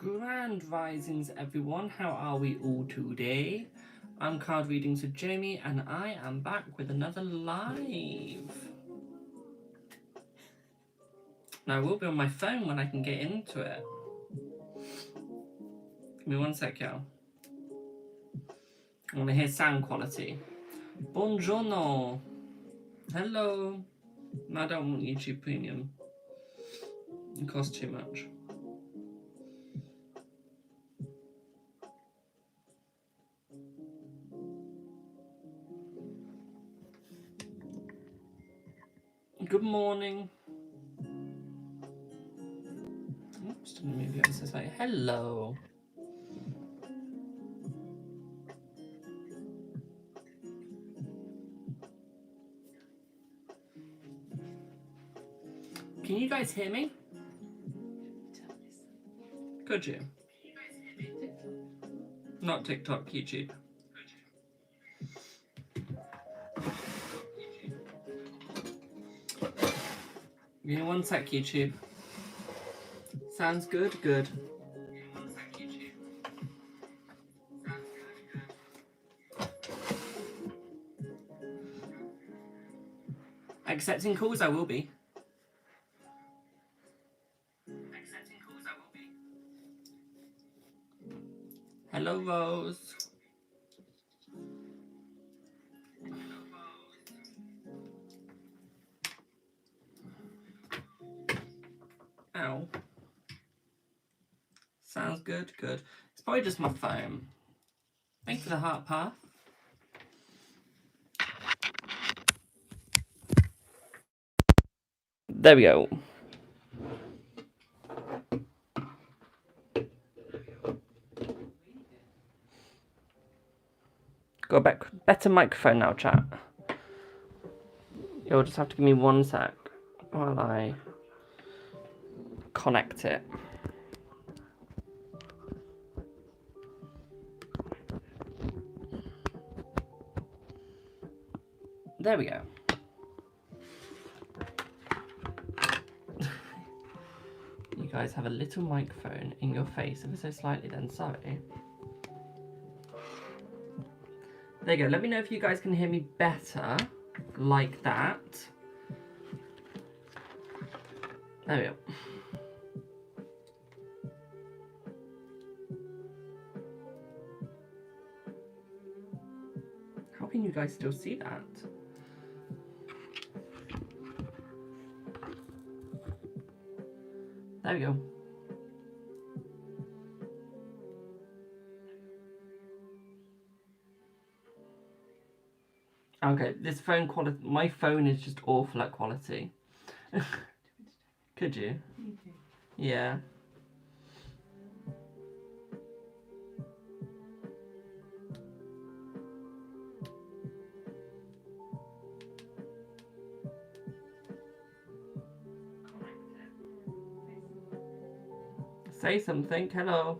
Grand risings, everyone. How are we all today? I'm Card Readings with Jamie, and I am back with another live. Now, I will be on my phone when I can get into it. Give me one sec, y'all. I want to hear sound quality. Buongiorno. Hello. No, I don't want YouTube Premium. It costs too much. Good morning. Oops, didn't move you ever so slightly. Hello. Can you guys hear me? Could you? Not TikTok, YouTube. Give me one sec, YouTube. Sounds good? Good. Accepting calls, I will be. Hello, Rose. Ow. Sounds good, good. It's probably just my phone. Thanks for the heart path. There we go. Got a better microphone now, chat. You'll just have to give me one sec while I connect it. There we go. You guys have a little microphone in your face, ever so slightly then, sorry. There you go. Let me know if you guys can hear me better, like that. There we go. How can you guys still see that? There we go. Okay, this phone quality, my phone is just awful at quality. Could you? Yeah. Say something, hello.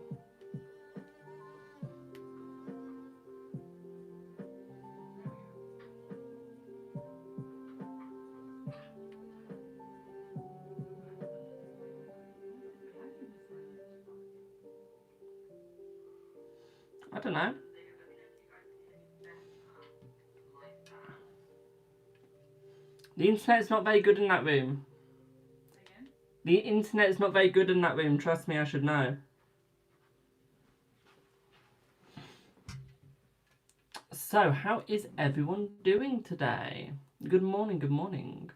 I don't know. The internet's not very good in that room. The internet's not very good in that room, trust me, I should know. So, how is everyone doing today? Good morning, good morning.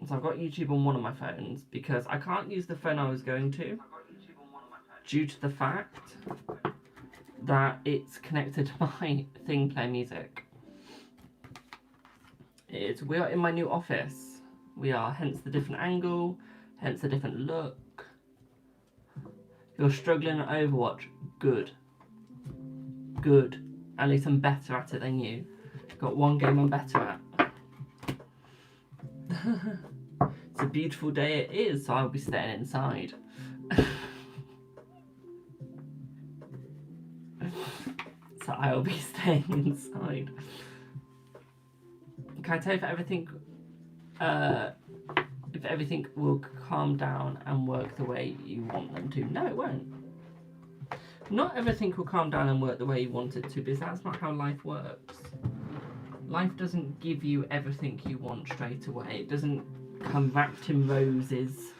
So I've got YouTube on one of my phones because I can't use the phone I was going to due to the fact that it's connected to my thing playing music. We are in my new office. We are, hence the different angle, hence the different look. You're struggling at Overwatch. Good. Good. At least I'm better at it than you. Got one game I'm better at. It's a beautiful day it is, so I'll be staying inside. So I'll be staying inside. Can I tell you if everything will calm down and work the way you want them to? No, it won't. Not everything will calm down and work the way you want it to, because that's not how life works. Life doesn't give you everything you want straight away. It doesn't come wrapped in roses.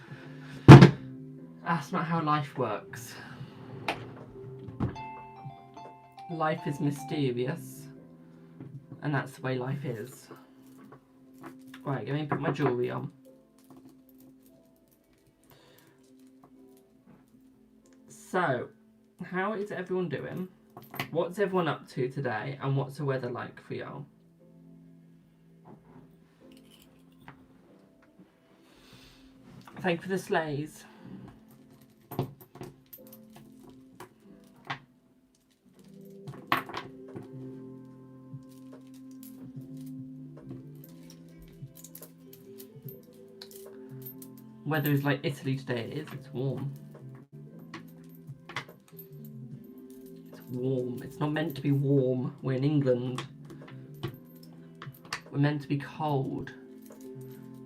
That's not how life works. Life is mysterious, and that's the way life is. Right, let me put my jewellery on. So, how is everyone doing? What's everyone up to today, and what's the weather like for y'all? Thank you for the sleighs. Weather is like Italy today. It is. It's warm. Warm. It's not meant to be warm. We're in England. We're meant to be cold.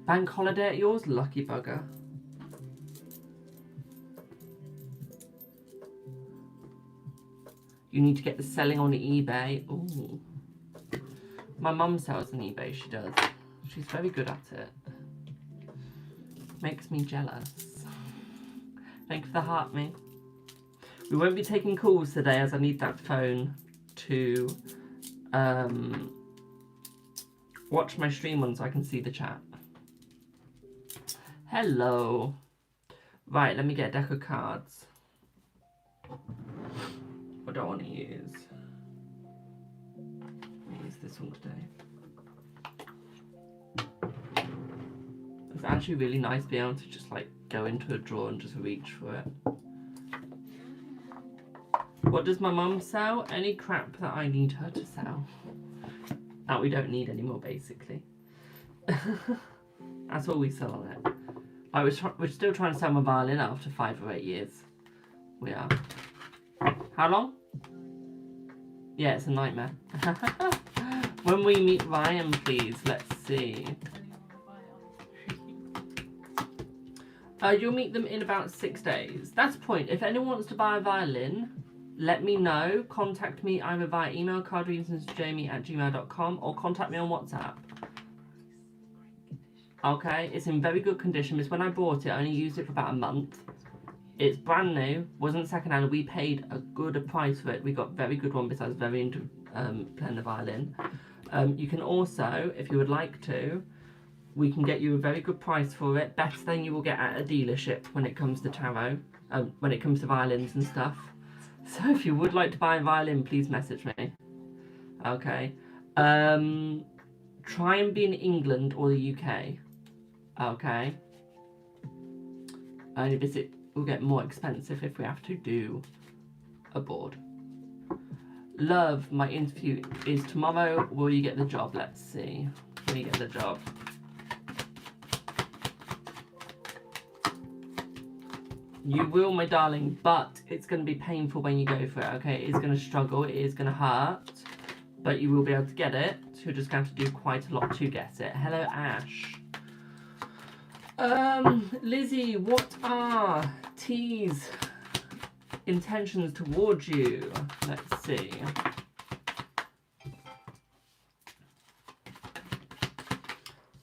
Bank holiday at yours? Lucky bugger. You need to get the selling on eBay. Ooh. My mum sells on eBay, she does. She's very good at it. Makes me jealous. Thank you for the heart, me. We won't be taking calls today as I need that phone to watch my stream on so I can see the chat. Hello. Right, let me get a deck of cards. What do I want to use? Let me use this one today. It's actually really nice being able to just like go into a drawer and just reach for it. What does my mum sell? Any crap that I need her to sell. That we don't need anymore, basically. That's all we sell on it. We're still trying to sell my violin after 5 or 8 years. We are. How long? Yeah, it's a nightmare. When we meet Ryan, please, let's see. You'll meet them in about 6 days. That's the point. If anyone wants to buy a violin, let me know. Contact me either via email, cardreadsonsjamie@gmail.com, or contact me on WhatsApp. Okay, it's in very good condition. It's when I bought it, I only used it for about a month. It's brand new, wasn't secondhand. We paid a good price for it. We got a very good one because I was very into playing the violin. You can also, if you would like to, we can get you a very good price for it, better than you will get at a dealership when it comes to tarot, when it comes to violins and stuff. So if you would like to buy a violin, please message me. Okay. Try and be in England or the UK. Okay. Only because it will get more expensive if we have to do abroad. Love, my interview is tomorrow. Will you get the job? Let's see. Will you get the job? You will, my darling, but it's going to be painful when you go for it, okay? It is going to struggle, it is going to hurt, but you will be able to get it. So you're just going to have to do quite a lot to get it. Hello, Ash. Lizzie, what are T's intentions towards you? Let's see.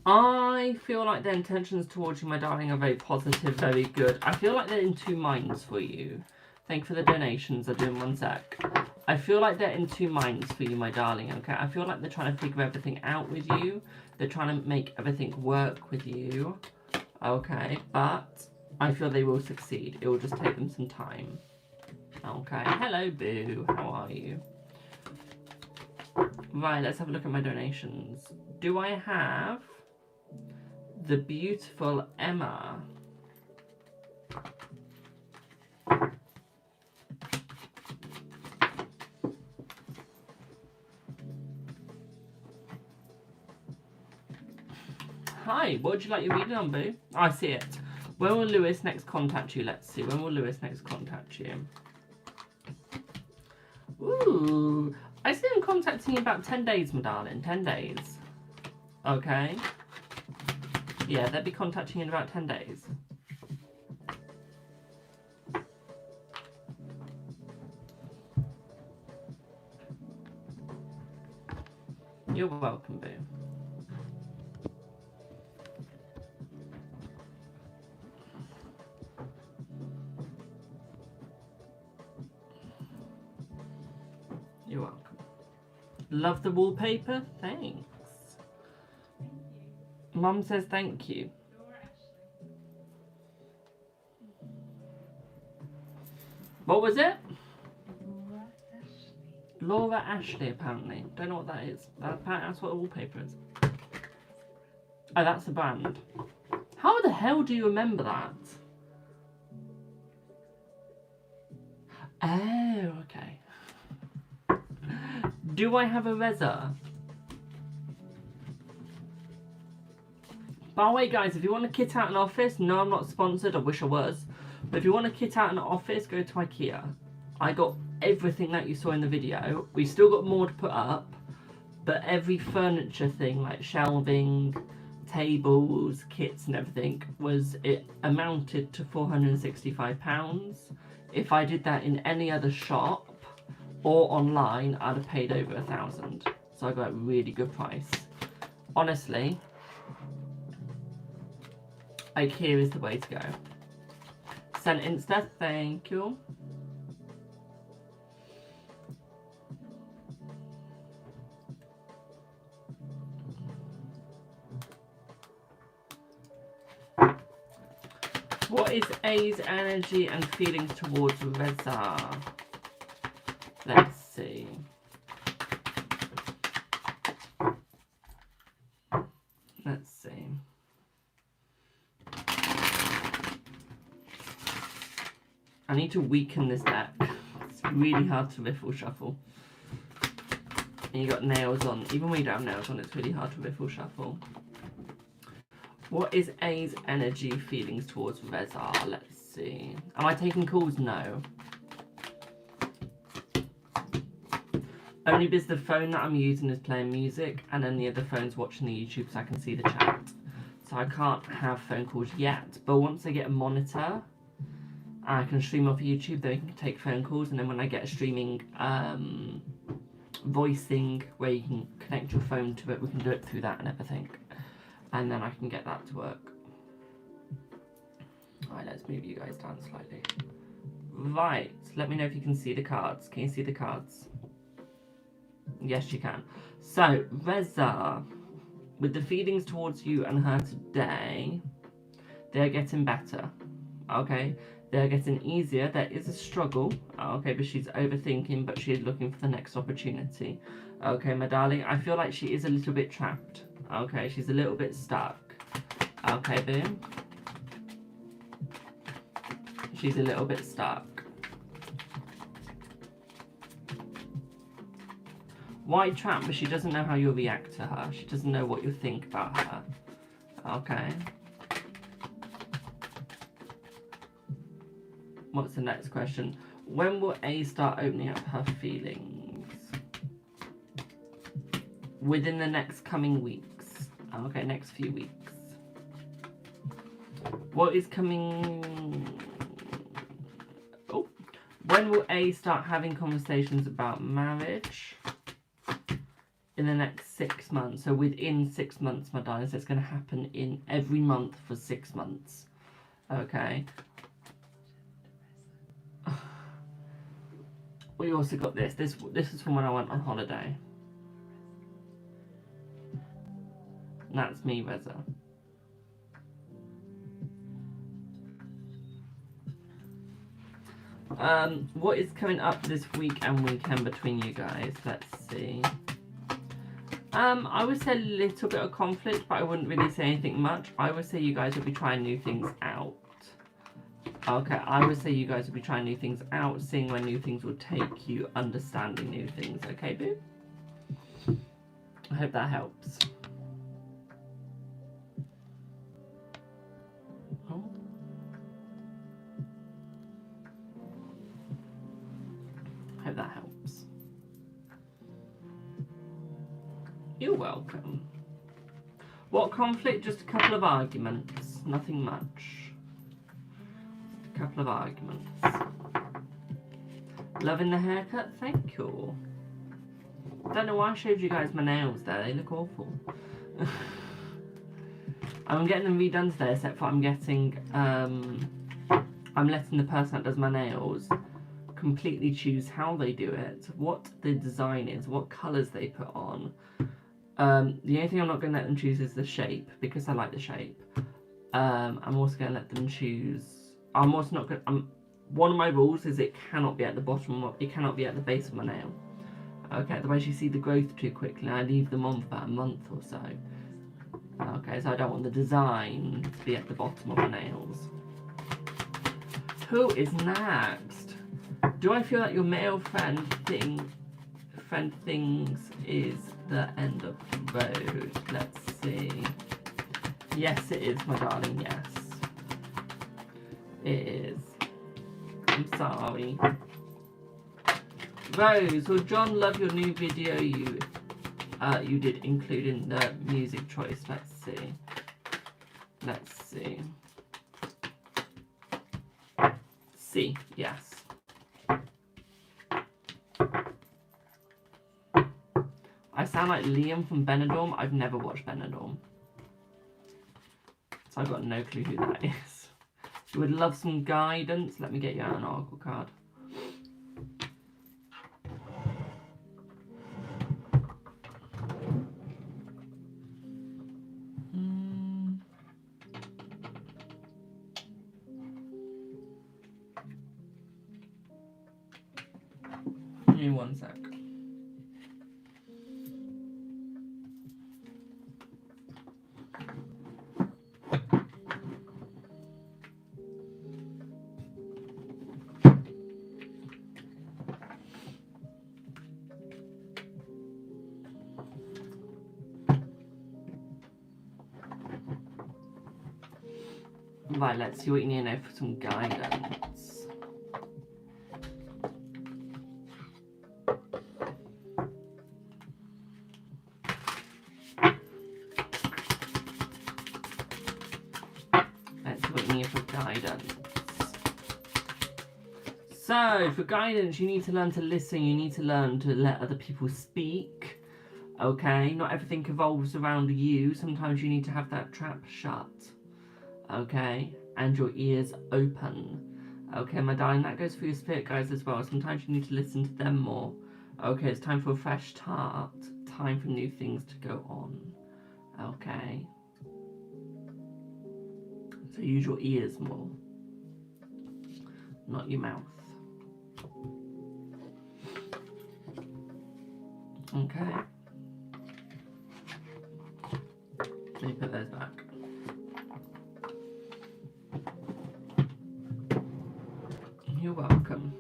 I feel like their intentions towards you, my darling, are very positive, very good. I feel like they're in two minds for you. Thank you for the donations. I'll do in 1 sec. I feel like they're in two minds for you, my darling, okay? I feel like they're trying to figure everything out with you. They're trying to make everything work with you, okay? But I feel they will succeed. It will just take them some time, okay? Hello, Boo. How are you? Right, let's have a look at my donations. Do I have the beautiful Emma? Hi, what would you like your reading on, Boo? Oh, I see it. When will Lewis next contact you? Let's see. When will Lewis next contact you? Ooh. I see them contacting you about 10 days, my darling. 10 days. Okay? Yeah, they'll be contacting you in about 10 days. You're welcome, boo. You're welcome. Love the wallpaper? Thanks. Mum says thank you. What was it? Laura Ashley, apparently. Don't know what that is. Apparently that's what the wallpaper is. Oh, that's the brand. How the hell do you remember that? Oh, okay. Do I have a Reza? By the way, guys, if you want to kit out an office, no, I'm not sponsored. I wish I was. But if you want to kit out an office, go to IKEA. I got everything that you saw in the video. We still got more to put up, but every furniture thing, like shelving, tables, kits and everything, it amounted to £465. If I did that in any other shop or online, I'd have paid over £1,000. So I got a really good price. Honestly, IKEA is the way to go. Sent Insta, thank you. What is A's energy and feelings towards Reza? Let's see. Let's see. I need to weaken this deck. It's really hard to riffle shuffle. And you got nails on. Even when you don't have nails on, it's really hard to riffle shuffle. What is A's energy feelings towards Reza? Let's see. Am I taking calls? No. Only because the phone that I'm using is playing music and then the other phone's watching the YouTube so I can see the chat. So I can't have phone calls yet. But once I get a monitor, I can stream off YouTube, then I can take phone calls, and then when I get a streaming voicing where you can connect your phone to it, we can do it through that and everything. And then I can get that to work. Alright, let's move you guys down slightly. Right, let me know if you can see the cards. Can you see the cards? Yes, you can. So, Reza, with the feelings towards you and her today, they're getting better. Okay? They're getting easier. There is a struggle. Okay, but she's overthinking, but she's looking for the next opportunity. Okay, my darling, I feel like she is a little bit trapped. Okay, she's a little bit stuck. Okay, boom. She's a little bit stuck. Why trapped? But she doesn't know how you'll react to her. She doesn't know what you'll think about her. Okay. What's the next question? When will A start opening up her feelings? Within the next coming weeks. Okay, next few weeks. What is coming? Oh. When will A start having conversations about marriage? In the next 6 months. So within 6 months, my darling. So it's going to happen in every month for 6 months. Okay. We also got this. This is from when I went on holiday. And that's me, Reza. What is coming up this week and weekend between you guys? Let's see. I would say a little bit of conflict, but I wouldn't really say anything much. I would say you guys will be trying new things out. Okay, I would say you guys will be trying new things out, seeing where new things will take you, understanding new things. Okay, boo? I hope that helps. Oh. I hope that helps. You're welcome. What conflict? Just a couple of arguments. Nothing much. A couple of arguments. Loving the haircut? Thank you. Don't know why I showed you guys my nails there. They look awful. I'm getting them redone today, except for I'm letting the person that does my nails completely choose how they do it, what the design is, what colours they put on. The only thing I'm not going to let them choose is the shape, because I like the shape. I'm also going to let them choose. I'm also not going to. One of my rules is it cannot be at the bottom, it cannot be at the base of my nail. Okay, otherwise you see the growth too quickly, and I leave them on for about a month or so. Okay, so I don't want the design to be at the bottom of my nails. Who is next? Do I feel like your male friend thinks is the end of the road? Let's see. Yes, it is, my darling, yes. It is. I'm sorry. Rose, will John love your new video you did, including the music choice? Let's see. Let's see. See, yes. I sound like Liam from Benidorm. I've never watched Benidorm, so I've got no clue who that is. You would love some guidance? Let me get you out an oracle card. Give me 1 sec. Right, let's see what you need to know for some guidance. Let's see what you need for guidance. So, for guidance, you need to learn to listen. You need to learn to let other people speak. Okay? Not everything evolves around you. Sometimes you need to have that trap shut. Okay, and your ears open. Okay, my darling, that goes for your spirit guides as well. Sometimes you need to listen to them more. Okay, it's time for a fresh start. Time for new things to go on. Okay. So use your ears more, not your mouth. Okay. Let me put those back. You're welcome.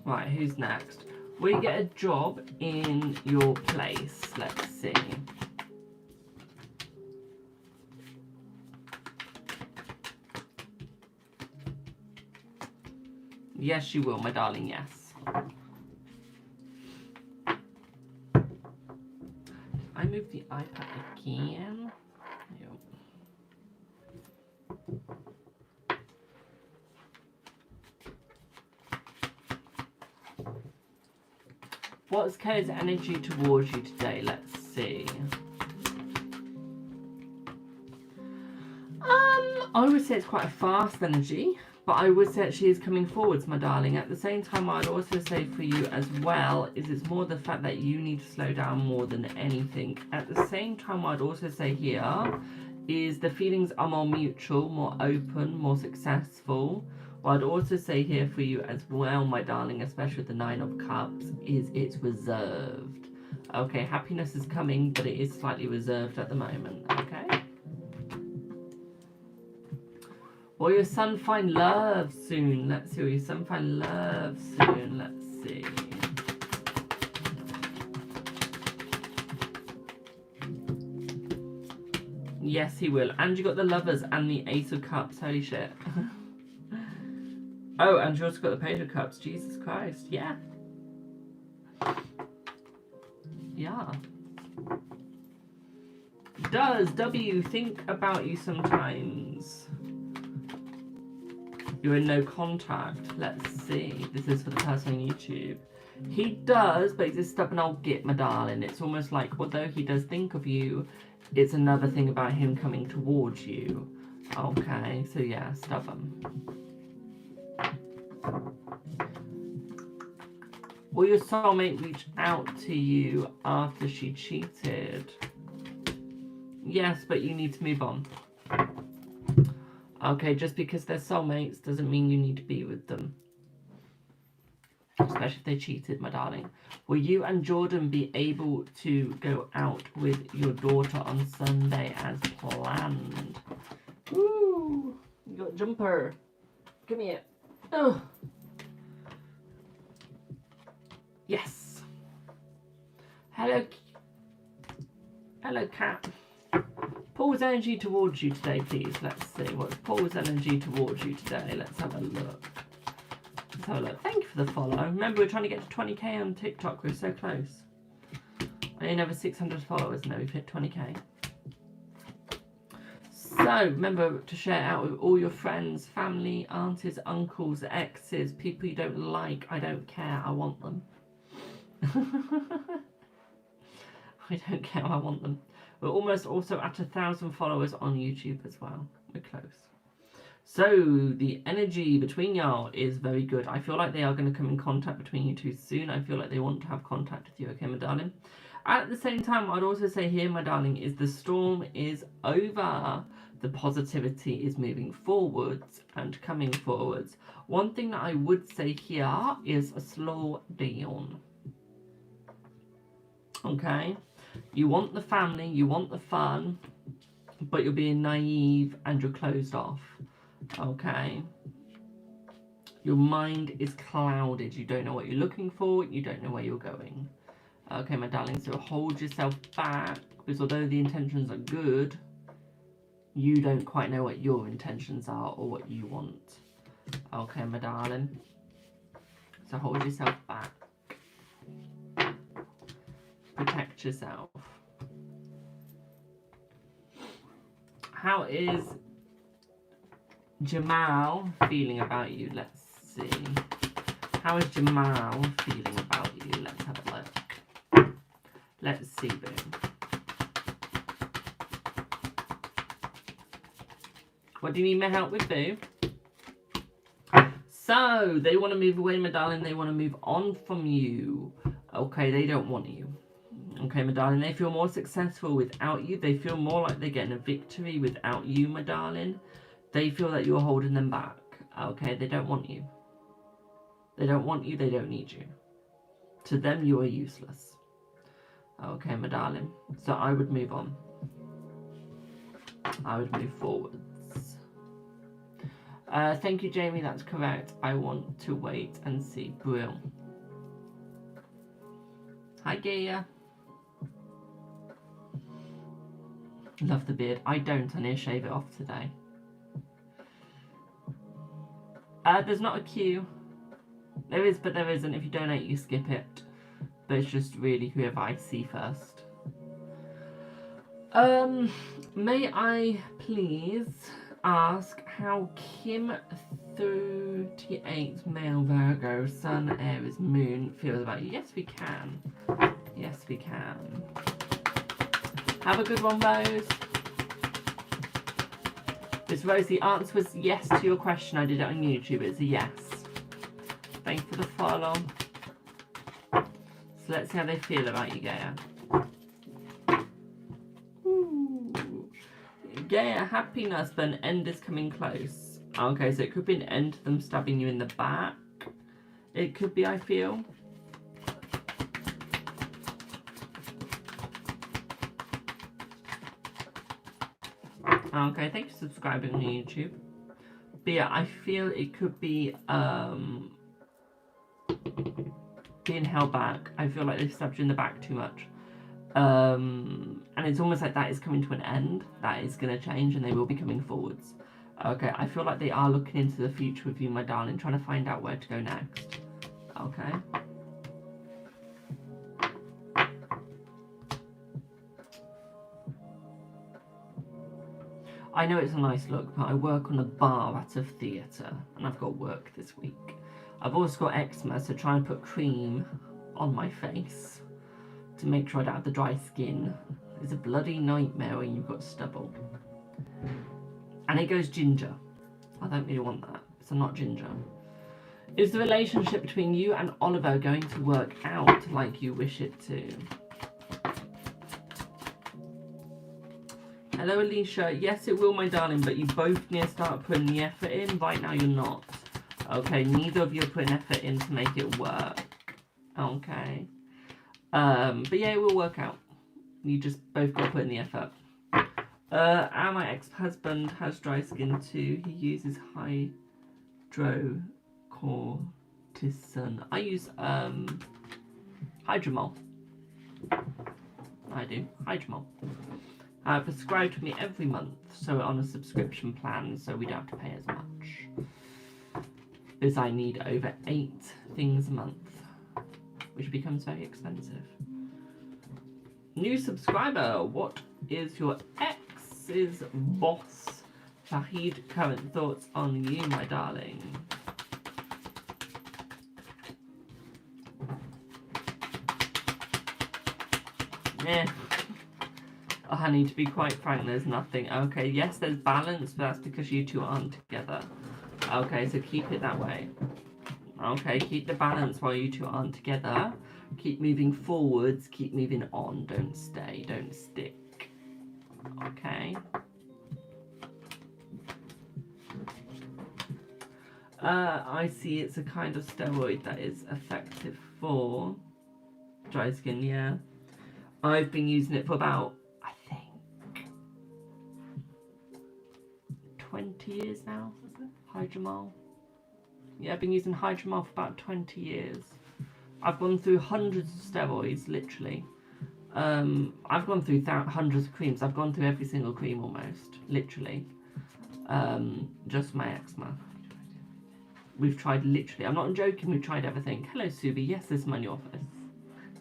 Right, who's next? Will you get a job in your place? Let's see. Yes, you will, my darling, yes. I moved the iPad again. What's Kay's energy towards you today? Let's see. I would say it's quite a fast energy, but I would say that she is coming forwards, my darling. At the same time, I'd also say for you as well, is it's more the fact that you need to slow down more than anything. At the same time, I'd also say here is the feelings are more mutual, more open, more successful. What I'd also say here for you as well, my darling, especially with the 9 of Cups, is it's reserved. Okay, happiness is coming, but it is slightly reserved at the moment, okay? Will your son find love soon? Let's see. Will your son find love soon? Let's see. Yes, he will. And you got the Lovers and the Ace of Cups. Holy shit. Oh, and you also got the Page of Cups. Jesus Christ. Yeah. Yeah. Does W think about you sometimes? You're in no contact. Let's see. This is for the person on YouTube. He does, but he's a stubborn old git, my darling. It's almost like, although he does think of you, it's another thing about him coming towards you. Okay, so yeah, stubborn. Will your soulmate reach out to you after she cheated? Yes, but you need to move on. Okay, just because they're soulmates doesn't mean you need to be with them. Especially if they cheated, my darling. Will you and Jordan be able to go out with your daughter on Sunday as planned? Ooh, you got jumper. Give me it. Oh. Yes. Hello. Hello, cat. Paul's energy towards you today, please. Let's see. What's Paul's energy towards you today? Let's have a look. Let's have a look. Thank you for the follow. Remember, we're trying to get to 20k on TikTok. We're so close. I only have 600 followers now. We've hit 20k. So, remember to share out with all your friends, family, aunties, uncles, exes, people you don't like. I don't care. I want them. I don't care. I want them. We're almost also at 1,000 followers on YouTube as well. We're close. So, the energy between y'all is very good. I feel like they are going to come in contact between you two soon. I feel like they want to have contact with you, okay, my darling? At the same time, I'd also say here, my darling, is the storm is over. The positivity is moving forwards and coming forwards. One thing that I would say here is slow down. Okay? You want the family, you want the fun, but you're being naive and you're closed off. Okay? Your mind is clouded. You don't know what you're looking for. You don't know where you're going. Okay, my darling, so hold yourself back, because although the intentions are good, you don't quite know what your intentions are or what you want. Okay, my darling. So hold yourself back. Protect yourself. How is Jamal feeling about you? Let's see. How is Jamal feeling about you? Let's have a look. Let's see, boo. What do you need my help with, boo? So, they want to move away, my darling. They want to move on from you. Okay, they don't want you. Okay, my darling. They feel more successful without you. They feel more like they're getting a victory without you, my darling. They feel that you're holding them back. Okay, they don't want you. They don't want you. They don't need you. To them, you are useless. Okay, my darling. So I would move on. I would move forwards. Thank you, Jamie. That's correct. I want to wait and see. Brill. Hi, Gia. Love the beard. I don't. I need to shave it off today. There's not a queue. There is, but there isn't. If you donate, you skip it. But it's just really whoever I see first. May I please ask how Kim 38 male Virgo Sun Aries Moon feels about you? Yes, we can. Yes, we can. Have a good one, Rose. Miss Rose, the answer was yes to your question. I did it on YouTube. It's a yes. Thanks for the follow. So let's see how they feel about you, Gaia. Gaia, happiness, but an end is coming close. Okay, so it could be an end to them stabbing you in the back. It could be, I feel. Okay, thank you for subscribing on YouTube. But yeah, I feel it could be being held back. I feel like they've stabbed you in the back too much. And it's almost like that is coming to an end. That is going to change and they will be coming forwards. Okay, I feel like they are looking into the future with you, my darling, trying to find out where to go next. Okay. I know it's a nice look, but I work on a bar at a theatre, and I've got work this week. I've also got eczema, so try and put cream on my face to make sure I don't have the dry skin. It's a bloody nightmare when you've got stubble. And it goes ginger. I don't really want that, so not ginger. Is the relationship between you and Oliver going to work out like you wish it to? Hello, Alicia. Yes, it will, my darling, but you both need to start putting the effort in. Right now, you're not. Okay, neither of you are putting effort in to make it work. Okay. But yeah, it will work out. You just both got to put in the effort. And my ex-husband has dry skin too. He uses hydrocortisone. I use hydromol. I do hydromol. Prescribed to me every month, so on a subscription plan, so we don't have to pay as much. Because I need over 8 things a month, which becomes very expensive. New subscriber, what is your ex's boss? Fahid, current thoughts on you, my darling? Oh, honey, to be quite frank, there's nothing. Okay, yes, there's balance, but that's because you two aren't together. Okay, so keep it that way. Okay, keep the balance while you two aren't together. Keep moving forwards, keep moving on. Don't stay, don't stick. Okay. I see it's a kind of steroid that is effective for dry skin, yeah. I've been using it for about, I think, 20 years now, is it? Hydromol. Yeah, I've been using hydromol for about 20 years. I've gone through hundreds of steroids, literally. I've gone through hundreds of creams. I've gone through every single cream almost, literally. Just my eczema. We've tried literally, I'm not joking, we've tried everything. Hello, Subi. Yes, this is my new office.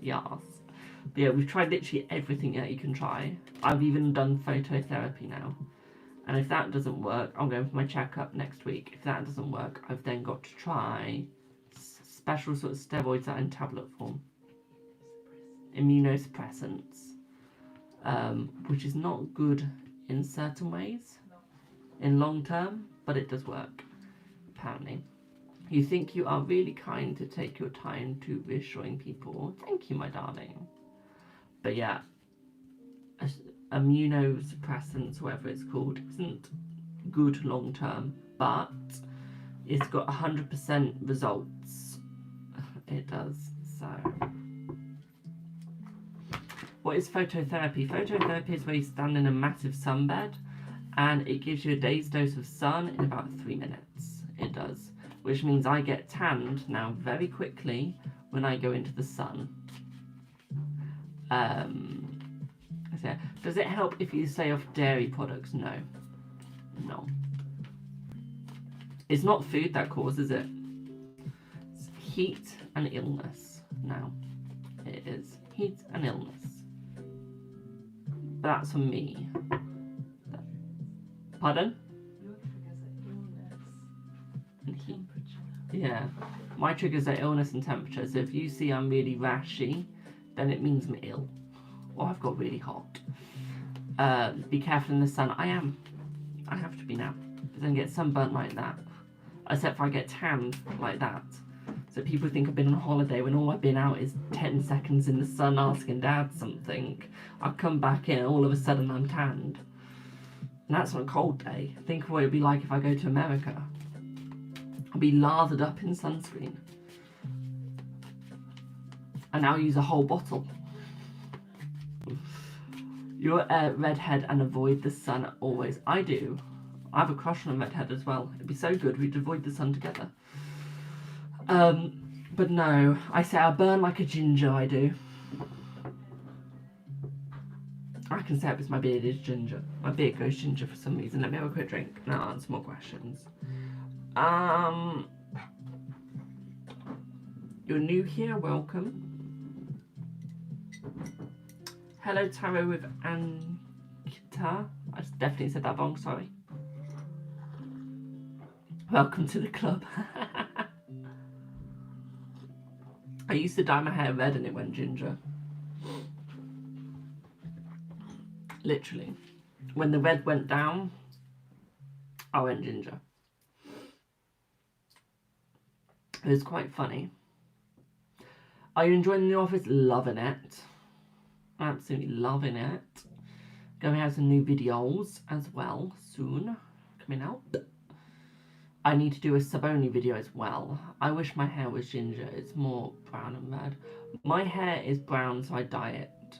Yes. But yeah, we've tried literally everything that you can try. I've even done phototherapy now. And if that doesn't work, I'm going for my checkup next week. If that doesn't work, I've then got to try special sort of steroids that are in tablet form. Immunosuppressants. Which is not good in certain ways. In long term, but it does work. Apparently. You think you are really kind to take your time to reassuring people. Thank you, my darling. But yeah, immunosuppressants, whatever it's called, isn't good long term, but it's got 100% results. It does, so. What is phototherapy? Phototherapy is where you stand in a massive sunbed and it gives you a day's dose of sun in about 3 minutes. It does. Which means I get tanned now very quickly when I go into the sun. Does it help if you stay off dairy products? No. No. It's not food that causes it. It's heat and illness now. It is heat and illness. But that's on me. Pardon? And heat. Yeah. My triggers are illness and temperature. So if you see I'm really rashy, then it means I'm ill. Or I've got really hot. Be careful in the sun. I am. I have to be now. But then get sunburnt like that. Except if I get tanned like that. So people think I've been on holiday when all I've been out is 10 seconds in the sun asking Dad something. I've come back in and all of a sudden I'm tanned. And that's on a cold day. Think of what it'd be like if I go to America. I'll be lathered up in sunscreen. And I'll use a whole bottle. You're a redhead and avoid the sun always. I do. I have a crush on a redhead as well. It'd be so good we'd avoid the sun together. But no, I say I burn like a ginger, I do. I can say it because my beard is ginger. My beard goes ginger for some reason. Let me have a quick drink and I'll answer more questions. You're new here, welcome. Hello, Tarot with Ankita. I just definitely said that wrong, sorry. Welcome to the club. I used to dye my hair red and it went ginger. Literally. When the red went down, I went ginger. It was quite funny. Are you enjoying the new office? Loving it. Absolutely loving it. Going to have some new videos as well soon coming out. I need to do a sub-only video as well. I wish my hair was ginger. It's more brown and red. My hair is brown, so I dye it.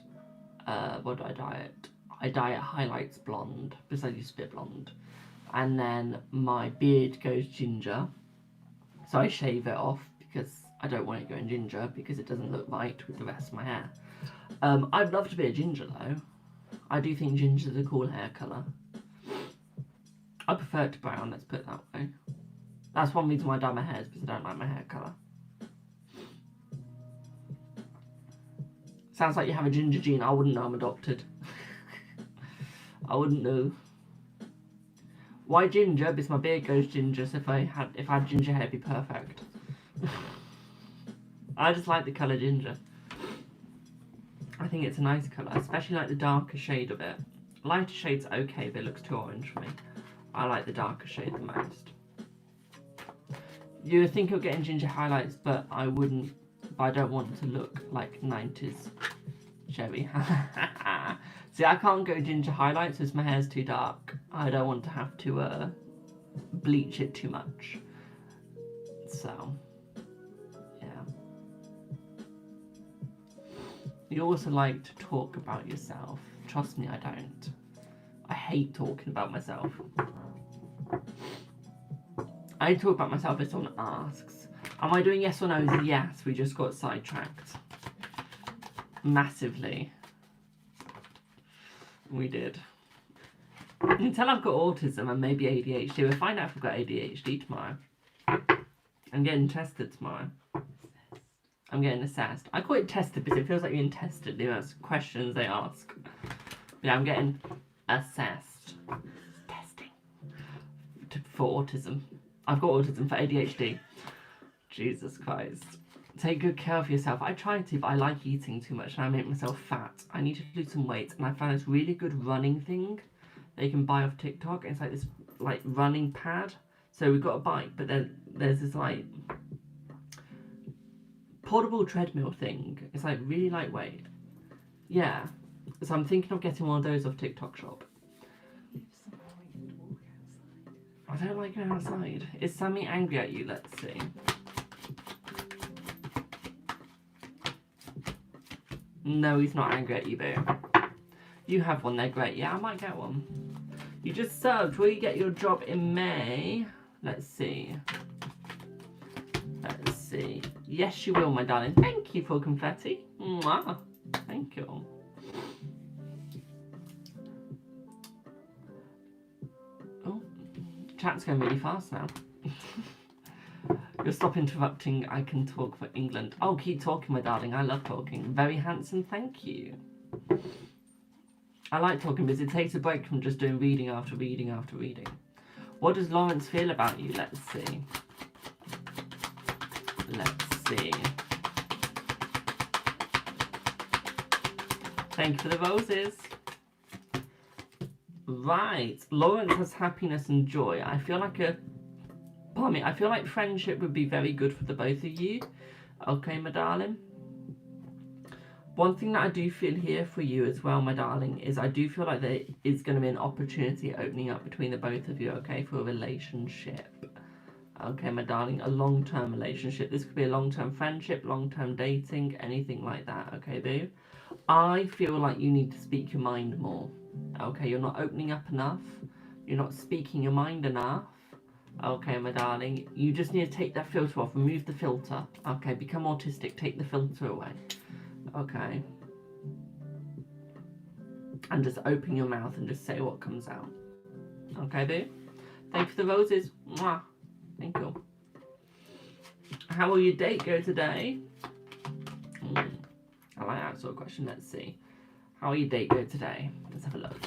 What do I dye it? I dye it highlights blonde because I used to be blonde. And then my beard goes ginger. So I shave it off because I don't want it going ginger because it doesn't look right with the rest of my hair. I'd love to be a ginger though. I do think ginger is a cool hair colour. I prefer it to brown, let's put it that way. That's one reason why I dye my hair, is because I don't like my hair colour. Sounds like you have a ginger gene. I wouldn't know, I'm adopted. I wouldn't know. Why ginger? Because my beard goes ginger, so if I had ginger hair, it'd be perfect. I just like the colour ginger. I think it's a nice colour, especially like the darker shade of it. Lighter shade's okay, but it looks too orange for me. I like the darker shade the most. You would think of getting ginger highlights, but I wouldn't. But I don't want to look like 90s Chevy. See, I can't go ginger highlights because my hair's too dark. I don't want to have to bleach it too much. So, yeah. You also like to talk about yourself. Trust me, I don't. I hate talking about myself. I talk about myself if someone asks. Am I doing yes or no? Yes, we just got sidetracked. Massively. We did. You can tell I've got autism and maybe ADHD. We'll find out if I've got ADHD tomorrow. I'm getting tested tomorrow. I'm getting assessed. I call it tested because it feels like you're being tested. You know, it's questions they ask. Yeah, I'm getting assessed. Testing. For autism. I've got autism for ADHD. Jesus Christ. Take good care of yourself. I try to, but I like eating too much and I make myself fat. I need to lose some weight, and I found this really good running thing that you can buy off TikTok. It's like this running pad. So we've got a bike, but then there's this like portable treadmill thing. It's like really lightweight. Yeah. So I'm thinking of getting one of those off TikTok shop. I don't like going outside. Is Sammy angry at you? Let's see. No, he's not angry at you, boo. You have one, they're great. Yeah, I might get one. You just served. Will you get your job in May? Let's see. Let's see. Yes, you will, my darling. Thank you for confetti. Mwah. Thank you. Oh, chat's going really fast now. You'll stop interrupting. I can talk for England. Oh, keep talking, my darling. I love talking. Very handsome, thank you. I like talking because it takes a break from just doing reading after reading after reading. What does Lawrence feel about you? Let's see. Let's see. Thank you for the roses. Right. Lawrence has happiness and joy. I feel like I feel like friendship would be very good for the both of you. Okay, my darling. One thing that I do feel here for you as well, my darling, is I do feel like there is going to be an opportunity opening up between the both of you, okay, for a relationship. Okay, my darling, a long-term relationship. This could be a long-term friendship, long-term dating, anything like that, okay, boo? I feel like you need to speak your mind more. Okay, you're not opening up enough. You're not speaking your mind enough. Okay, my darling, you just need to take that filter off. Remove the filter. Okay, become autistic. Take the filter away. Okay. And just open your mouth and just say what comes out. Okay, boo? Thank you for the roses. Mwah. Thank you. How will your date go today? I like that sort of question. Let's see. How will your date go today? Let's have a look.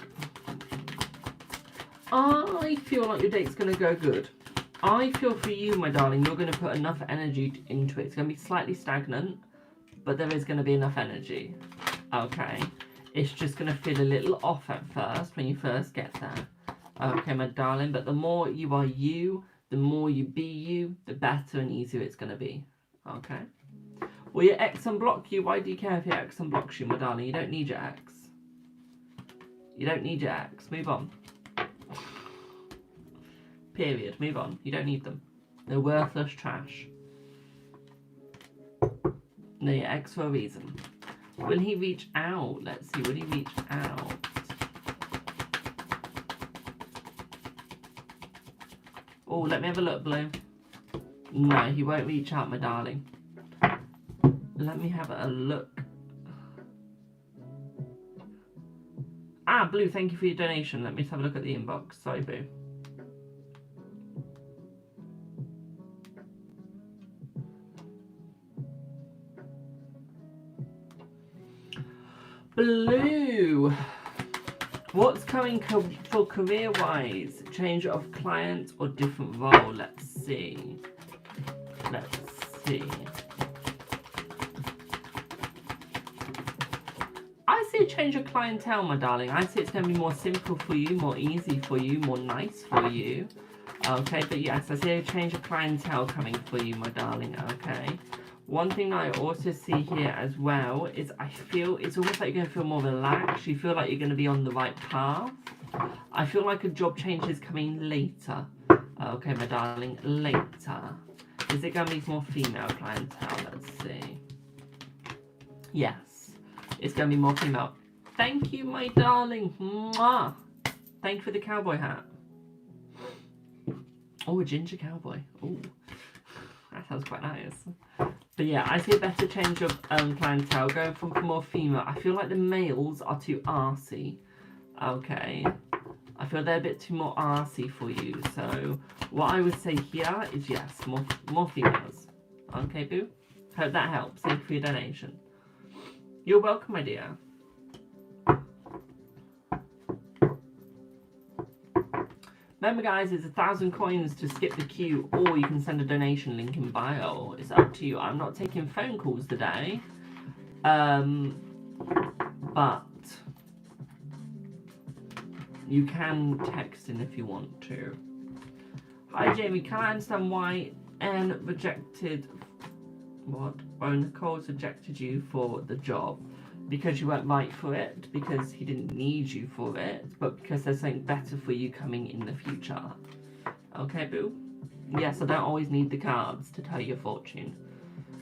I feel like your date's going to go good. I feel for you, my darling, you're going to put enough energy into it. It's going to be slightly stagnant, but there is going to be enough energy. Okay? It's just going to feel a little off at first when you first get there. Okay, my darling, but the more you are you, the more you be you, the better and easier it's going to be. Okay? Will your ex unblock you? Why do you care if your ex unblocks you, my darling? You don't need your ex. You don't need your ex. Move on. Period. Move on. You don't need them. They're worthless trash. They're your ex for a reason. Will he reach out? Let's see. Will he reach out? Oh, let me have a look, Blue. No, he won't reach out, my darling. Let me have a look. Ah, Blue, thank you for your donation. Let me just have a look at the inbox. Sorry, Boo. Blue, what's coming for career-wise? Change of client or different role? Let's see. Let's see. I see a change of clientele, my darling. I see it's going to be more simple for you, more easy for you, more nice for you. Okay, but yes, I see a change of clientele coming for you, my darling. Okay. One thing I also see here as well is I feel it's almost like you're going to feel more relaxed. You feel like you're going to be on the right path. I feel like a job change is coming later. Okay, my darling, later. Is it going to be more female clientele? Let's see. Yes, it's going to be more female. Thank you, my darling. Mwah. Thank you for the cowboy hat. Oh, a ginger cowboy. Oh, that sounds quite nice. But yeah, I see a better change of clientele going from more female. I feel like the males are too arsey. Okay. I feel they're a bit too more arsey for you. So what I would say here is yes, more females. Okay, Boo? Hope that helps. Thank you for your donation. You're welcome, my dear. Remember, guys, it's 1,000 coins to skip the queue, or you can send a donation link in bio. It's up to you. I'm not taking phone calls today. But you can text in if you want to. Hi, Jamie. Can I understand why N rejected... What? Why Nicole's rejected you for the job? Because you weren't right for it, because he didn't need you for it, but because there's something better for you coming in the future. Okay, Boo? Yes, I don't always need the cards to tell your fortune.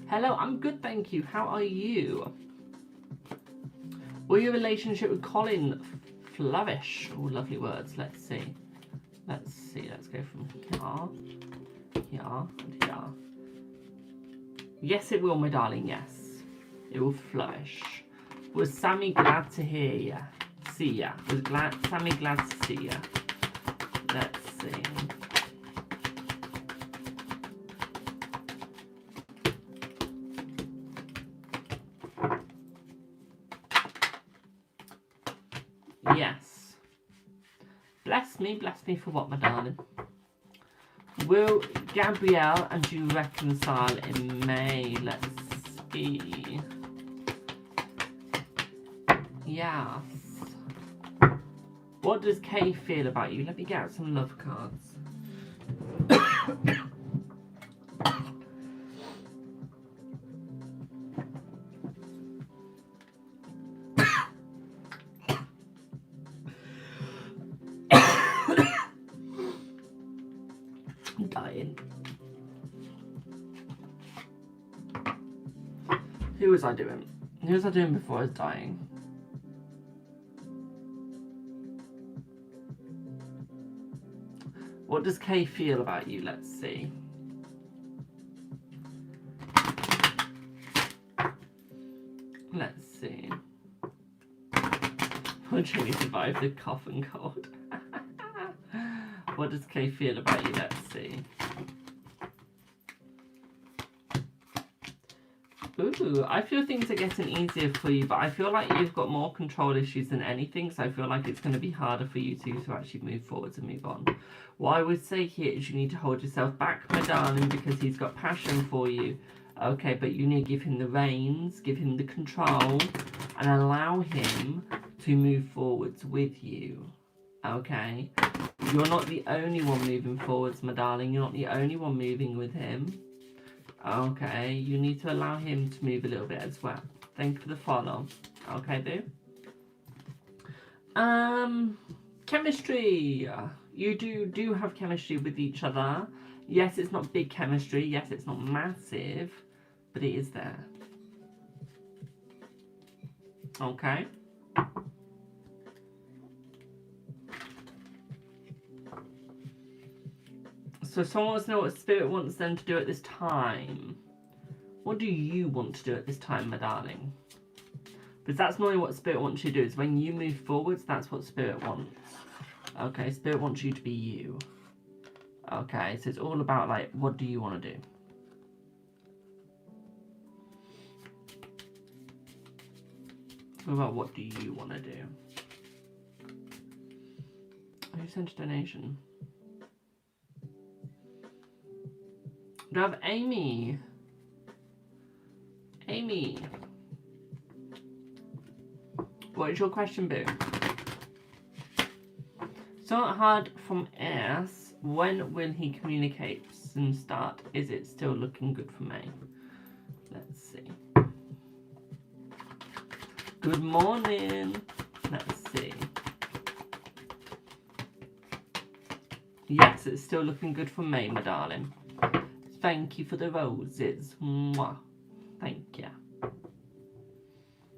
Hello, I'm good, thank you. How are you? Will your relationship with Colin flourish? Oh, lovely words. Let's see. Let's see. Let's go from here, here, and here. Yes, it will, my darling, yes. It will flourish. Was Sammy glad to hear ya? See ya. Was Sammy glad to see ya? Let's see. Yes. Bless me for what, my darling? Will Gabrielle and you reconcile in May? Let's see. Yes. What does Kay feel about you? Let me get out some love cards. I'm dying. Who was I doing? Who was I doing before I was dying? What does Kay feel about you? Let's see. Let's see. Will Jamie survive the cough and cold? What does Kay feel about you? Let's see. Ooh, I feel things are getting easier for you, but I feel like you've got more control issues than anything, so I feel like it's going to be harder for you to actually move forwards and move on. What I would say here is you need to hold yourself back, my darling, because he's got passion for you. Okay, but you need to give him the reins, give him the control, and allow him to move forwards with you. Okay? You're not the only one moving forwards, my darling. You're not the only one moving with him. Okay, you need to allow him to move a little bit as well. Thank you for the follow. Okay, boo. Chemistry. You do have chemistry with each other. Yes, it's not big chemistry. Yes, it's not massive, but it is there. Okay. So someone wants to know what Spirit wants them to do at this time. What do you want to do at this time, my darling? Because that's normally what Spirit wants you to do. Is when you move forwards, that's what Spirit wants. Okay, Spirit wants you to be you. Okay, so it's all about, like, what do you want to do? What about what do you want to do? Who sent a donation? Do I have Amy? Amy. What is your question, boo? So hard from S. When will he communicate and start? Is it still looking good for me? Let's see. Good morning. Let's see. Yes, it's still looking good for me, my darling. Thank you for the roses. Mwah. Thank you.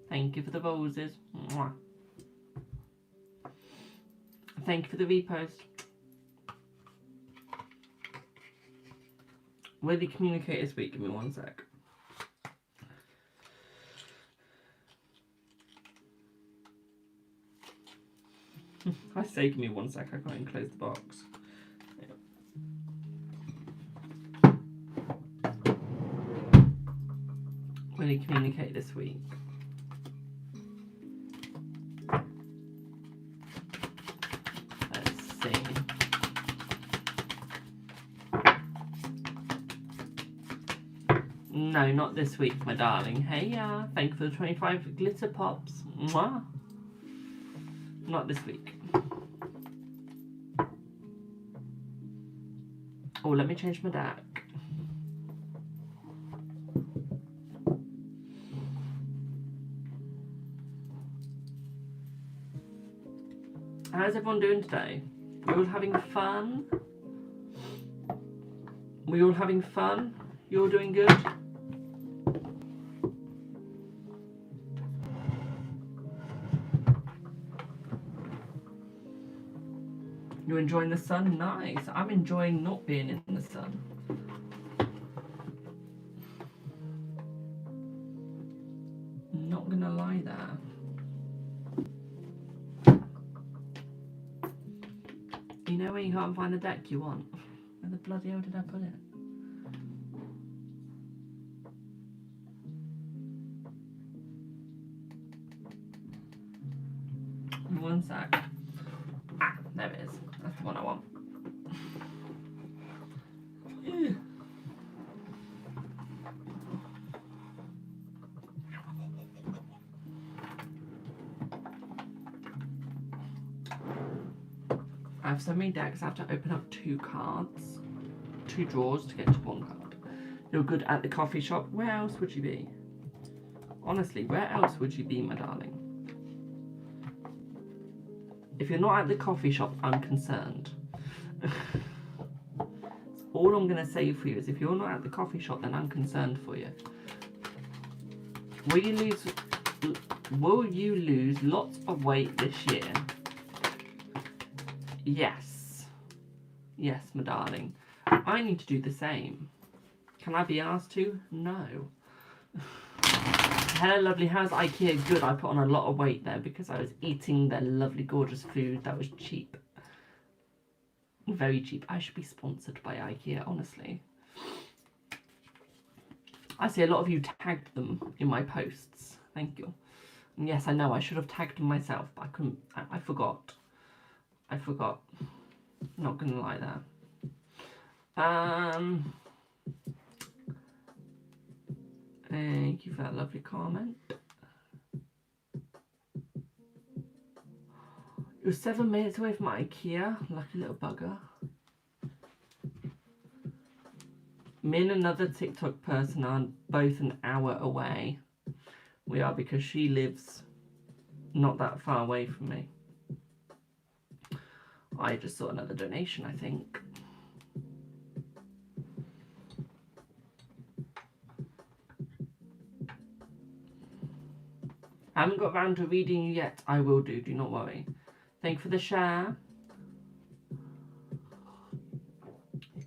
Thank you for the roses. Mwah. Thank you for the repost. Will you communicate this week? Give me one sec. I say give me one sec, I can't even close the box. Will you communicate this week? Let's see. No, not this week, my darling. Hey, thank you for the 25 glitter pops. Mwah. Not this week. Oh, let me change my deck. How's everyone doing today? We all having fun? We all having fun? You all doing good? You enjoying the sun? Nice. I'm enjoying not being in the sun. Not gonna lie there. You know where you can't find the deck you want? Where the bloody hell did I put it? One sec. Ah, there it is. That's the one I want. I have so many decks, I have to open up 2 cards, 2 drawers to get to 1 card. You're good at the coffee shop. Where else would you be? Honestly, where else would you be, my darling? If you're not at the coffee shop, I'm concerned. All I'm going to say for you is if you're not at the coffee shop, then I'm concerned for you. Will you lose lots of weight this year? Yes. Yes, my darling. I need to do the same. Can I be asked to? No. Hello, lovely. How's IKEA? Good. I put on a lot of weight there because I was eating their lovely, gorgeous food that was cheap. Very cheap. I should be sponsored by IKEA, honestly. I see a lot of you tagged them in my posts. Thank you. And yes, I know I should have tagged them myself, but I couldn't. I forgot. I forgot. Not gonna lie there. Thank you for that lovely comment. You're 7 minutes away from IKEA. Lucky little bugger. Me and another TikTok person are both an hour away. We are, because she lives not that far away from me. I just saw another donation, I think. I haven't got around to reading you yet. I will do not worry. Thank you for the share.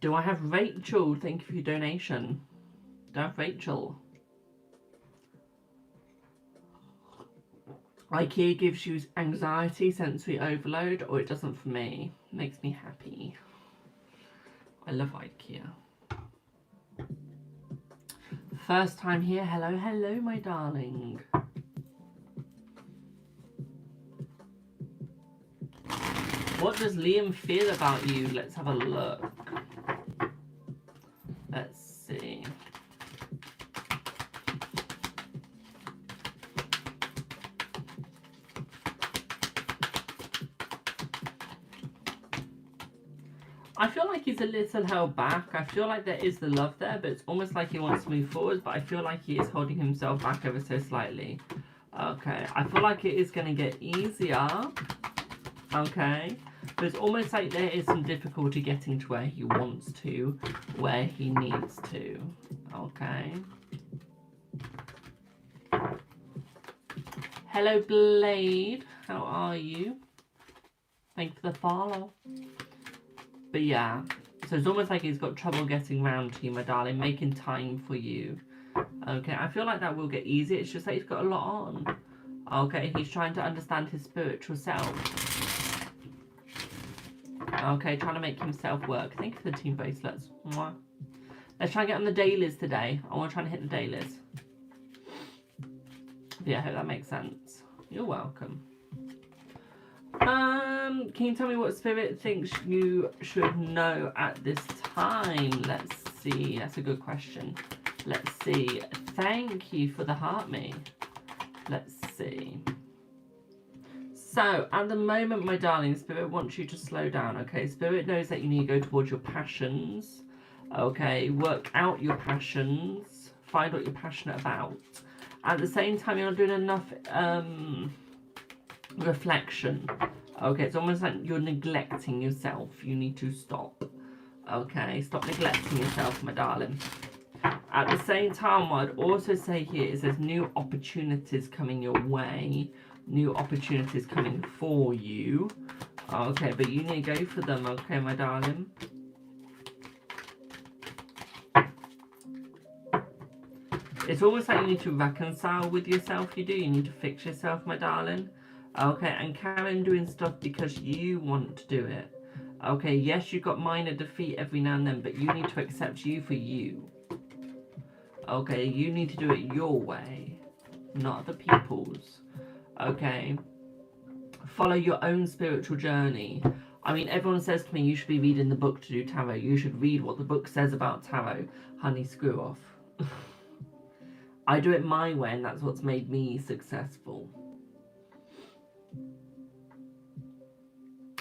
Do I have Rachel? Thank you for your donation. Do I have Rachel? IKEA gives you anxiety, sensory overload, or it doesn't for me. Makes me happy. I love IKEA. First time here. Hello, hello, my darling. What does Liam feel about you? Let's have a look. Let's see. I feel like he's a little held back. I feel like there is the love there, but it's almost like he wants to move forward, but I feel like he is holding himself back ever so slightly. Okay, I feel like it is going to get easier. Okay, but it's almost like there is some difficulty getting to where he wants to, where he needs to. Okay. Hello, Blade. How are you? Thanks for the follow. But yeah, so it's almost like he's got trouble getting round to you, my darling, making time for you. Okay, I feel like that will get easy. It's just that he's got a lot on. Okay, he's trying to understand his spiritual self. Okay, trying to make himself work. Thank you for the team bracelets. Mwah. Let's try and get on the dailies today. I want to try and hit the dailies. But yeah, I hope that makes sense. You're welcome. Can you tell me what spirit thinks you should know at this time? Let's see. That's a good question. Let's see. Thank you for the heart me. Let's see. So, at the moment, my darling, Spirit wants you to slow down, okay? Spirit knows that you need to go towards your passions, okay? Work out your passions. Find what you're passionate about. At the same time, you're not doing enough reflection. Okay, it's almost like you're neglecting yourself. You need to stop. Okay, stop neglecting yourself, my darling. At the same time, what I'd also say here is there's new opportunities coming your way. New opportunities coming for you. Okay, but you need to go for them, okay, my darling? It's almost like you need to reconcile with yourself, you do. You need to fix yourself, my darling. Okay, and carry on doing stuff because you want to do it. Okay, yes, you've got minor defeat every now and then, but you need to accept you for you. Okay, you need to do it your way, not other people's. Okay, follow your own spiritual journey. I mean, everyone says to me, you should be reading the book to do tarot. You should read what the book says about tarot. Honey, screw off. I do it my way, and that's what's made me successful.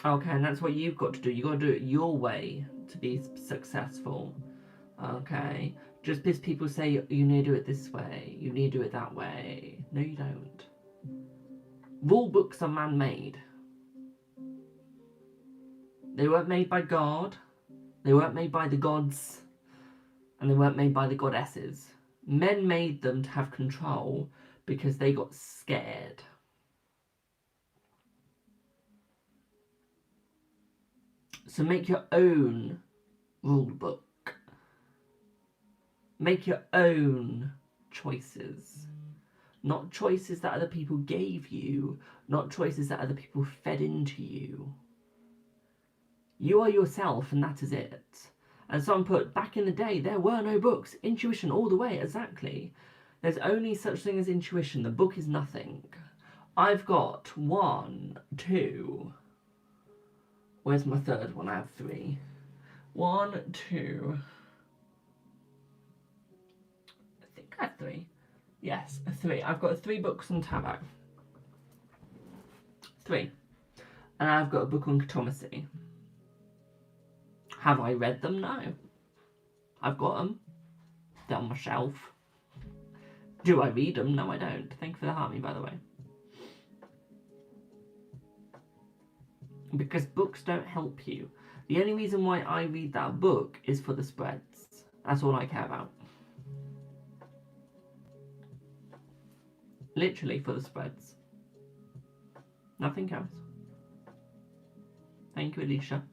Okay, and that's what you've got to do. You've got to do it your way to be successful. Okay, just because people say you need to do it this way, you need to do it that way. No, you don't. Rule books are man-made. They weren't made by God. They weren't made by the gods. And they weren't made by the goddesses. Men made them to have control because they got scared. So make your own rule book. Make your own choices. Not choices that other people gave you. Not choices that other people fed into you. You are yourself, and that is it. And someone put, back in the day, there were no books. Intuition all the way, exactly. There's only such thing as intuition. The book is nothing. I've got 1, 2. Where's my third one? I have 3. 1, 2. I think I have 3. Yes, 3. I've got 3 books on tarot. 3. And I've got a book on cartomancy. Have I read them? No. I've got them. They're on my shelf. Do I read them? No, I don't. Thank you for the harmony, by the way. Because books don't help you. The only reason why I read that book is for the spreads. That's all I care about. Literally for the spreads. Nothing else. Thank you, Alicia.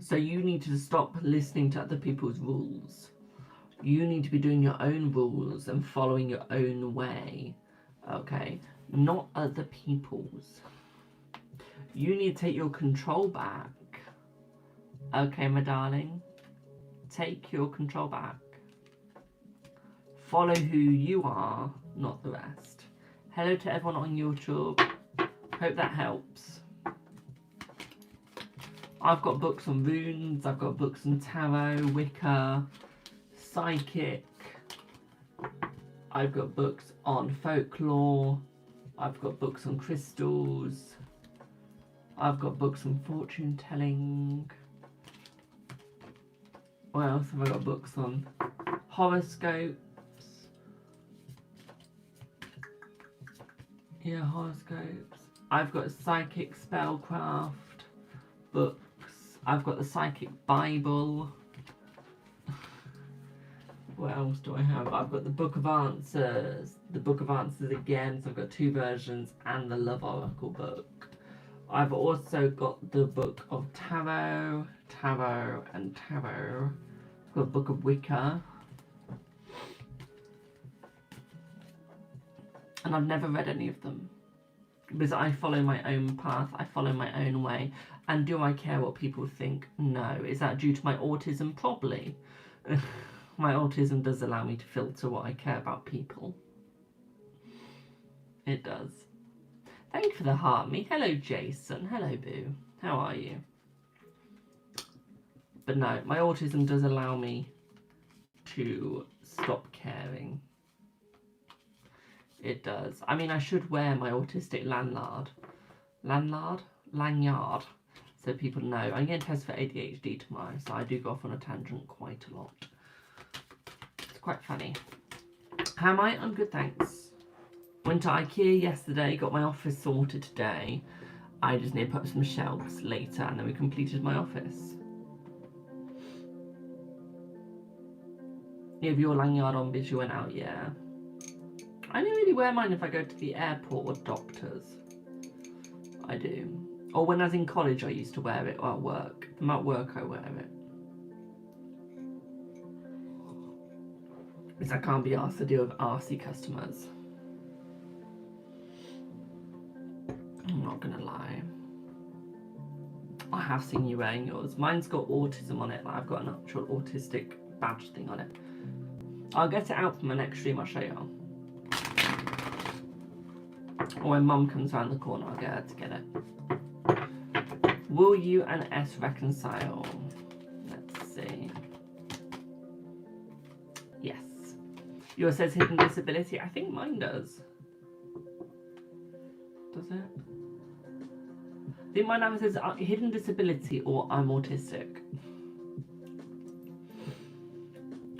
So you need to stop listening to other people's rules. You need to be doing your own rules and following your own way. Okay? Not other people's. You need to take your control back. Okay, my darling? Take your control back. Follow who you are, not the rest. Hello to everyone on YouTube. Hope that helps. I've got books on runes, I've got books on tarot, Wicca, psychic. I've got books on folklore. I've got books on crystals. I've got books on fortune telling. What else have I got books on? Horoscopes. Yeah, horoscopes. I've got psychic spellcraft books. I've got the psychic Bible. What else do I have? I've got the Book of Answers. The Book of Answers again, so I've got 2 versions, and the Love Oracle book. I've also got the Book of Tarot, and Tarot. I've got a Book of Wicca. And I've never read any of them. Because I follow my own path, I follow my own way. And do I care what people think? No. Is that due to my autism? Probably. My autism does allow me to filter what I care about people. It does. Thank you for the heart me. Hello, Jason. Hello, Boo. How are you? But no, my autism does allow me to stop caring. It does. I mean, I should wear my autistic lanyard, so people know. I'm getting tested for ADHD tomorrow, so I do go off on a tangent quite a lot. It's quite funny. How am I? I'm good, thanks. Went to IKEA yesterday, got my office sorted today. I just need to put up some shelves later, and then we completed my office. You have your lanyard on because you went out, yeah. I don't really wear mine if I go to the airport or doctors. I do. Or when I was in college, I used to wear it, or at work. If I'm at work, I wear it. Because I can't be asked to deal with arsey customers. I'm not gonna lie. I have seen you wearing yours. Mine's got autism on it. Like I've got an actual autistic badge thing on it. I'll get it out for my next stream, I'll show you. Or when Mum comes around the corner, I'll get her to get it. Will you and S reconcile? Let's see. Yes. Yours says hidden disability. I think mine does. Does it? I think mine either says hidden disability or I'm autistic.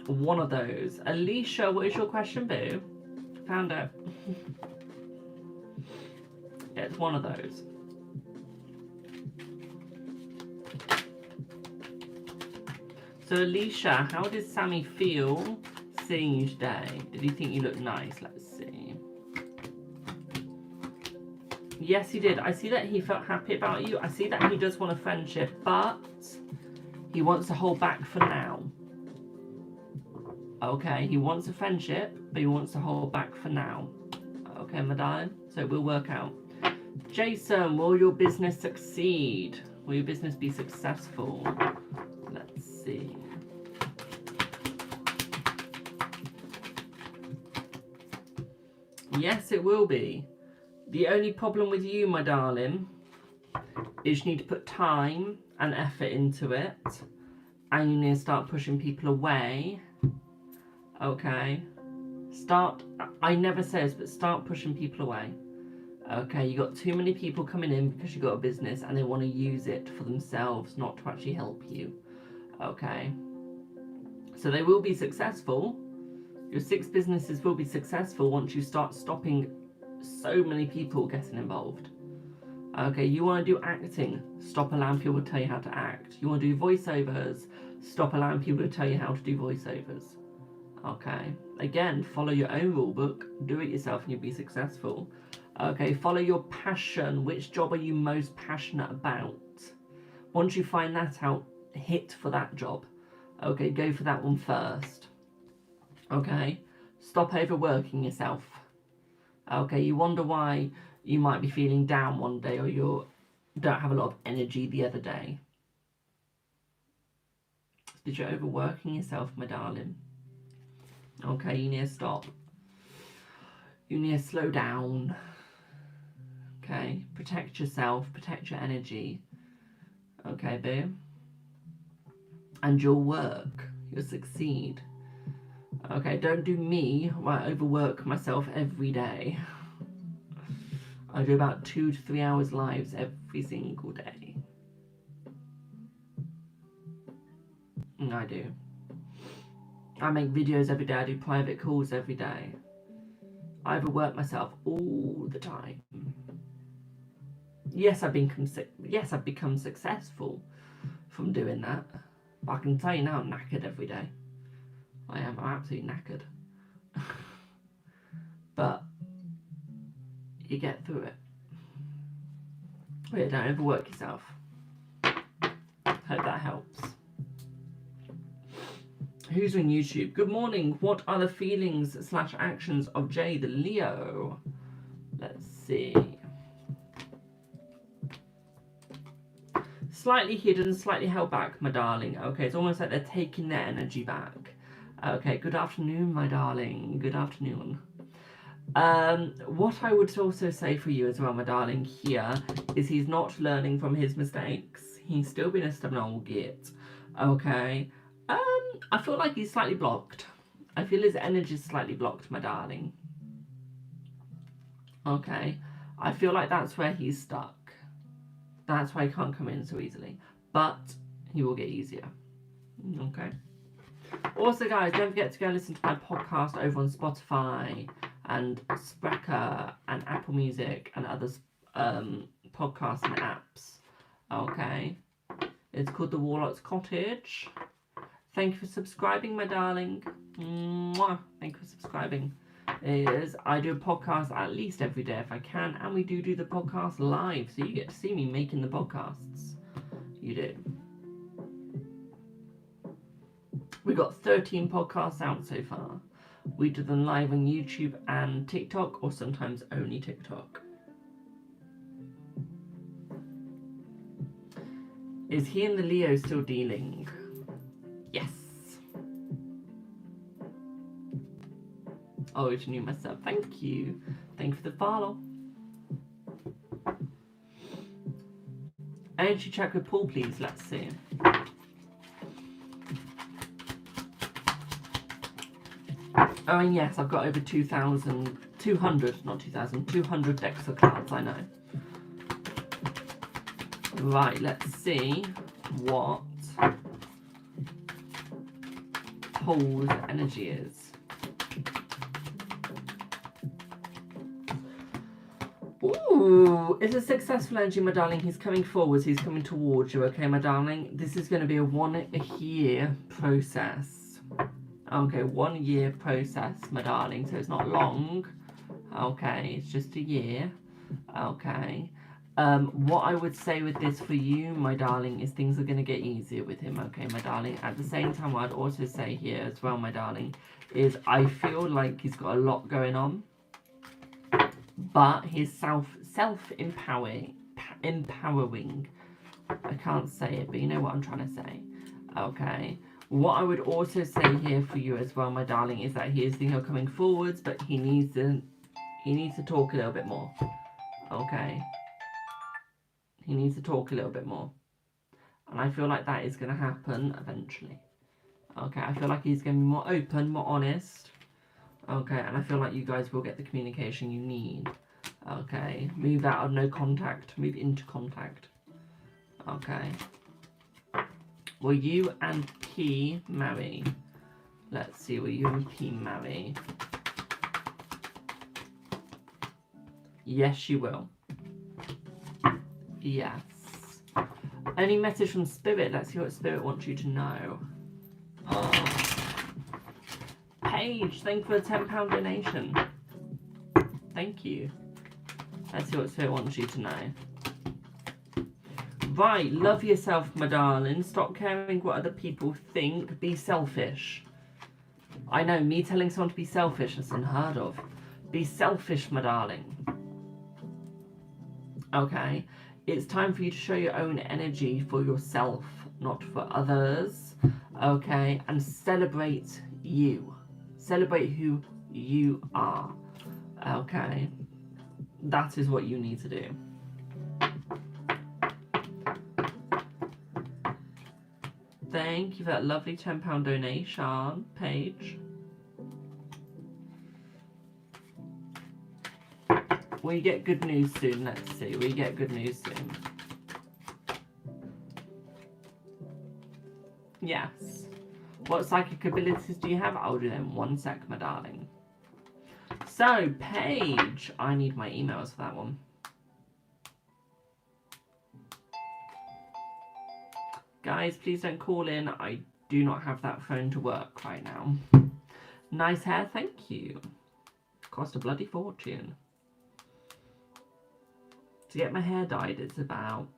One of those. Alicia, what is your question, boo? Found it. Yeah, it's one of those. So Alicia, how did Sammy feel seeing you today? Did he think you looked nice? Let's see. Yes, he did. I see that he felt happy about you. I see that he does want a friendship, but he wants to hold back for now. Okay, he wants a friendship, but he wants to hold back for now. Okay, my darling, so it will work out. Jason, will your business succeed? Will your business be successful? Let's see. Yes, it will be. The only problem with you, my darling, is you need to put time and effort into it. And you need to start pushing people away. Okay? I never say this, but start pushing people away. Okay, you got too many people coming in because you got a business and they want to use it for themselves, not to actually help you. Okay? So they will be successful. Your 6 businesses will be successful once you start stopping so many people getting involved. Okay, you want to do acting, stop allowing people to tell you how to act. You want to do voiceovers, stop allowing people to tell you how to do voiceovers. Okay, again, follow your own rule book, do it yourself and you'll be successful. Okay, follow your passion. Which job are you most passionate about? Once you find that out, hit for that job. Okay, go for that one first. Okay, stop overworking yourself. Okay, you wonder why you might be feeling down one day or you don't have a lot of energy the other day. It's because you're overworking yourself, my darling. Okay, you need to stop. You need to slow down. Okay, protect yourself, protect your energy. Okay, boo. And you'll work. You'll succeed. Okay, don't do me where I overwork myself every day. I do about 2 to 3 hours lives every single day. I do. I make videos every day, I do private calls every day. I overwork myself all the time. Yes, I've become successful from doing that. But I can tell you now I'm knackered every day. I'm absolutely knackered. But you get through it. But yeah, don't overwork yourself. Hope that helps. Who's on YouTube? Good morning. What are the feelings / actions of Jay the Leo? Let's see. Slightly hidden, slightly held back, my darling. Okay, it's almost like they're taking their energy back. Okay, good afternoon, my darling. Good afternoon. What I would also say for you as well, my darling, here, is he's not learning from his mistakes. He's still been a stubborn old git. Okay. I feel like he's slightly blocked. I feel his energy is slightly blocked, my darling. Okay. I feel like that's where he's stuck. That's why he can't come in so easily. But he will get easier. Okay. Also, guys, don't forget to go listen to my podcast over on Spotify and Spreaker and Apple Music and other podcasting apps. Okay. It's called The Warlock's Cottage. Thank you for subscribing, my darling. Mwah. Thank you for subscribing. I do a podcast at least every day if I can, and we do the podcast live, so you get to see me making the podcasts. You do. We got 13 podcasts out so far. We do them live on YouTube and TikTok, or sometimes only TikTok. Is he and the Leo still dealing? Yes. Oh, it's new myself. Thank you. Thank you for the follow. Energy check with Paul, please. Let's see. Oh, and yes, I've got over 2,200, not 2,000, 200 decks of cards, I know. Right, let's see what Paul's energy is. Ooh, it's a successful energy, my darling. He's coming forwards, he's coming towards you, okay, my darling? This is going to be a 1 year process. Okay, 1 year process, my darling, so it's not long. Okay, it's just a year. Okay. What I would say with this for you, my darling, is things are going to get easier with him, okay, my darling? At the same time, what I'd also say here as well, my darling, is I feel like he's got a lot going on, but he's self-empowering. I can't say it, but you know what I'm trying to say. Okay. What I would also say here for you as well, my darling, is that he is thinking of coming forwards, but he needs to talk a little bit more. Okay. He needs to talk a little bit more. And I feel like that is going to happen eventually. Okay, I feel like he's going to be more open, more honest. Okay, and I feel like you guys will get the communication you need. Okay, move out of no contact, move into contact. Okay. Will you and P marry? Let's see, will you and P marry? Yes, you will. Yes. Any message from Spirit? Let's see what Spirit wants you to know. Oh. Paige, thank you for the £10 donation. Thank you. Let's see what Spirit wants you to know. Right, love yourself, my darling. Stop caring what other people think. Be selfish. I know, me telling someone to be selfish is unheard of. Be selfish, my darling. Okay? It's time for you to show your own energy for yourself, not for others. Okay? And celebrate you. Celebrate who you are. Okay? That is what you need to do. Thank you for that lovely £10 donation, Paige. We get good news soon, let's see. We get good news soon. Yes. What psychic abilities do you have? I'll do them. 1 sec, my darling. So, Paige. I need my emails for that one. Guys, please don't call in. I do not have that phone to work right now. Nice hair, thank you. Cost a bloody fortune. To get my hair dyed, it's about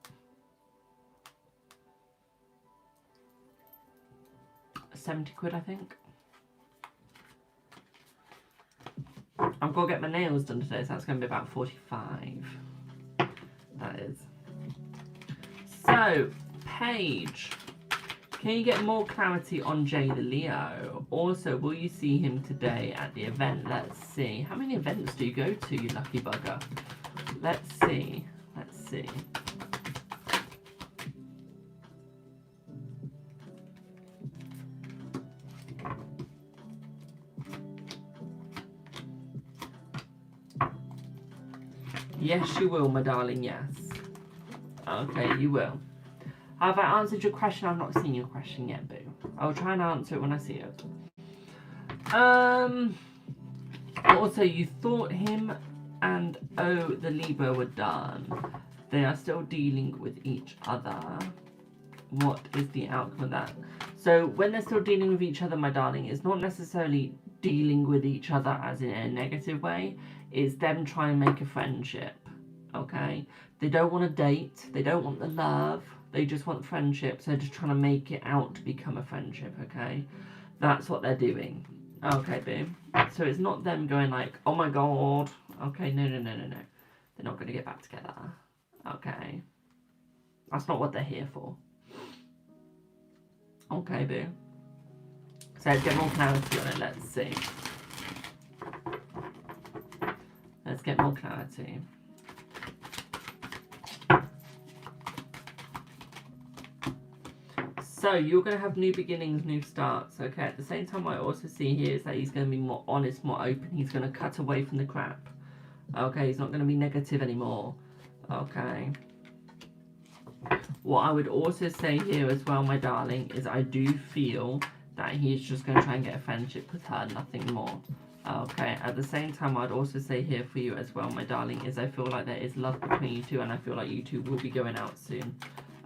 £70, I think. I've got to get my nails done today, so that's going to be about 45. That is. So, Paige, can you get more clarity on Jay the Leo? Also, will you see him today at the event? Let's see. How many events do you go to, you lucky bugger? Let's see. Let's see. Yes, you will, my darling, yes. Okay, you will. Have I answered your question? I've not seen your question yet, boo. I'll try and answer it when I see it. Also, you thought him and the Libra were done. They are still dealing with each other. What is the outcome of that? So, when they're still dealing with each other, my darling, it's not necessarily dealing with each other as in a negative way. It's them trying to make a friendship. Okay? They don't want to date. They don't want the love. They just want friendship. So, they're just trying to make it out to become a friendship. Okay? That's what they're doing. Okay, boom. So, it's not them going like, oh my god. Okay, no. They're not going to get back together. Okay. That's not what they're here for. Okay, boo. So let's get more clarity on it. Let's see. Let's get more clarity. So you're going to have new beginnings, new starts. Okay. At the same time, what I also see here is that he's going to be more honest, more open. He's going to cut away from the crap. Okay. He's not going to be negative anymore. Okay. What I would also say here as well, my darling, is I do feel that he's just going to try and get a friendship with her, nothing more. Okay, at the same time, I'd also say here for you as well, my darling, is I feel like there is love between you two, and I feel like you two will be going out soon.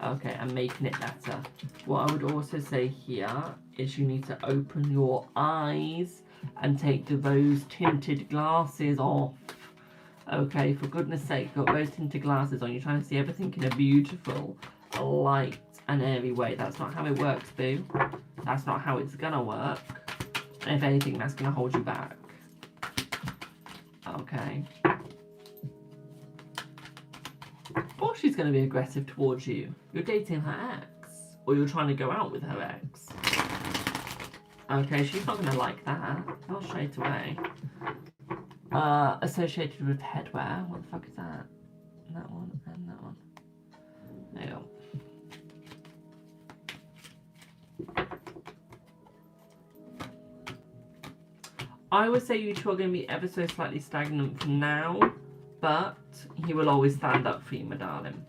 Okay, and making it better. What I would also say here is you need to open your eyes and take the rose-tinted glasses off. Okay, for goodness sake, you've got rose-tinted glasses on. You're trying to see everything in a beautiful, light and airy way. That's not how it works, boo. That's not how it's gonna work. And if anything, that's gonna hold you back. Okay. Of course she's going to be aggressive towards you. You're dating her ex. Or you're trying to go out with her ex. Okay, she's not going to like that. Not straight away. Associated with headwear. What the fuck is that? That one and that one. There you go. I would say you two are going to be ever so slightly stagnant for now, but he will always stand up for you, my darling.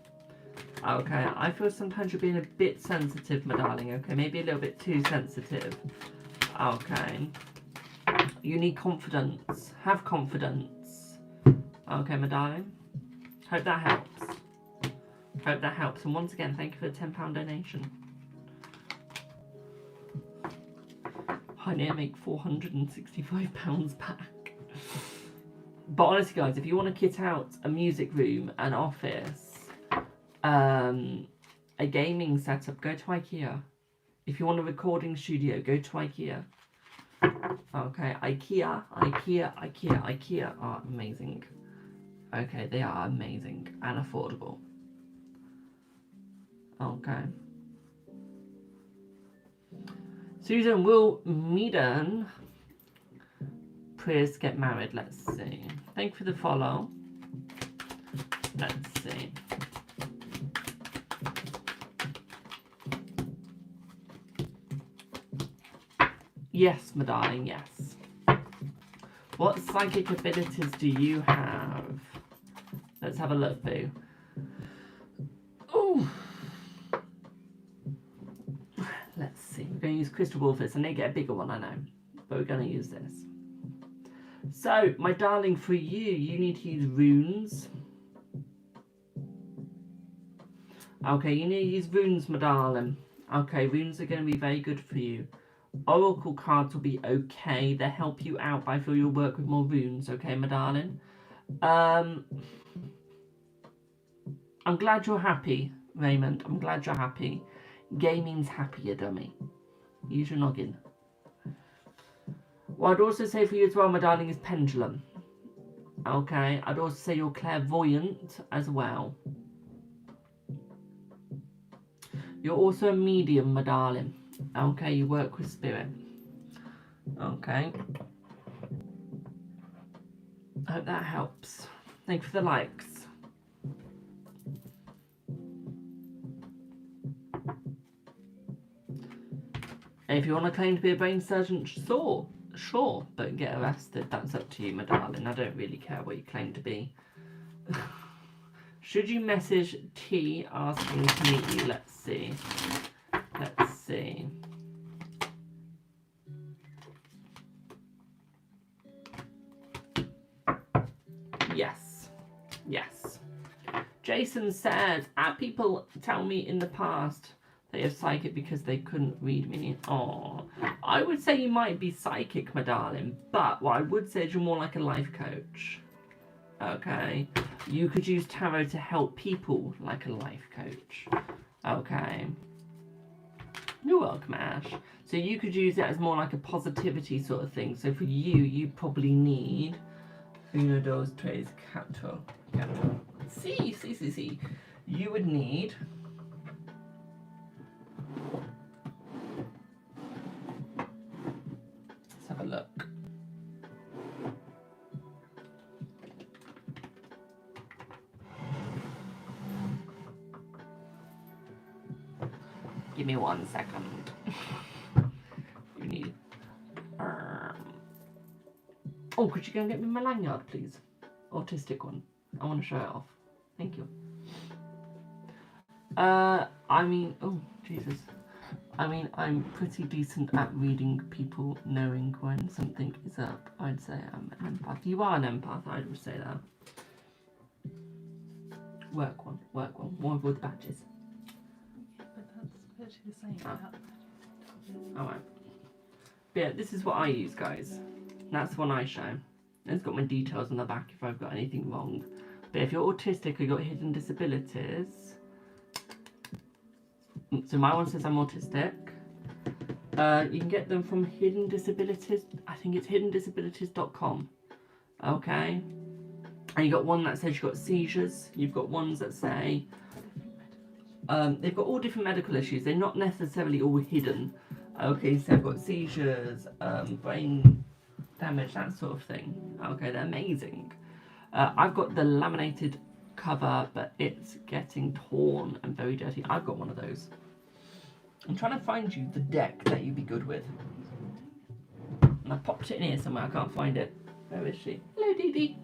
Okay, I feel sometimes you're being a bit sensitive, my darling, okay? Maybe a little bit too sensitive. Okay. You need confidence. Have confidence. Okay, my darling. Hope that helps. Hope that helps. And once again, thank you for the £10 donation. I need to make £465 back. But honestly, guys, if you want to kit out a music room, an office, a gaming setup, go to IKEA. If you want a recording studio, go to IKEA. Okay, IKEA are amazing. Okay, they are amazing and affordable. Okay. Susan, will Meaden Prius get married? Let's see. Thank you for the follow. Let's see. Yes, my darling, yes. What psychic abilities do you have? Let's have a look, boo. Oh. Let's see. We're going to use crystal ball for this. I need to get a bigger one, I know. But we're going to use this. So, my darling, for you, you need to use runes. Okay, you need to use runes, my darling. Okay, runes are going to be very good for you. Oracle cards will be okay. They help you out, but I feel you'll work with more runes, okay, my darling? I'm glad you're happy, Raymond. I'm glad you're happy. Gaming's happy, you dummy. Use your noggin. What I'd also say for you as well, my darling, is pendulum. Okay, I'd also say you're clairvoyant as well. You're also a medium, my darling. Okay, you work with spirit. Okay. I hope that helps. Thank you for the likes. And if you want to claim to be a brain surgeon, sure, but get arrested. That's up to you, my darling. I don't really care what you claim to be. Should you message T asking to meet you? Let's see. Let's see. Yes. Yes. Jason said, people tell me in the past they are psychic because they couldn't read me. Oh, I would say you might be psychic, my darling, but what I would say is you're more like a life coach. Okay? You could use tarot to help people like a life coach. Okay? You're welcome, Ash. So you could use it as more like a positivity sort of thing. So for you, you probably need uno, dos, tres, cuatro. See. You would need... Let's have a look. Give me 1 second. You need... Oh, could you go and get me my lanyard, please? Autistic one. I want to show it off. Thank you. I mean... Oh, Jesus. I mean, I'm pretty decent at reading people, knowing when something is up. I'd say I'm an empath. You are an empath, I would say that. Work one. More with badges. Literally the same. Alright. But yeah, this is what I use, guys. That's the one I show. It's got my details on the back if I've got anything wrong. But if you're autistic or you've got hidden disabilities... So my one says I'm autistic. You can get them from Hidden Disabilities. I think it's hiddendisabilities.com. Okay. And you've got one that says you've got seizures. You've got ones that say they've got all different medical issues. They're not necessarily all hidden. Okay, so I've got seizures, brain damage, that sort of thing. Okay, they're amazing. I've got the laminated cover, but it's getting torn and very dirty. I've got one of those. I'm trying to find you the deck that you'd be good with. And I popped it in here somewhere. I can't find it. Where is she? Hello, Dee Dee.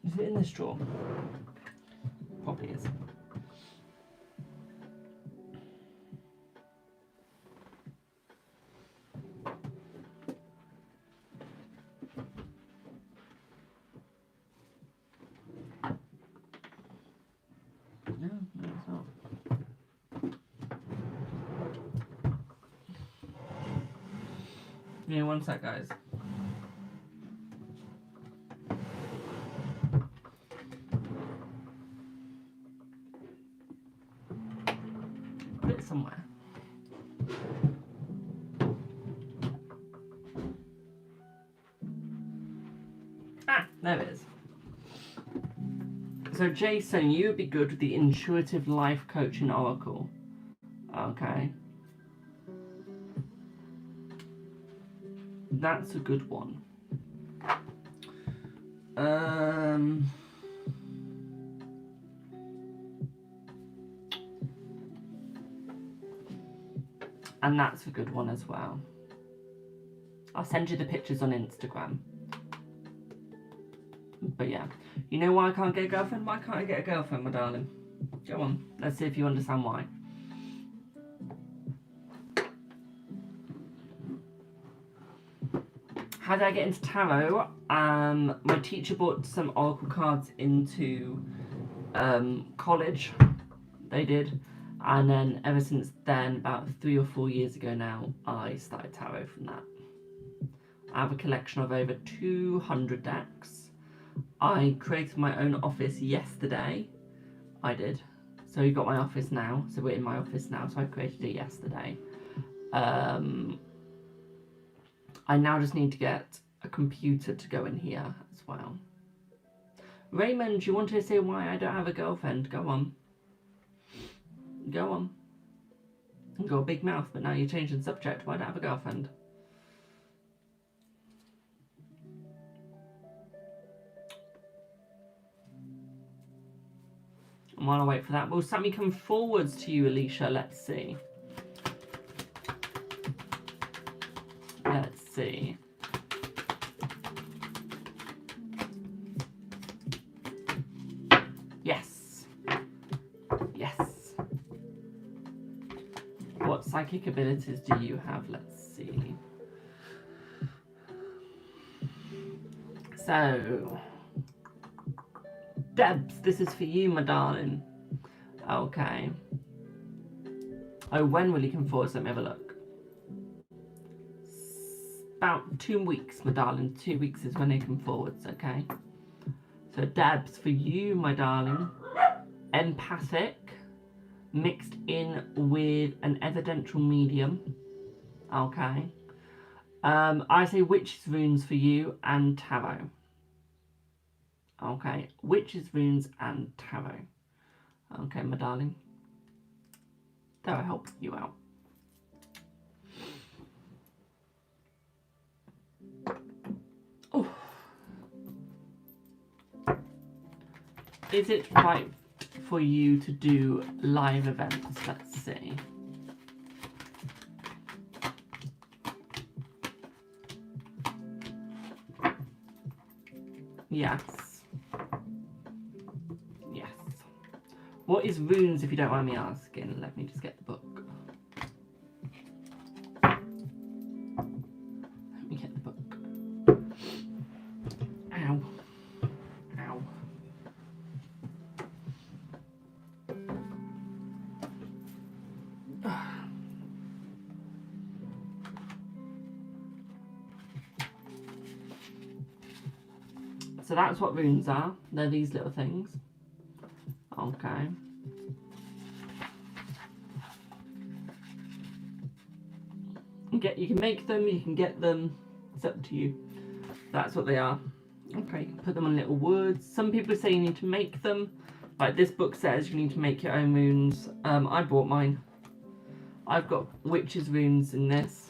Is it in this drawer? Probably is. No, it's not. Yeah, one sec, guys. Put it somewhere. Ah, there it is. So Jason, you would be good with the Intuitive Life Coaching Oracle. Okay. That's a good one. And that's a good one as well. I'll send you the pictures on Instagram. But yeah, you know why I can't get a girlfriend? Why can't I get a girlfriend, my darling? Go on, let's see if you understand why. How did I get into tarot? My teacher brought some oracle cards into college. They did. And then ever since then, about 3 or 4 years ago now, I started tarot from that. I have a collection of over 200 decks. I created my own office yesterday. I did. So you've got my office now. So we're in my office now. So I created it yesterday. I now just need to get a computer to go in here as well. Raymond, you want to say why I don't have a girlfriend? Go on. Go on. You've got a big mouth, but now you're changing the subject. Why don't I have a girlfriend? And while I wait for that, will Sammy come forwards to you, Alicia? Let's see. Let's see. Yes. Yes. What psychic abilities do you have? Let's see. So, Debs, this is for you, my darling. Okay. Oh, when will you come forward? Let me have a look. About 2 weeks, my darling. 2 weeks is when they come forwards, okay? So, Debs, for you, my darling. Empathic, mixed in with an evidential medium. Okay. I say witches runes for you and tarot. Okay, witches runes and tarot. Okay, my darling. That'll help you out. Oh. Is it right for you to do live events? Let's see. Yes. Yes. What is runes, if you don't mind me asking? Let me just get the book. Let me get the book. Ow. Ow. So that's what runes are. They're these little things. Okay. You can make them, you can get them. It's up to you. That's what they are. Okay, put them on little words. Some people say you need to make them. Like this book says you need to make your own runes. I bought mine. I've got witches runes in this.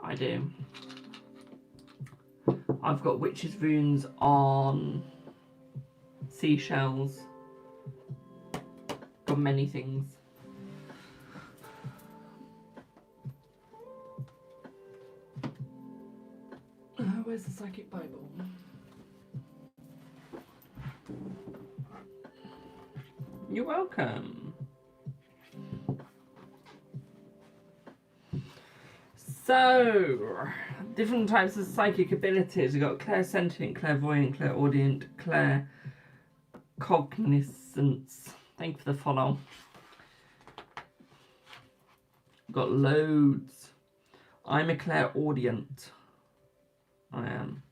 I do. I've got witches runes on seashells. Got many things. Where's the Psychic Bible? You're welcome. So, different types of psychic abilities. We've got clairsentient, clairvoyant, clairaudient, claircognizance. Thank you for the follow. We've got loads. I'm a clairaudient. I am.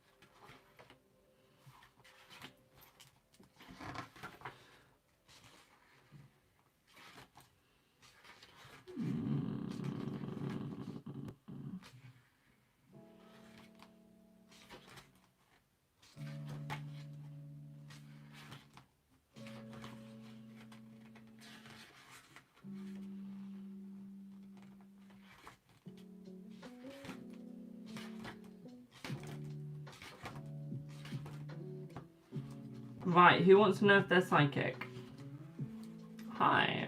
Right, who wants to know if they're psychic? Hi.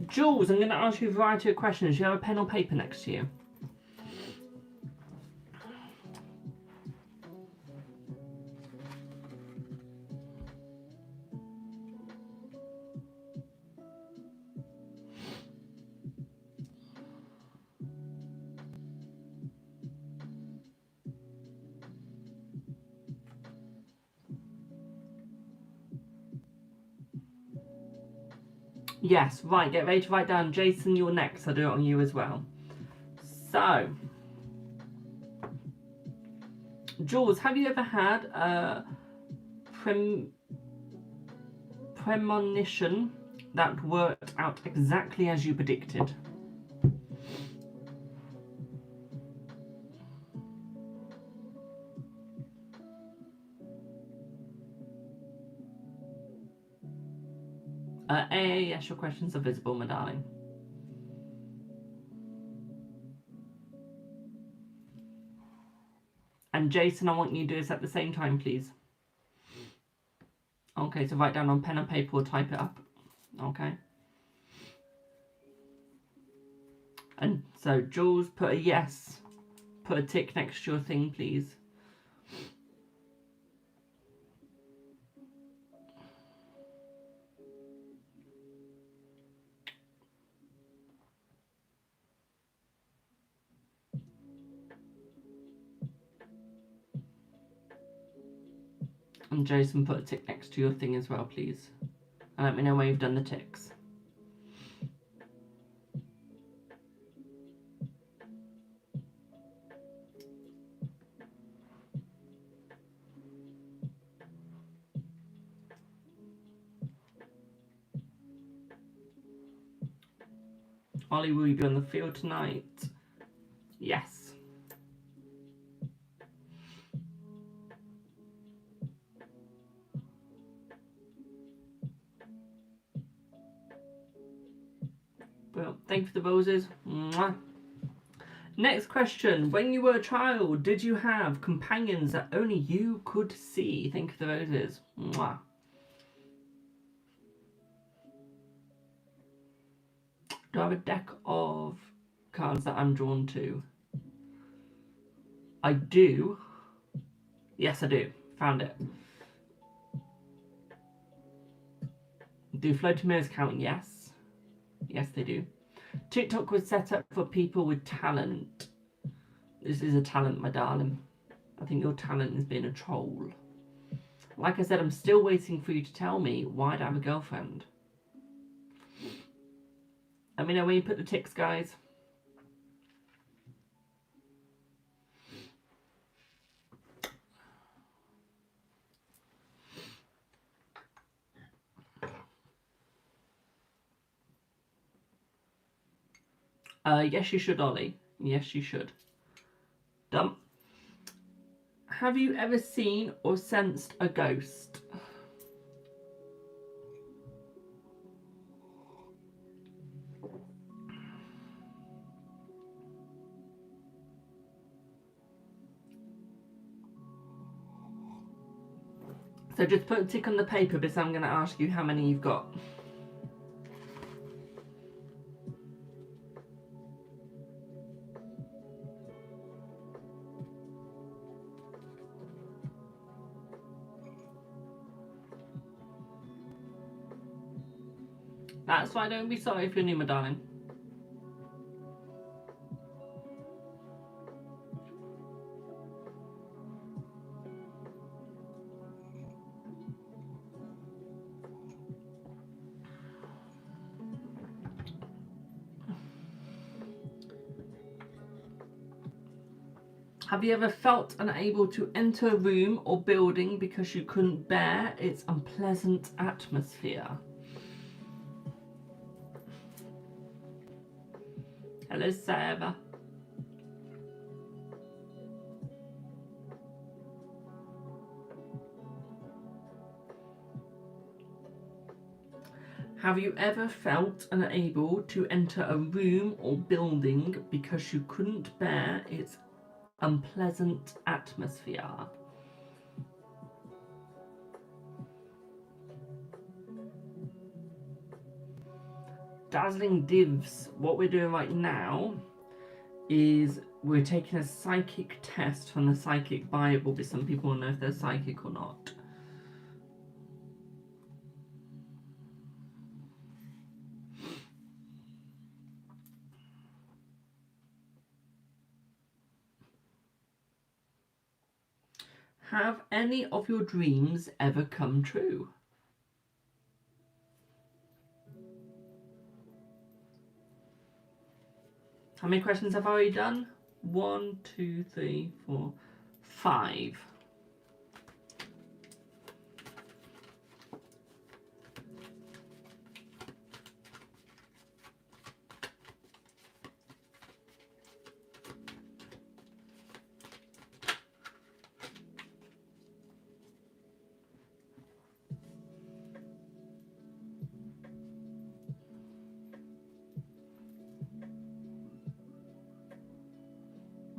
Jules, I'm going to ask you a variety of questions. Do you have a pen or paper next to you? Yes, right, get ready to write down. Jason, you're next. I'll do it on you as well. So, Jules, have you ever had a premonition that worked out exactly as you predicted? Yes, your questions are visible, my darling. And Jason, I want you to do this at the same time, please. Okay, so write down on pen and paper or type it up. Okay. And so, Jules, put a yes. Put a tick next to your thing, please. And Jason, put a tick next to your thing as well, please. And let me know where you've done the ticks. Ollie, will you be on the field tonight? Yes. Well, thank you for the roses. Mwah. Next question. When you were a child, did you have companions that only you could see? Thank you for the roses. Mwah. Do I have a deck of cards that I'm drawn to? I do. Yes, I do. Found it. Do floating mirrors count? Yes. Yes, they do. TikTok was set up for people with talent. This is a talent, my darling. I think your talent is being a troll. Like I said, I'm still waiting for you to tell me why I have a girlfriend. Let me know where you put the ticks, guys. Yes, you should, Ollie. Yes, you should. Done. Have you ever seen or sensed a ghost? So just put a tick on the paper because I'm going to ask you how many you've got. That's why, don't be sorry if you're new, my darling. Have you ever felt unable to enter a room or building because you couldn't bear its unpleasant atmosphere? Hello, Sarah. Have you ever felt unable to enter a room or building because you couldn't bear its unpleasant atmosphere? Dazzling divs, what we're doing right now is we're taking a psychic test from the psychic Bible, because some people know if they're psychic or not. Have any of your dreams ever come true? How many questions have I already done? 1, 2, 3, 4, 5.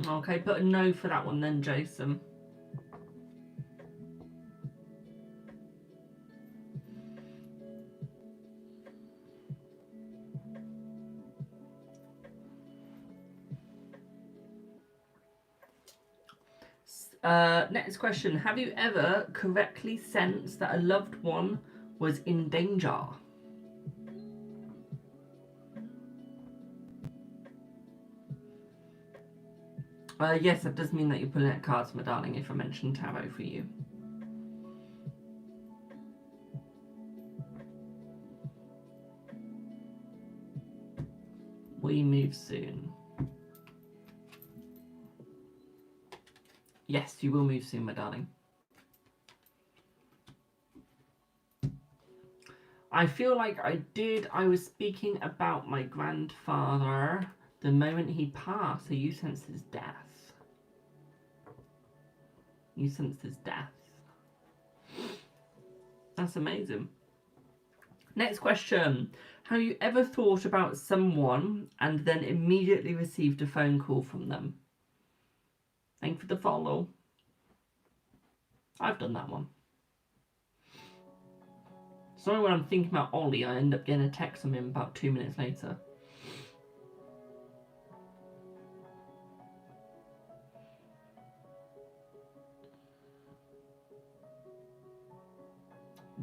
Okay, put a no for that one then, Jason. Next question. Have you ever correctly sensed that a loved one was in danger? Yes, that does mean that you're pulling out cards, my darling, if I mention tarot for you. We move soon. Yes, you will move soon, my darling. I feel like I was speaking about my grandfather the moment he passed, so you sensed his death. You sensed his death. That's amazing. Next question. Have you ever thought about someone and then immediately received a phone call from them? Thank you for the follow. I've done that one. Sorry, when I'm thinking about Ollie, I end up getting a text from him about 2 minutes later.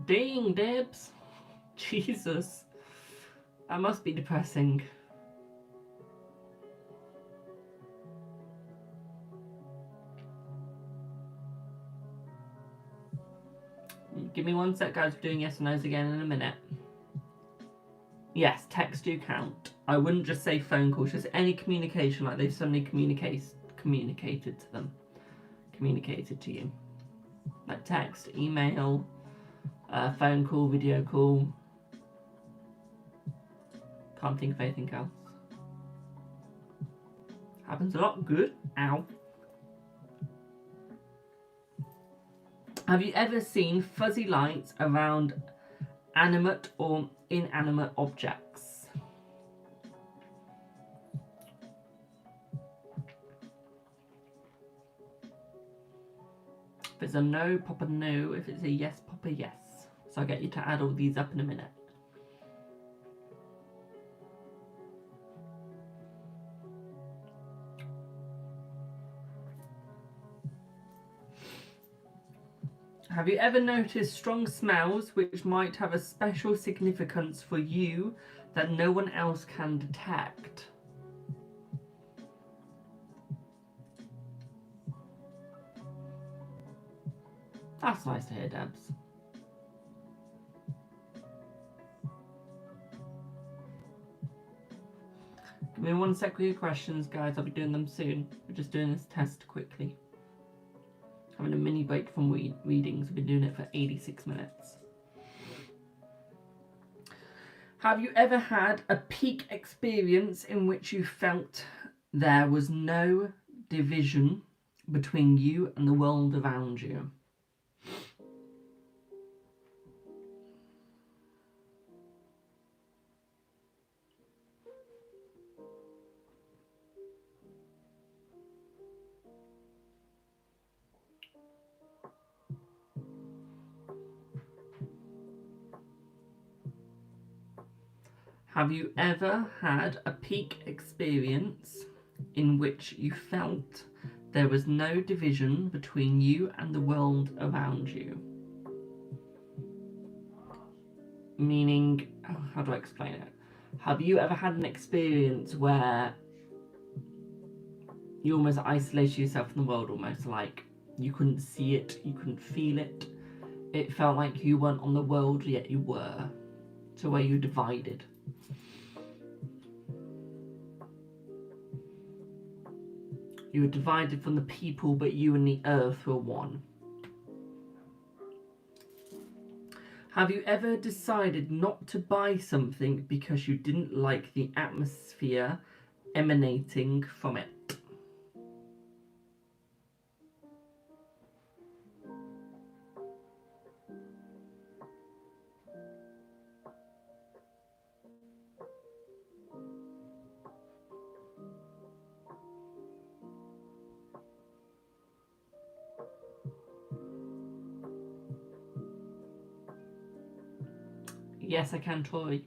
Dang, Debs. Jesus. That must be depressing. Give me 1 sec, guys. We're doing yes or no's again in a minute. Yes, texts do count. I wouldn't just say phone calls, just any communication, like they've suddenly communicated to them. Communicated to you. Like text, email, phone call, video call. Can't think of anything else. Happens a lot. Good. Ow. Have you ever seen fuzzy lights around animate or inanimate objects? If it's a no, pop a no. If it's a yes, pop a yes. So I'll get you to add all these up in a minute. Have you ever noticed strong smells which might have a special significance for you that no one else can detect? That's nice to hear, Debs. Give me 1 sec with your questions, guys. I'll be doing them soon. We're just doing this test quickly. Having a mini break from readings. We've been doing it for 86 minutes. Have you ever had a peak experience in which you felt there was no division between you and the world around you? Have you ever had a peak experience in which you felt there was no division between you and the world around you? Meaning, how do I explain it? Have you ever had an experience where you almost isolated yourself from the world, almost like you couldn't see it, you couldn't feel it? It felt like you weren't on the world, yet you were. So where you divided. You were divided from the people, but you and the earth were one. Have you ever decided not to buy something because you didn't like the atmosphere emanating from it? Yes, I can, Tori.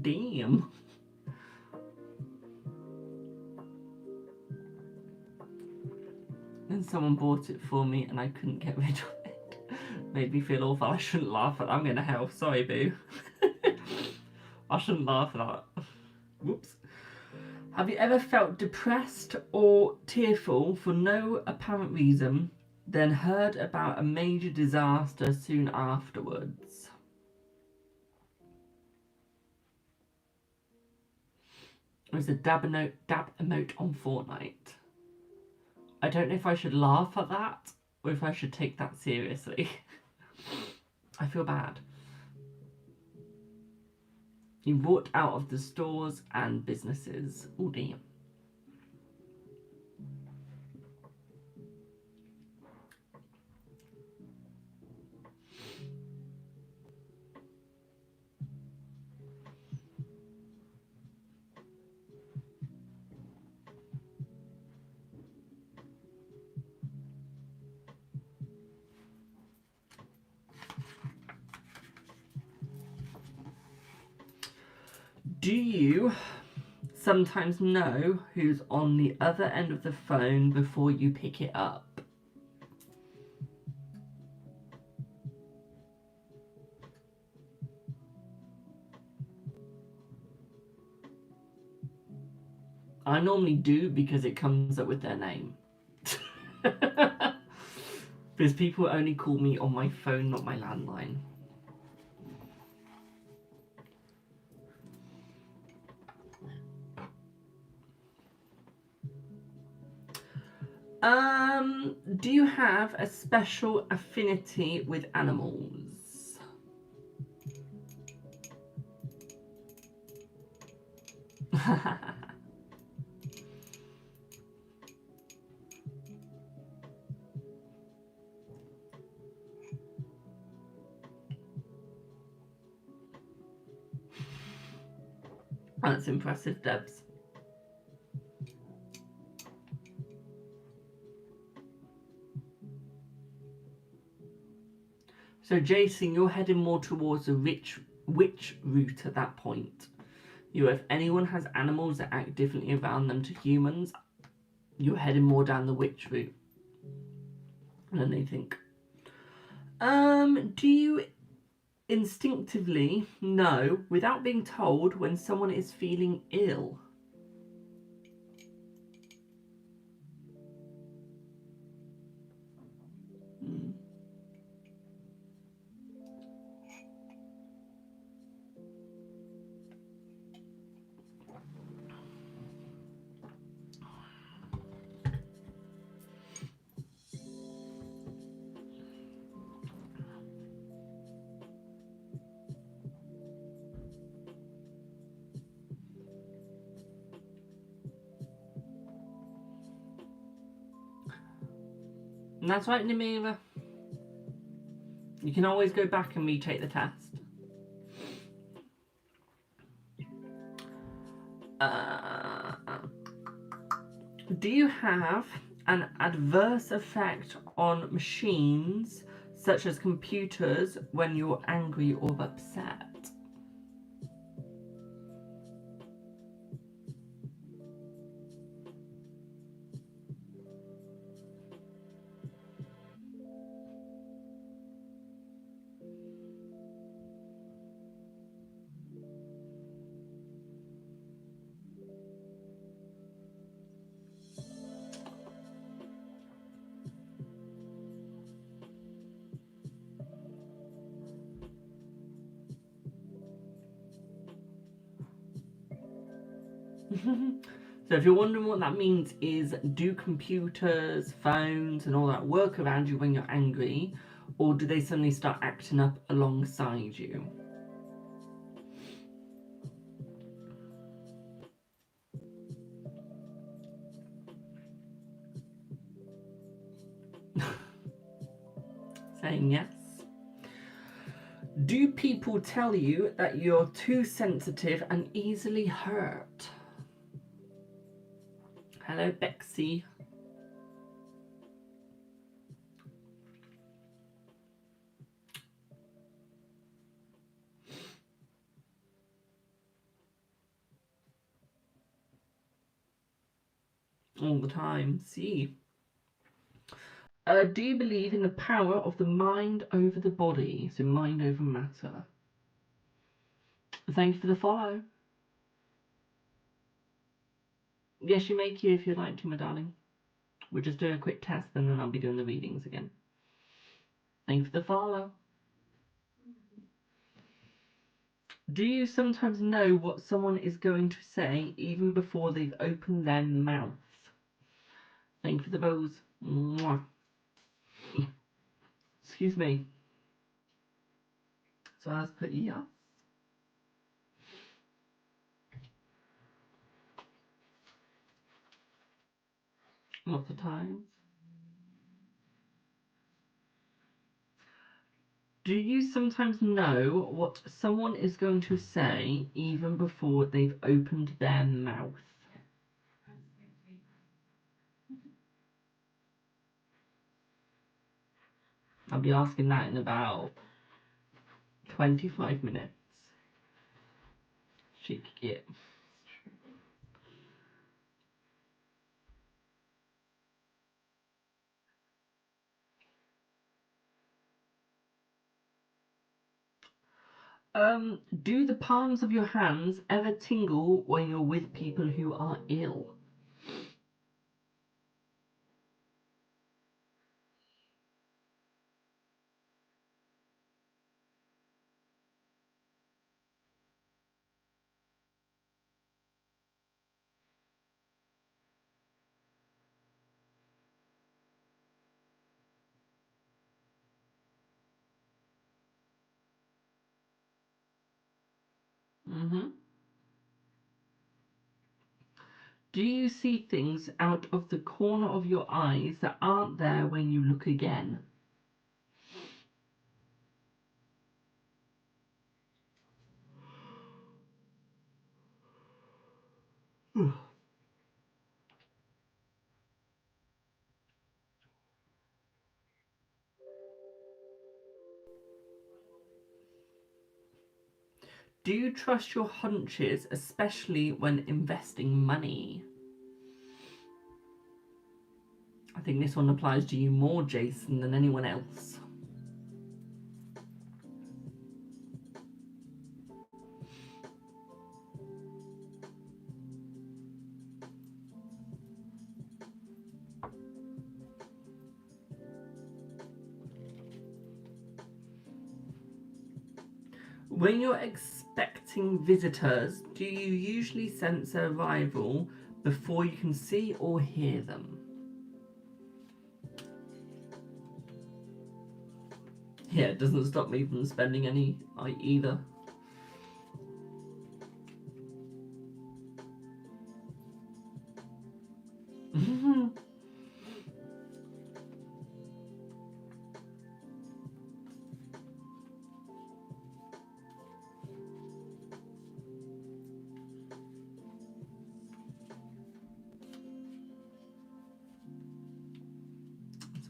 Damn. And someone bought it for me and I couldn't get rid of it. Made me feel awful. I shouldn't laugh at that. I'm going to hell. Sorry, boo. I shouldn't laugh at that. Whoops. Have you ever felt depressed or tearful for no apparent reason, then heard about a major disaster soon afterwards? There's a dab emote on Fortnite. I don't know if I should laugh at that or if I should take that seriously. I feel bad. You walked out of the stores and businesses. Oh, damn. Do you sometimes know who's on the other end of the phone before you pick it up? I normally do because it comes up with their name. Because people only call me on my phone, not my landline. Do you have a special affinity with animals? That's impressive, Debs. So, Jason, you're heading more towards the witch route at that point. If anyone has animals that act differently around them to humans, you're heading more down the witch route than they think. Do you instinctively know, without being told, when someone is feeling ill? Hmm. And that's right, Namira. You can always go back and retake the test. Do you have an adverse effect on machines, such as computers, when you're angry or upset? So if you're wondering what that means is, do computers, phones and all that work around you when you're angry, or do they suddenly start acting up alongside you? Saying yes. Do people tell you that you're too sensitive and easily hurt? Hello, Bexy. All the time. See. Do you believe in the power of the mind over the body? So mind over matter. Thank you for the follow. Yes, you may queue if you'd like to, my darling. We'll just do a quick test and then I'll be doing the readings again. Thank you for the follow. Do you sometimes know what someone is going to say even before they've opened their mouth? Thank you for the bows. Mwah. Excuse me. So I was put yes. Lots of times. Do you sometimes know what someone is going to say even before they've opened their mouth? I'll be asking that in about 25 minutes. Cheeky. Do the palms of your hands ever tingle when you're with people who are ill? Mm-hmm. Do you see things out of the corner of your eyes that aren't there when you look again? Do you trust your hunches, especially when investing money? I think this one applies to you more, Jason, than anyone else. When you're expecting visitors, do you usually sense their arrival before you can see or hear them? Yeah, it doesn't stop me from spending any either.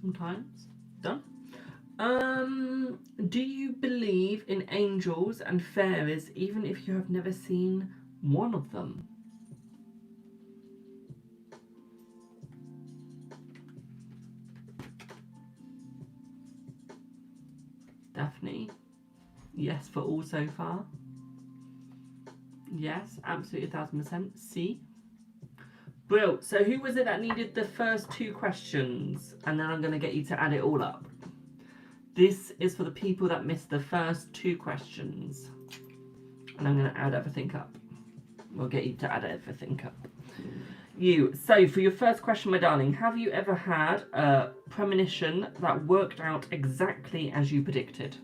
Sometimes. Done. Do you believe in angels and fairies even if you have never seen one of them? Daphne? Yes for all so far. Yes, absolutely 1000%. C. Brill. So who was it that needed the first two questions? And then I'm going to get you to add it all up. This is for the people that missed the first two questions. And I'm going to add everything up. We'll get you to add everything up. You. So for your first question, my darling, have you ever had a premonition that worked out exactly as you predicted?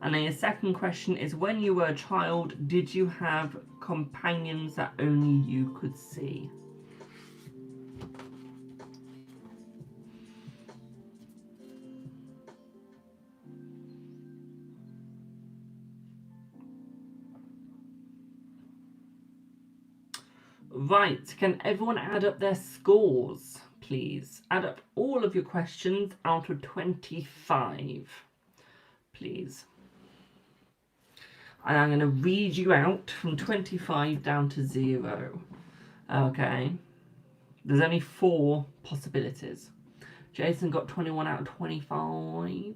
And then your second question is, when you were a child, did you have companions that only you could see? Right, can everyone add up their scores, please? Add up all of your questions out of 25, please. And I'm going to read you out from 25 down to 0. Okay. There's only 4 possibilities. Jason got 21 out of 25.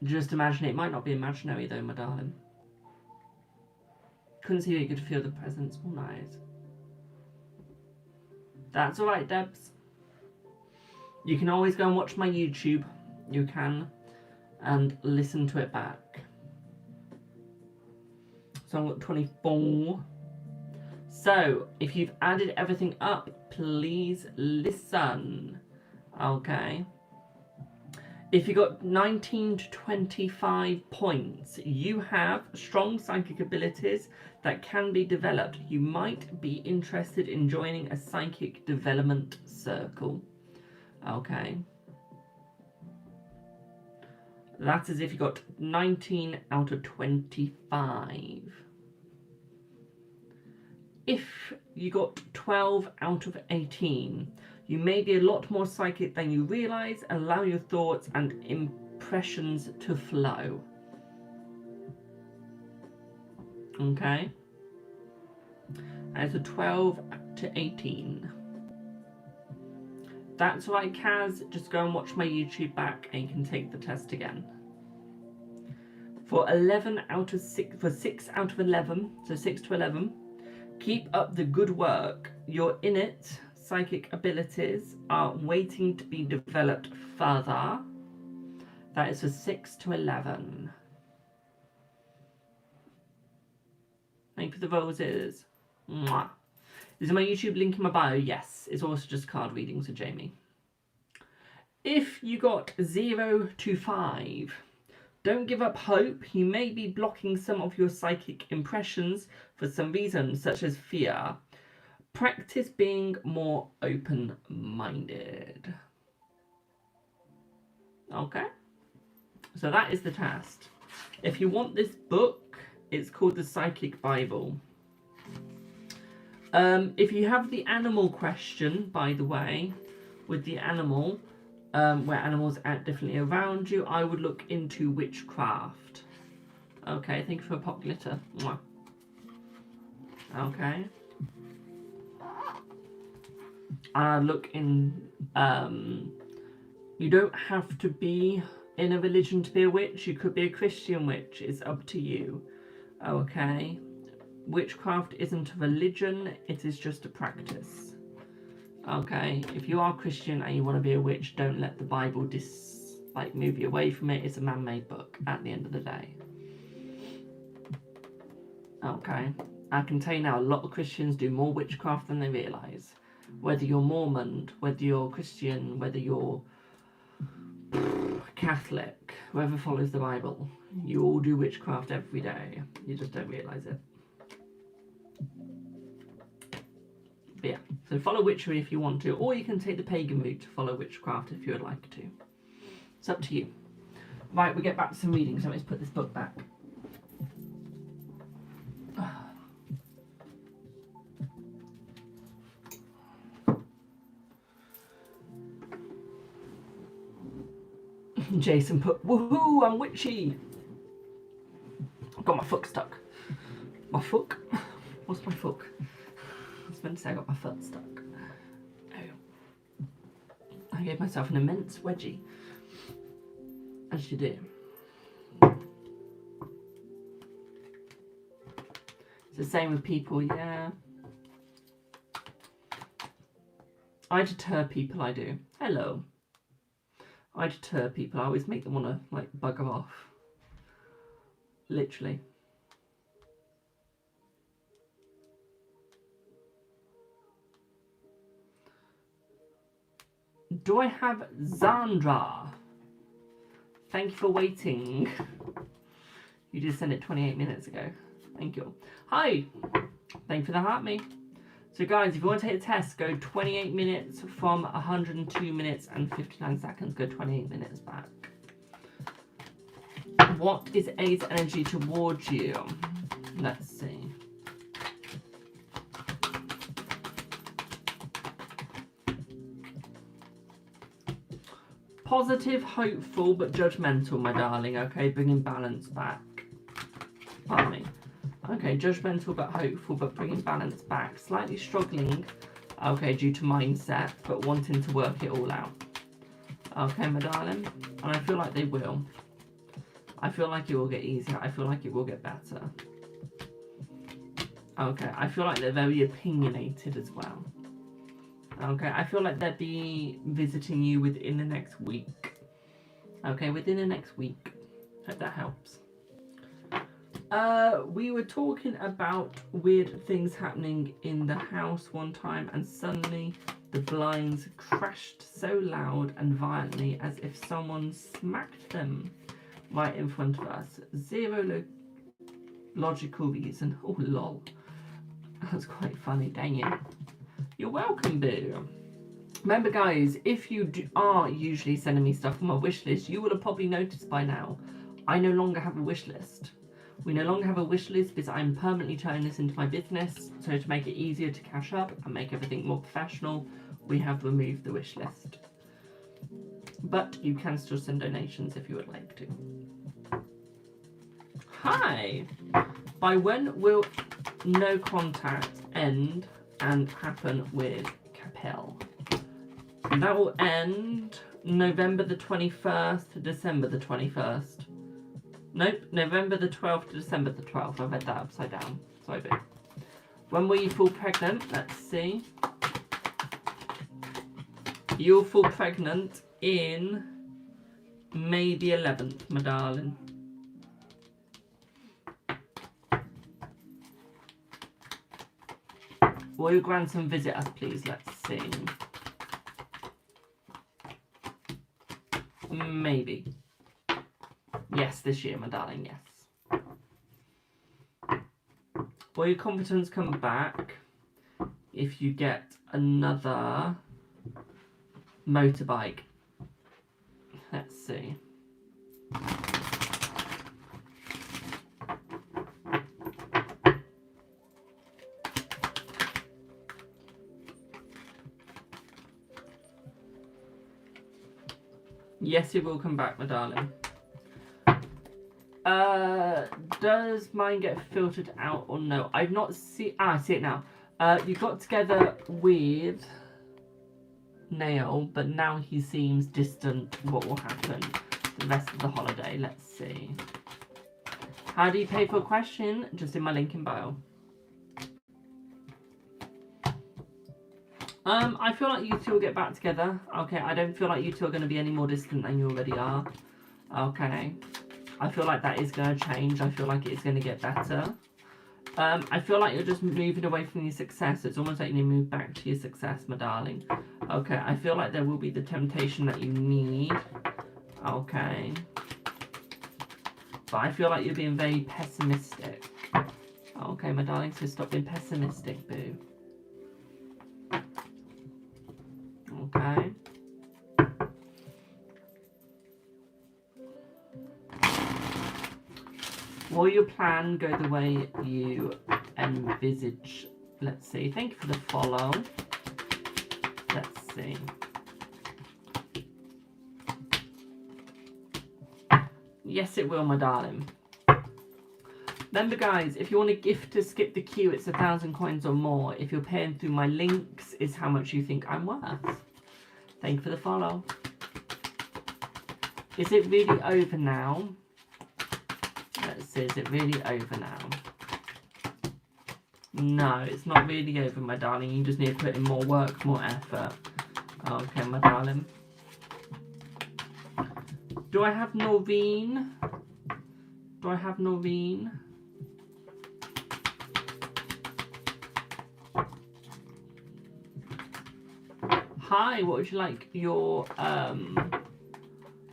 Just imagine it might not be imaginary though, my darling. Couldn't see that you could feel the presence all night. That's alright, Debs. You can always go and watch my YouTube. You can. And listen to it back. So I've got 24. So, if you've added everything up, please listen. Okay. If you got 19 to 25 points, you have strong psychic abilities that can be developed. You might be interested in joining a psychic development circle. Okay. That's as if you got 19 out of 25. If you got 12 out of 18, you may be a lot more psychic than you realise. Allow your thoughts and impressions to flow. Okay? As a 12 to 18. That's right, Kaz. Just go and watch my YouTube back and you can take the test again. For 11 out of 6, for 6 out of 11, so 6 to 11, keep up the good work. Your innate psychic abilities are waiting to be developed further. That is for 6 to 11. Thank you for the roses. Mwah. Is my YouTube link in my bio? Yes. It's also just card readings with Jamie. If you got 0 to 5, don't give up hope. You may be blocking some of your psychic impressions for some reason, such as fear. Practice being more open-minded. Okay? So that is the test. If you want this book, it's called the Psychic Bible. If you have the animal question, by the way, with the animal, where animals act differently around you, I would look into witchcraft. Okay, thank you for a pop glitter. Mwah. Okay. Look in, you don't have to be in a religion to be a witch. You could be a Christian witch. It's up to you. Okay. Witchcraft isn't a religion. It is just a practice. Okay. If you are Christian and you want to be a witch, don't let the Bible move you away from it. It's a man-made book at the end of the day. Okay. I can tell you now, a lot of Christians do more witchcraft than they realise. Whether you're Mormon, whether you're Christian, whether you're Catholic, whoever follows the Bible, you all do witchcraft every day. You just don't realise it. But yeah, so follow witchery if you want to, or you can take the pagan route to follow witchcraft if you would like to. It's up to you. Right, we get back to some reading, so let's put this book back. Jason put, woohoo, I'm witchy. I've got my foot stuck. My foot? What's my foot? I was meant to say I got my foot stuck. Oh. I gave myself an immense wedgie. As you do. It's the same with people, yeah. I deter people, I do. Hello. I deter people. I always make them want to, bugger off. Literally. Do I have Zandra? Thank you for waiting. You just sent it 28 minutes ago. Thank you. Hi. Thank you for the heart me. So guys, if you want to take a test, go 28 minutes from 102 minutes and 59 seconds. Go 28 minutes back. What is A's energy towards you? Let's see. Positive, hopeful, but judgmental, my darling. Okay, bringing balance back. Pardon me. Okay, judgmental but hopeful, but bringing balance back. Slightly struggling, okay, due to mindset, but wanting to work it all out. Okay, my darling. And I feel like they will. I feel like it will get easier. I feel like it will get better. Okay, I feel like they're very opinionated as well. Okay, I feel like they'll be visiting you within the next week. Okay, within the next week. Hope that helps. We were talking about weird things happening in the house one time, and suddenly the blinds crashed so loud and violently as if someone smacked them right in front of us. Zero logical reason. Oh, lol. That's quite funny, dang it. You're welcome, boo. Remember, guys, if you are usually sending me stuff from my wish list, you will have probably noticed by now I no longer have a wish list. We no longer have a wish list because I'm permanently turning this into my business. So to make it easier to cash up and make everything more professional, we have removed the wish list. But you can still send donations if you would like to. Hi! By when will no contact end and happen with Capel? That will end November the 21st to December the 21st. Nope, November the 12th to December the 12th. I read that upside down. Sorry, boo. When will you fall pregnant? Let's see. You'll fall pregnant in May the 11th, my darling. Will your grandson visit us, please? Let's see. Maybe. Yes, this year, my darling, yes. Will your confidence come back if you get another motorbike? Let's see. Yes, it will come back, my darling. Does mine get filtered out or no? I've not seen. I see it now. You got together with Nail, but now he seems distant. What will happen the rest of the holiday? Let's see. How do you pay for a question? Just in my link in bio. I feel like you two will get back together. Okay, I don't feel like you two are going to be any more distant than you already are. Okay. I feel like that is going to change. I feel like it's going to get better. I feel like you're just moving away from your success. It's almost like you need to move back to your success, my darling. Okay, I feel like there will be the temptation that you need. Okay. But I feel like you're being very pessimistic. Okay, my darling, so stop being pessimistic, boo. Okay. Will your plan go the way you envisage? Let's see. Thank you for the follow. Let's see. Yes, it will, my darling. Remember, guys, if you want a gift to skip the queue, it's 1,000 coins or more. If you're paying through my links, is how much you think I'm worth. Thank you for the follow. Is it really over now? Let's see, is it really over now? No, it's not really over, my darling. You just need to put in more work, more effort. Okay, my darling. Do I have Noreen? Do I have Noreen? Hi, what would you like your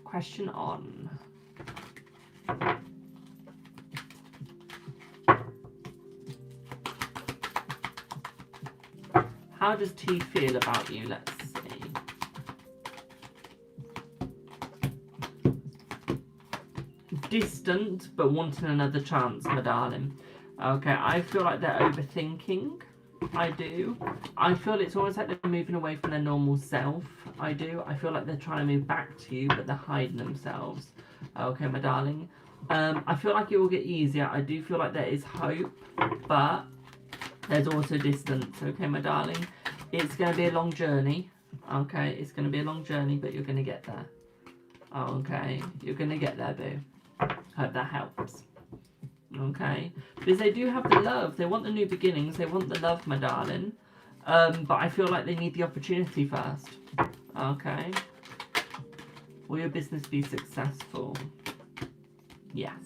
question on? How does T feel about you? Let's see. Distant, but wanting another chance, my darling. Okay, I feel like they're overthinking. I do. I feel it's almost like they're moving away from their normal self. I do. I feel like they're trying to move back to you, but they're hiding themselves. Okay, my darling. I feel like it will get easier. I do feel like there is hope, but there's also distance. Okay, my darling. It's going to be a long journey. Okay, it's going to be a long journey, but you're going to get there. Okay, you're going to get there, boo. Hope that helps. Okay, because they do have the love. They want the new beginnings. They want the love, my darling. But I feel like they need the opportunity first. Okay. Will your business be successful? Yes.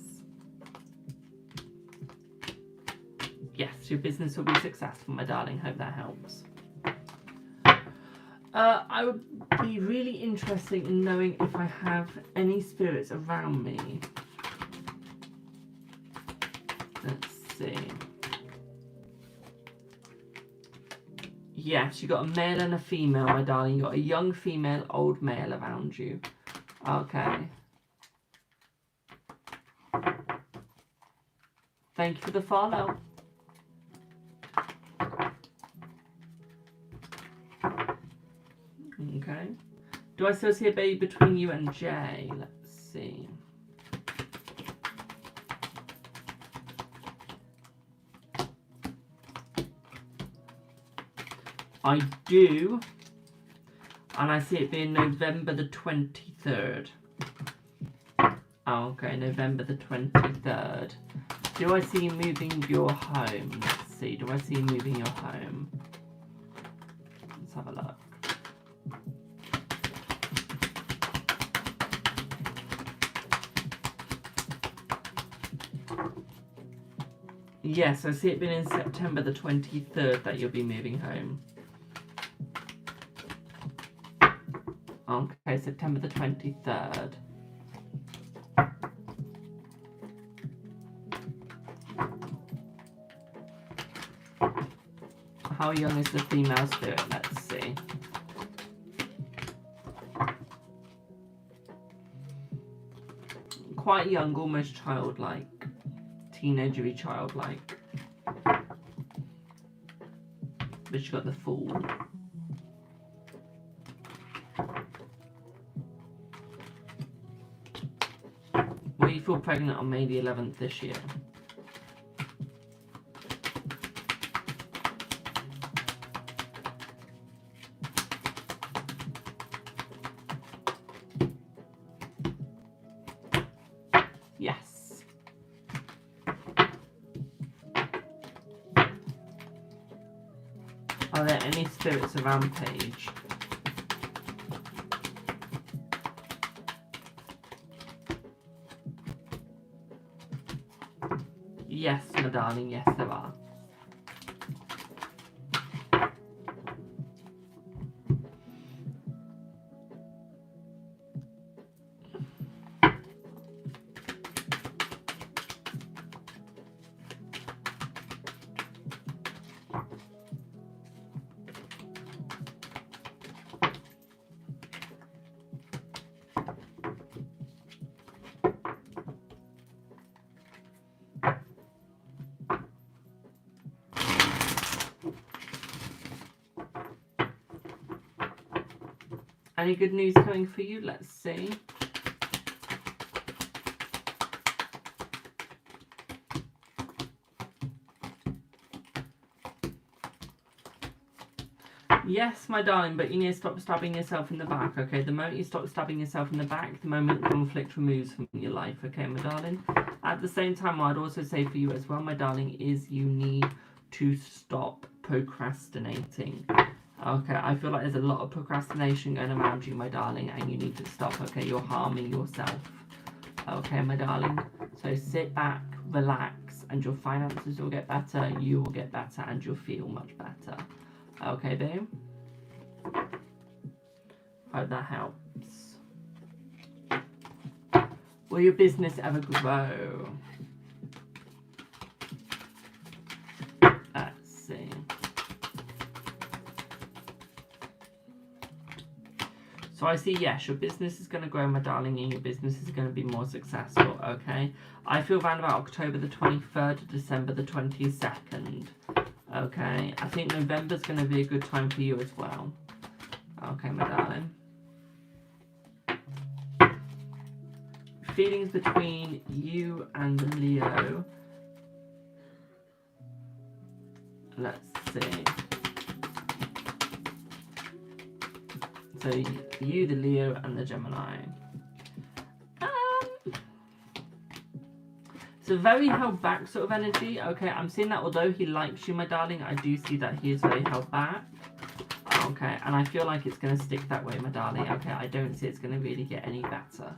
Yes, your business will be successful, my darling. Hope that helps. I would be really interested in knowing if I have any spirits around me. Let's see. Yes, you got a male and a female, my darling. You got a young female, old male around you. Okay. Thank you for the follow. Okay. Do I still see a baby between you and Jay? Let's see. I do, and I see it being November the 23rd. Okay, November the 23rd. Do I see you moving your home? Let's see, do I see you moving your home? Let's have a look. Yes, I see it being in September the 23rd that you'll be moving home. Okay, September the 23rd. How young is the female spirit? Let's see. Quite young, almost childlike. Teenagery childlike. But she got the Fool. Will you feel pregnant on May the 11th this year? Yes. Are there any spirits around Paige? Yes, my darling, yes there are. Any good news coming for you? Let's see. Yes, my darling, but you need to stop stabbing yourself in the back, okay? The moment you stop stabbing yourself in the back, the moment conflict removes from your life, okay, my darling? At the same time, what I'd also say for you as well, my darling, is you need to stop procrastinating. Okay, I feel like there's a lot of procrastination going around you, my darling, and you need to stop, okay? You're harming yourself. Okay, my darling? So sit back, relax, and your finances will get better, you will get better, and you'll feel much better. Okay, babe? Hope that helps. Will your business ever grow? Let's see. So I see, yes, your business is going to grow, my darling, and your business is going to be more successful, okay? I feel around about October the 23rd to December the 22nd, okay? I think November's going to be a good time for you as well. Okay, my darling. Feelings between you and Leo. Let's see. So you, the Leo, and the Gemini. It's a very held back sort of energy. Okay, I'm seeing that although he likes you, my darling, I do see that he is very held back. Okay, and I feel like it's going to stick that way, my darling. Okay, I don't see it's going to really get any better.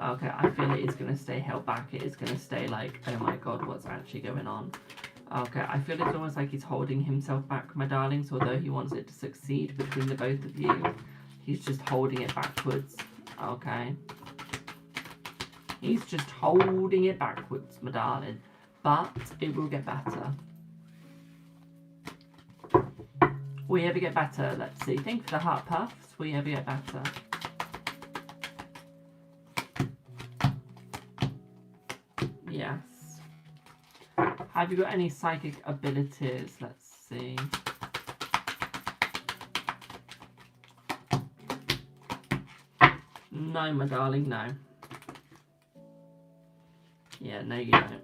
Okay, I feel it is going to stay held back. It is going to stay like, oh my god, what's actually going on? Okay, I feel it's almost like he's holding himself back, my darling. So although he wants it to succeed between the both of you, he's just holding it backwards. Okay. He's just holding it backwards, my darling. But it will get better. Will you ever get better? Let's see. Thank you for the heart puffs. Will you ever get better? Yes. Have you got any psychic abilities? Let's see. No, my darling, no. Yeah, no you don't.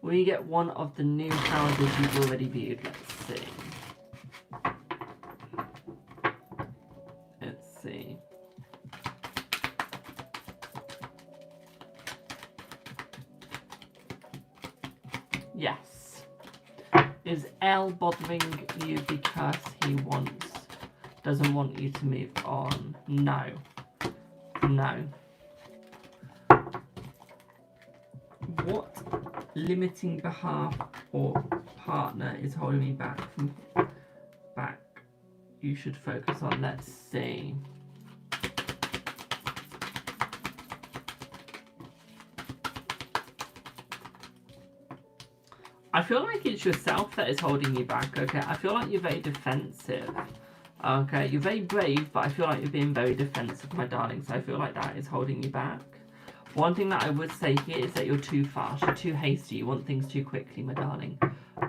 Will you get one of the new houses you've already viewed? Let's see. Let's see. Yes. Is L bothering you because he wants doesn't want you to move on. No. No. What limiting behalf or partner is holding me back from you should focus on? Let's see. I feel like it's yourself that is holding you back, okay? I feel like you're very defensive. Okay, you're very brave, but I feel like you're being very defensive, my darling. So I feel like that is holding you back. One thing that I would say here is that you're too fast, you're too hasty, you want things too quickly, my darling.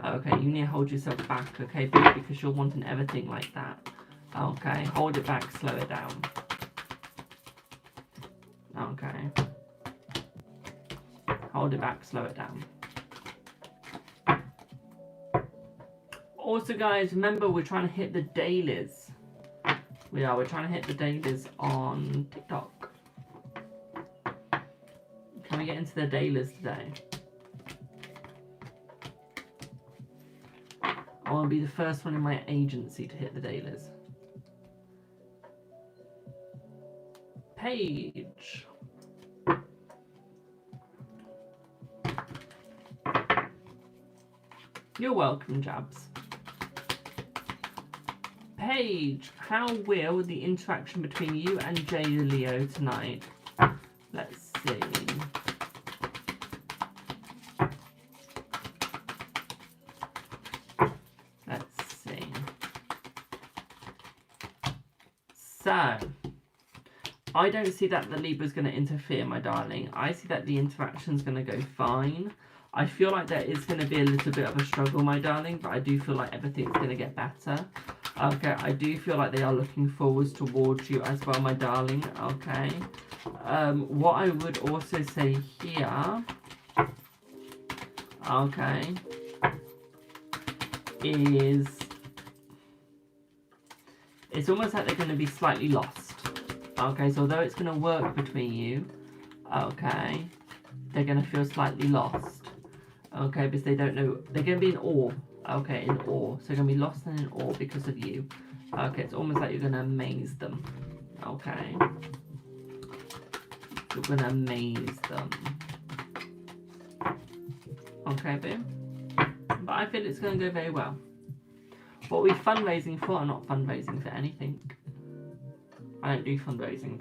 Okay, you need to hold yourself back, okay, because you're wanting everything like that. Okay, hold it back, slow it down. Okay. Hold it back, slow it down. Also, guys, remember we're trying to hit the dailies. We're trying to hit the dailies on TikTok. Can we get into the dailies today? I want to be the first one in my agency to hit the dailies. Paige. You're welcome, Jabs. Paige, how will the interaction between you and Jay Leo tonight? Let's see. Let's see. So, I don't see that the Libra's going to interfere, my darling. I see that the interaction's going to go fine. I feel like there is going to be a little bit of a struggle, my darling, but I do feel like everything's going to get better. Okay, I do feel like they are looking forwards towards you as well, my darling. Okay. What I would also say here, okay, is it's almost like they're going to be slightly lost. Okay, so although it's going to work between you, okay, they're going to feel slightly lost. Okay, because they don't know, they're going to be in awe. Okay, in awe. So they're going to be lost and in awe because of you. Okay, it's almost like you're going to amaze them. Okay. You're going to amaze them. Okay, boo. But I feel it's going to go very well. What are we fundraising for? I'm not fundraising for anything. I don't do fundraising.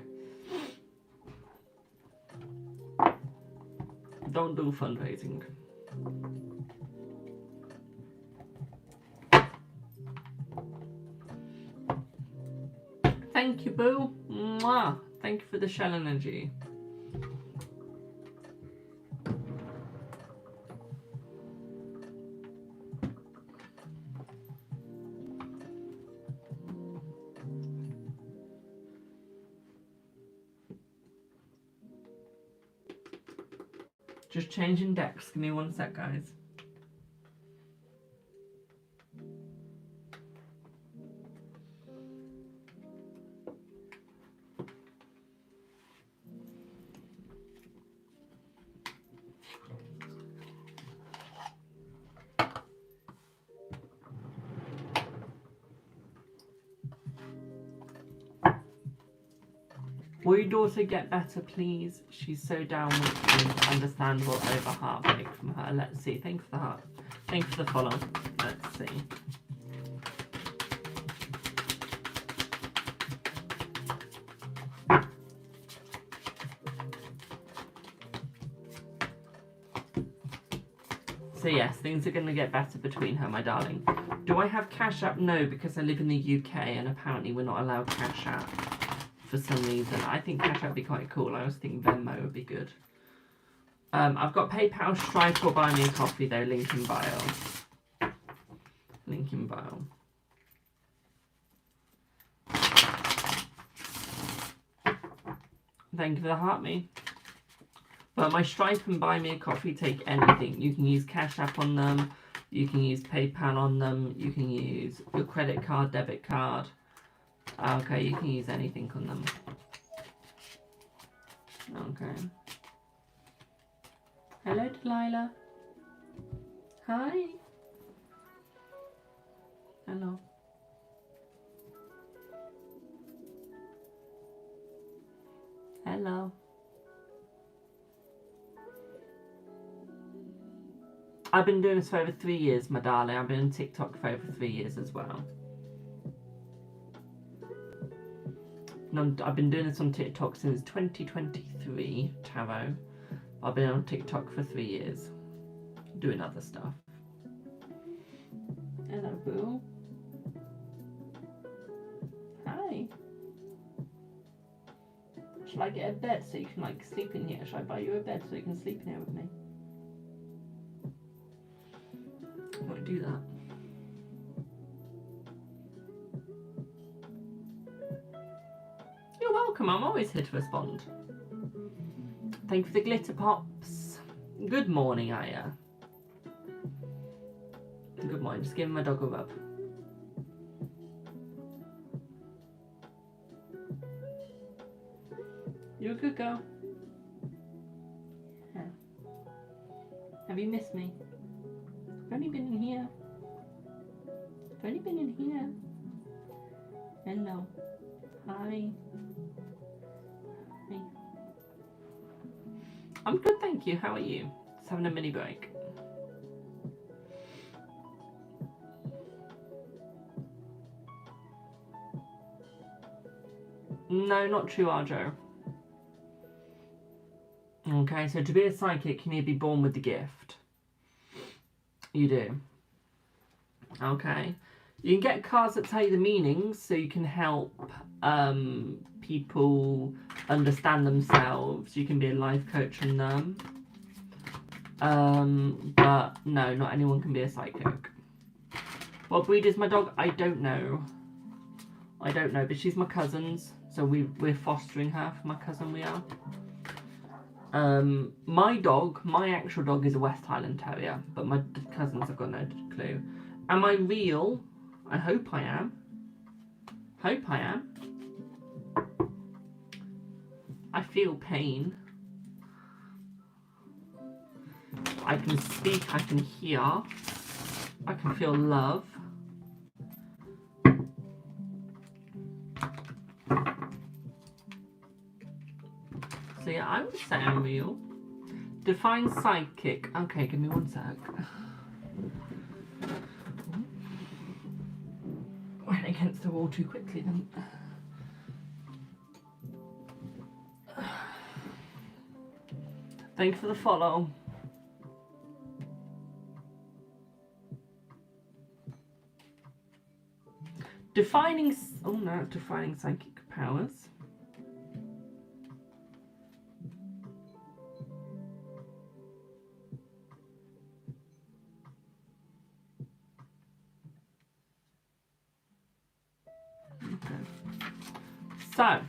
Don't do fundraising. Thank you, boo. Mwah. Thank you for the shell energy. Just changing decks. Give me one sec, guys. Will your daughter get better, please? She's so down with you. Understandable over heartbreak from her. Let's see. Thank you for the heart. Thank you for the follow. Let's see. So yes, things are going to get better between her, my darling. Do I have Cash App? No, because I live in the UK and apparently we're not allowed Cash App. For some reason. I think Cash App would be quite cool. I also think Venmo would be good. I've got PayPal, Stripe, or Buy Me a Coffee though. Link in bio. Link in bio. Thank you for the heart, me. But my Stripe and Buy Me a Coffee take anything. You can use Cash App on them. You can use PayPal on them. You can use your credit card, debit card. Okay, you can use anything on them. Okay. Hello, Delilah. Hi. Hello. Hello. I've been doing this for over 3 years, my darling. I've been on TikTok for over 3 years as well. And I've been doing this on TikTok since 2023, tarot. I've been on TikTok for 3 years, doing other stuff. Hello, boo. Hi. Shall I get a bed so you can like sleep in here? Shall I buy you a bed so you can sleep in here with me? I might do that. You're welcome, I'm always here to respond. Thank you for the glitter pops. Good morning, Aya. Good morning, just giving my dog a rub. You're a good girl. Yeah. Have you missed me? I've only been in here. I've only been in here. Hello. Hi. Hi. I'm good, thank you. How are you? Just having a mini break. No, not true, Arjo. Okay, so to be a psychic, you need to be born with the gift. You do. Okay. You can get cards that tell you the meanings, so you can help people understand themselves. You can be a life coach from them. But no, not anyone can be a psychic. What breed is my dog? I don't know. I don't know, but she's my cousin's, so we're fostering her for my cousin, we are. My dog, my actual dog is a West Highland Terrier, but my cousins have got no clue. Am I real? I hope I am. Hope I am. I feel pain. I can speak, I can hear. I can feel love. So yeah, I would say I'm real. Define psychic. Okay, give me one sec. Went against the wall too quickly then. Thank you for the follow. Defining psychic powers. So,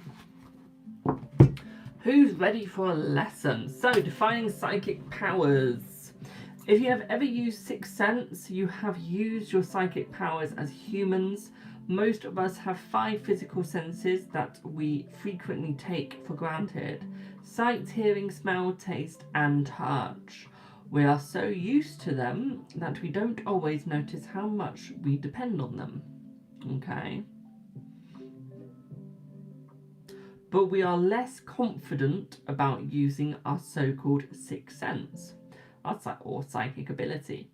who's ready for a lesson? So, defining psychic powers. If you have ever used Sixth Sense, you have used your psychic powers as humans. Most of us have 5 physical senses that we frequently take for granted. Sight, hearing, smell, taste, and touch. We are so used to them that we don't always notice how much we depend on them. Okay? But we are less confident about using our so-called sixth sense, or psychic ability.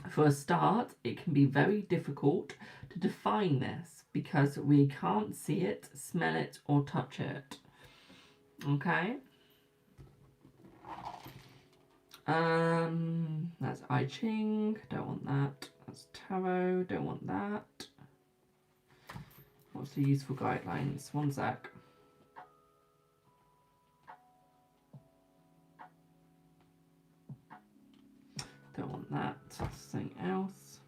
For a start, it can be very difficult to define this because we can't see it, smell it, or touch it. Okay? That's I Ching, don't want that. That's Tarot, don't want that. What's the useful guidelines? One sec. Don't want that. Something else.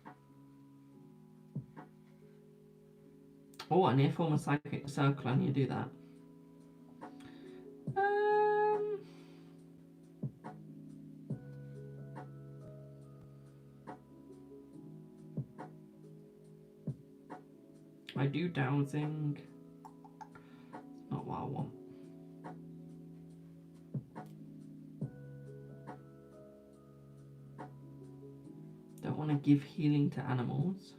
Oh, I need to form a psychic circle. I need to do that. I do dowsing. It's not what I want. Don't want to give healing to animals.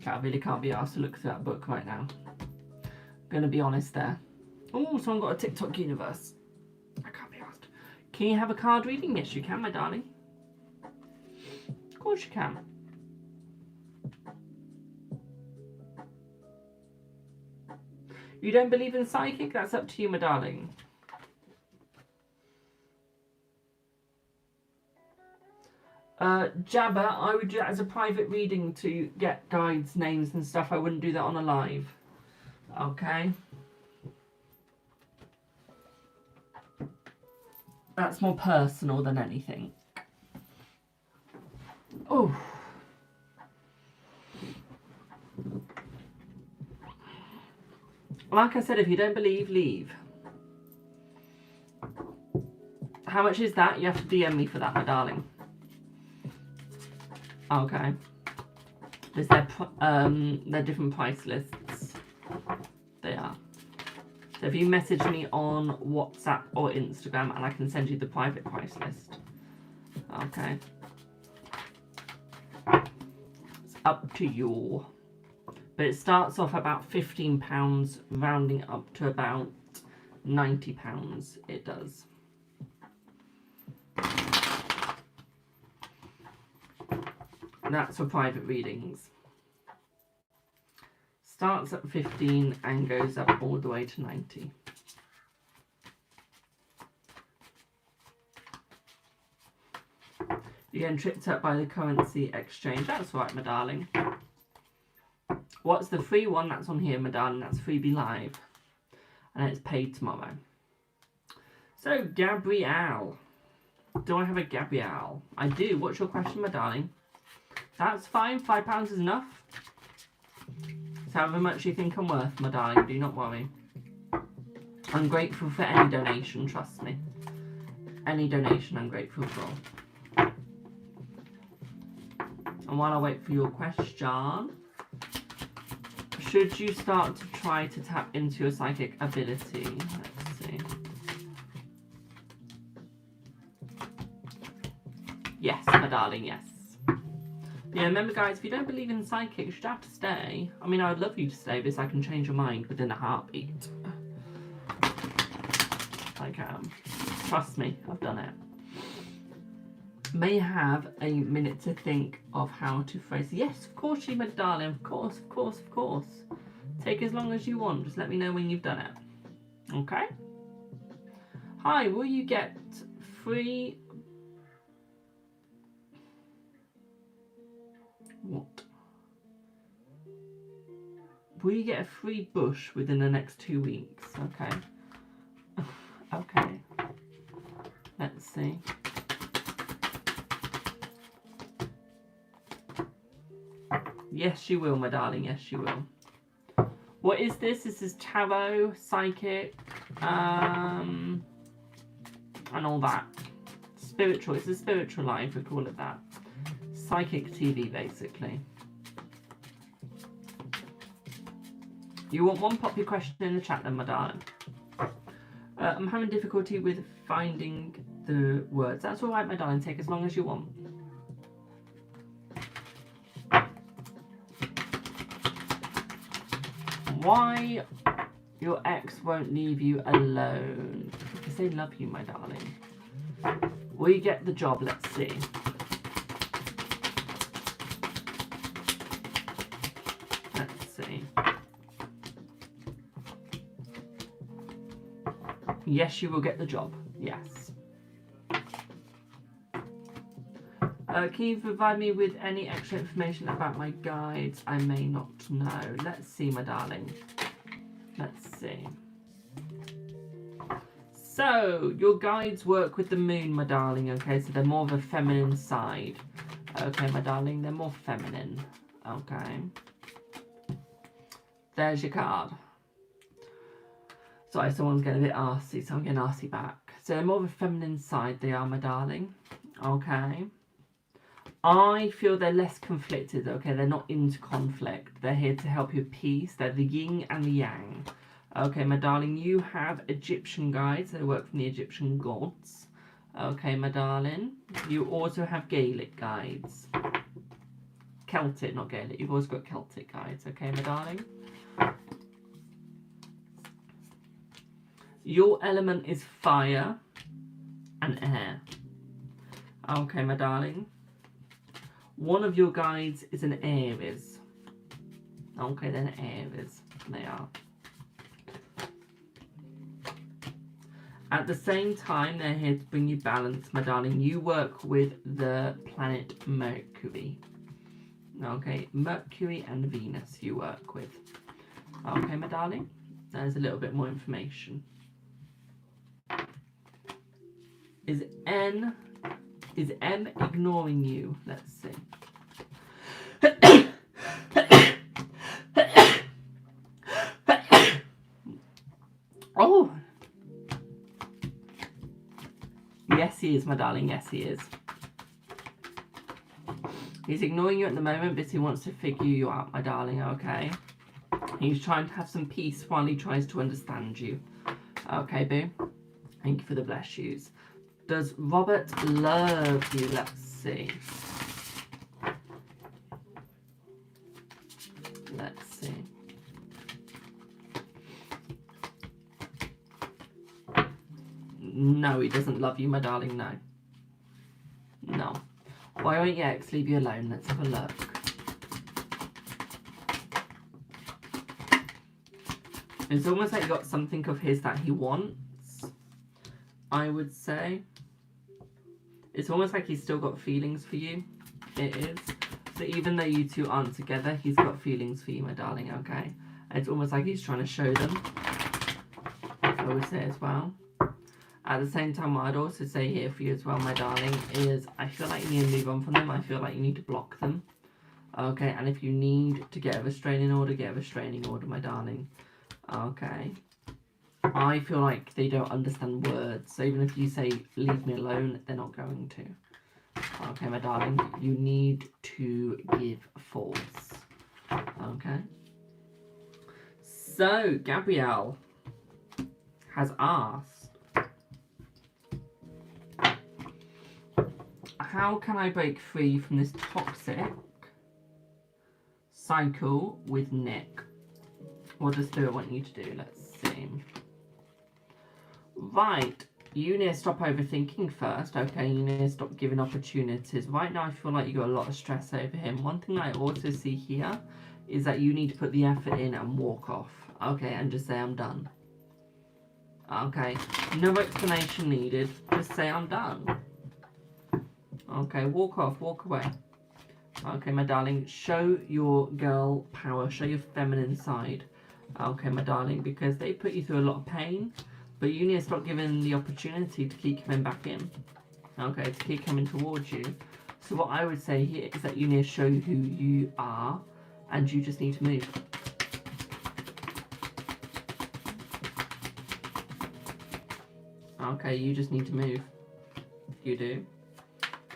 Okay, I really can't be asked to look through that book right now. I'm going to be honest there. Oh, someone got a TikTok universe. I can't be asked. Can you have a card reading? Yes, you can, my darling. Of course you can. You don't believe in psychic? That's up to you, my darling. Jabba, I would do that as a private reading to get guides' names and stuff. I wouldn't do that on a live. Okay? That's more personal than anything. Oh. Like I said, if you don't believe, leave. How much is that? You have to DM me for that, my darling. Okay. Is there different price lists? They are. So if you message me on WhatsApp or Instagram, and I can send you the private price list. Okay. It's up to you. But it starts off about £15, rounding up to about £90. It does. That's for private readings. Starts at 15 and goes up all the way to 90. You're getting tripped up by the currency exchange. That's right, my darling. What's the free one? That's on here, my darling. That's Freebie Live. And it's paid tomorrow. So, Gabrielle. Do I have a Gabrielle? I do. What's your question, my darling? That's fine. £5 is enough. It's however much you think I'm worth, my darling. Do not worry. I'm grateful for any donation, trust me. Any donation I'm grateful for. And while I wait for your question, should you start to try to tap into your psychic ability? Let's see. Yes, my darling, yes. Yeah, remember guys, if you don't believe in psychic, you should have to stay. I mean, I would love you to stay because I can change your mind within a heartbeat. I can. Trust me, I've done it. May have a minute to think of how to phrase. Yes, of course, my darling. Of course, of course, of course. Take as long as you want. Just let me know when you've done it. Okay? Hi, will you get free... What? Will you get a free bush within the next 2 weeks? Okay. Okay. Let's see. Yes, you will, my darling. Yes, you will. What is this? This is tarot, psychic, and all that. Spiritual. It's a spiritual life, we call it that. Psychic TV, basically. You want one? Pop your question in the chat then, my darling. I'm having difficulty with finding the words. That's all right, my darling. Take as long as you want. Why your ex won't leave you alone? Because they love you, my darling. Will you get the job? Let's see. Let's see. Yes, you will get the job. Yes. Can you provide me with any extra information about my guides? I may not know. Let's see, my darling. Let's see. So, your guides work with the moon, my darling, okay? So they're more of a feminine side. Okay, my darling, they're more feminine. Okay. There's your card. Sorry, someone's getting a bit arsey, so I'm getting arsey back. So they're more of a feminine side, they are, my darling. Okay. I feel they're less conflicted, okay? They're not into conflict. They're here to help you with peace. They're the yin and the yang. Okay, my darling, you have Egyptian guides. They work from the Egyptian gods. Okay, my darling. You also have Gaelic guides. Celtic, not Gaelic. You've always got Celtic guides, okay, my darling? Your element is fire and air. Okay, my darling. One of your guides is an Aries. Okay, then Aries. They are. At the same time, they're here to bring you balance, my darling. You work with the planet Mercury. Okay, Mercury and Venus you work with. Okay, my darling. There's a little bit more information. Is M ignoring you? Let's see. Oh! Yes, he is, my darling. Yes, he is. He's ignoring you at the moment because he wants to figure you out, my darling, okay? He's trying to have some peace while he tries to understand you. Okay, boo? Thank you for the bless yous. Does Robert love you? Let's see. Let's see. No, he doesn't love you, my darling, no. No. Why won't your ex leave you alone? Let's have a look. It's almost like you got something of his that he wants, I would say. It's almost like he's still got feelings for you. It is. So even though you two aren't together, he's got feelings for you, my darling, okay? It's almost like he's trying to show them. I would say as well. At the same time, what I'd also say here for you as well, my darling, is I feel like you need to move on from them. I feel like you need to block them. Okay, and if you need to get a restraining order, get a restraining order, my darling. Okay. I feel like they don't understand words. So even if you say, leave me alone, they're not going to. Okay, my darling, you need to give false. Okay. So, Gabrielle has asked, how can I break free from this toxic cycle with Nick? What does Spirit want you to do? Let's see. Right. You need to stop overthinking first, okay? You need to stop giving opportunities. Right now, I feel like you got a lot of stress over him. One thing I also see here is that you need to put the effort in and walk off, okay? And just say, I'm done. Okay? No explanation needed. Just say, I'm done. Okay, walk off, walk away. Okay, my darling, show your girl power, show your feminine side. Okay, my darling, because they put you through a lot of pain, but you need to stop giving them the opportunity to keep coming back in. Okay, to keep coming towards you. So what I would say here is that you need to show who you are, and you just need to move. Okay, you just need to move. You do.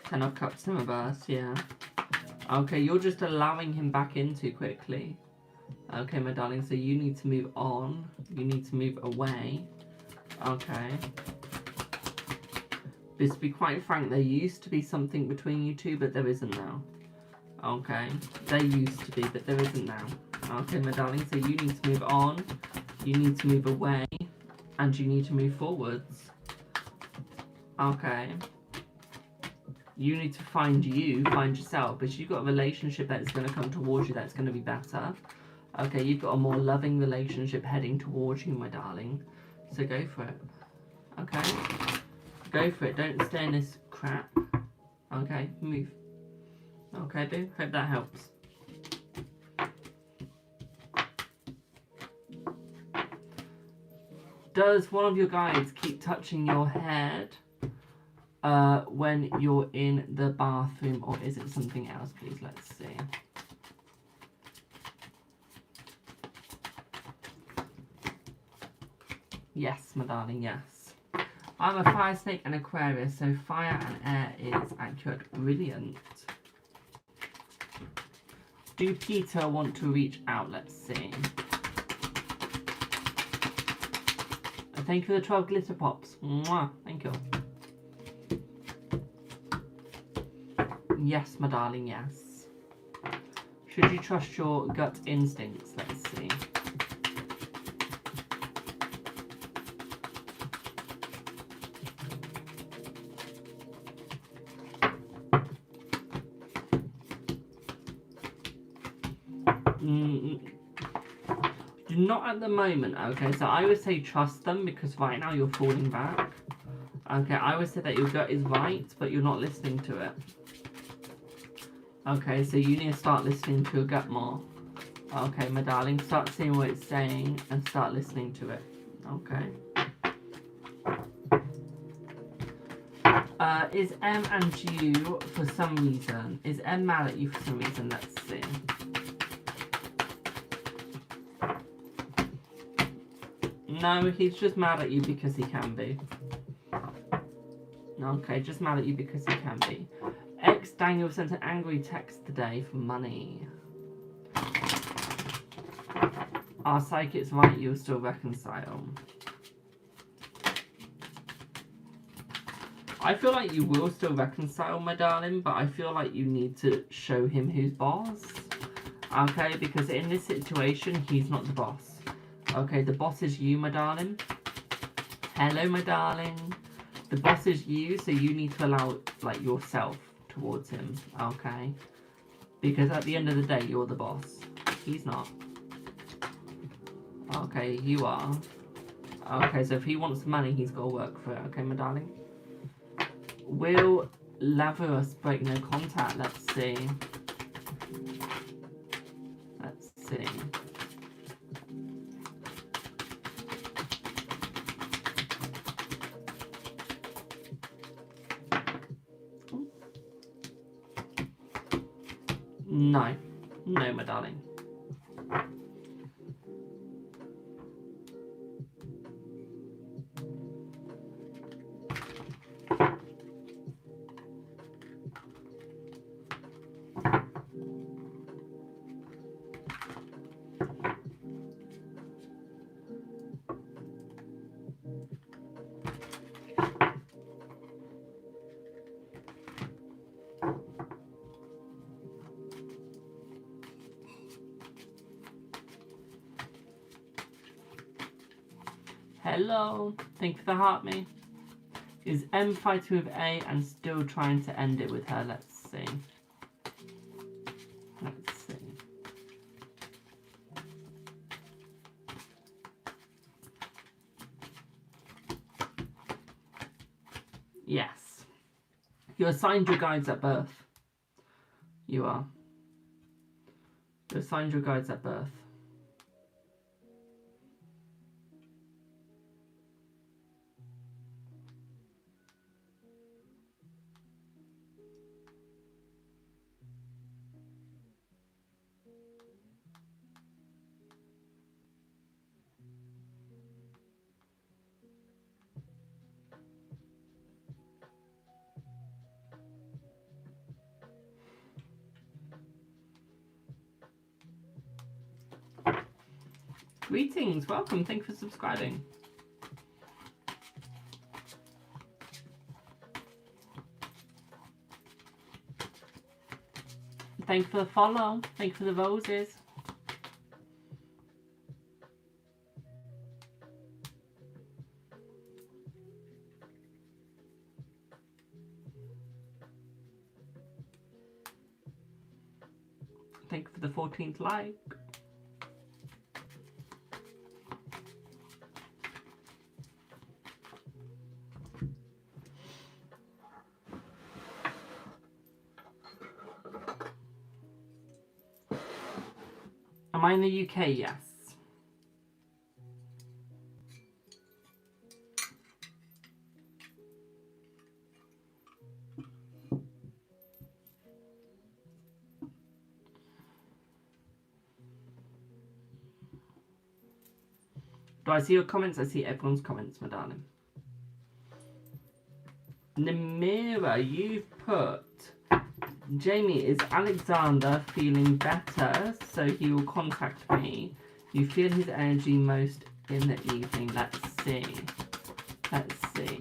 10 of Cups in reverse, yeah. Okay, you're just allowing him back in too quickly. Okay, my darling, so you need to move on. You need to move away. Okay. But to be quite frank, there used to be something between you two, but there isn't now. Okay. There used to be, but there isn't now. Okay, my darling, so you need to move on. You need to move away. And you need to move forwards. Okay. You need to find yourself, because you've got a relationship that's going to come towards you that's going to be better. Okay, you've got a more loving relationship heading towards you, my darling. So go for it. Okay? Go for it. Don't stay in this crap. Okay, move. Okay, boo? Hope that helps. Does one of your guides keep touching your head when you're in the bathroom, or is it something else, please? Let's see. Yes, my darling, yes. I'm a fire snake and Aquarius, so fire and air is accurate. Brilliant. Do Peter want to reach out? Let's see. Thank you for the 12 glitter pops. Mwah. Thank you. Yes, my darling, yes. Should you trust your gut instincts? Let's see. Not at the moment, okay? So I would say trust them because right now you're falling back. Okay, I would say that your gut is right, but you're not listening to it. Okay, so you need to start listening to your gut more. Okay, my darling, start seeing what it's saying and start listening to it. Okay. Is M and you for some reason? Is M mad at you for some reason? Let's see. No, he's just mad at you because he can be. Okay, just mad at you because he can be. Daniel sent an angry text today for money. Our psychic's right, you'll still reconcile. I feel like you will still reconcile, my darling, but I feel like you need to show him who's boss. Okay, because in this situation, he's not the boss. Okay, the boss is you, my darling. Hello, my darling. The boss is you, so you need to allow, like, yourself towards him, okay? Because at the end of the day, you're the boss. He's not. Okay, you are. Okay, so if he wants money, he's got to work for it, okay, my darling? Will Lazarus break no contact? Let's see. Let's see. No. No, my darling. Hello, thank you for the heart me. Is M fighting with A and still trying to end it with her? Let's see. Let's see. Yes. You're assigned your guides at birth. You are. You're assigned your guides at birth. Greetings, welcome, thank you for subscribing. Thank you for the follow, thank you for the roses. Thank you for the 14th like. Am I in the UK? Yes. Do I see your comments? I see everyone's comments, my darling. Namira, you've put... Jamie, is Alexander feeling better so he will contact me? You feel his energy most in the evening. Let's see. Let's see.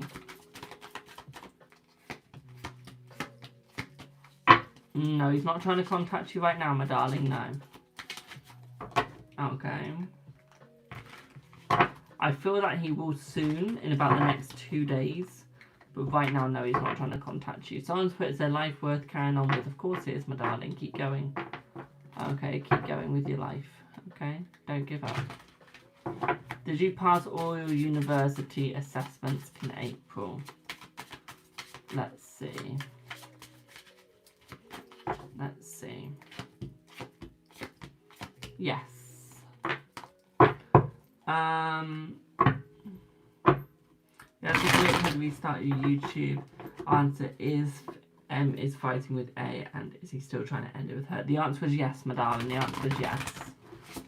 No, he's not trying to contact you right now, my darling, no. Okay. I feel that he will soon, in about the next 2 days. But right now, no, he's not trying to contact you. Someone's put, is their life worth carrying on with? Of course it is, my darling. Keep going. Okay, keep going with your life. Okay, don't give up. Did you pass all your university assessments in April? Let's see. Let's see. Yes. Yeah, how do we start your YouTube? Answer is fighting with A, and is he still trying to end it with her? The answer was yes, my darling. The answer was yes.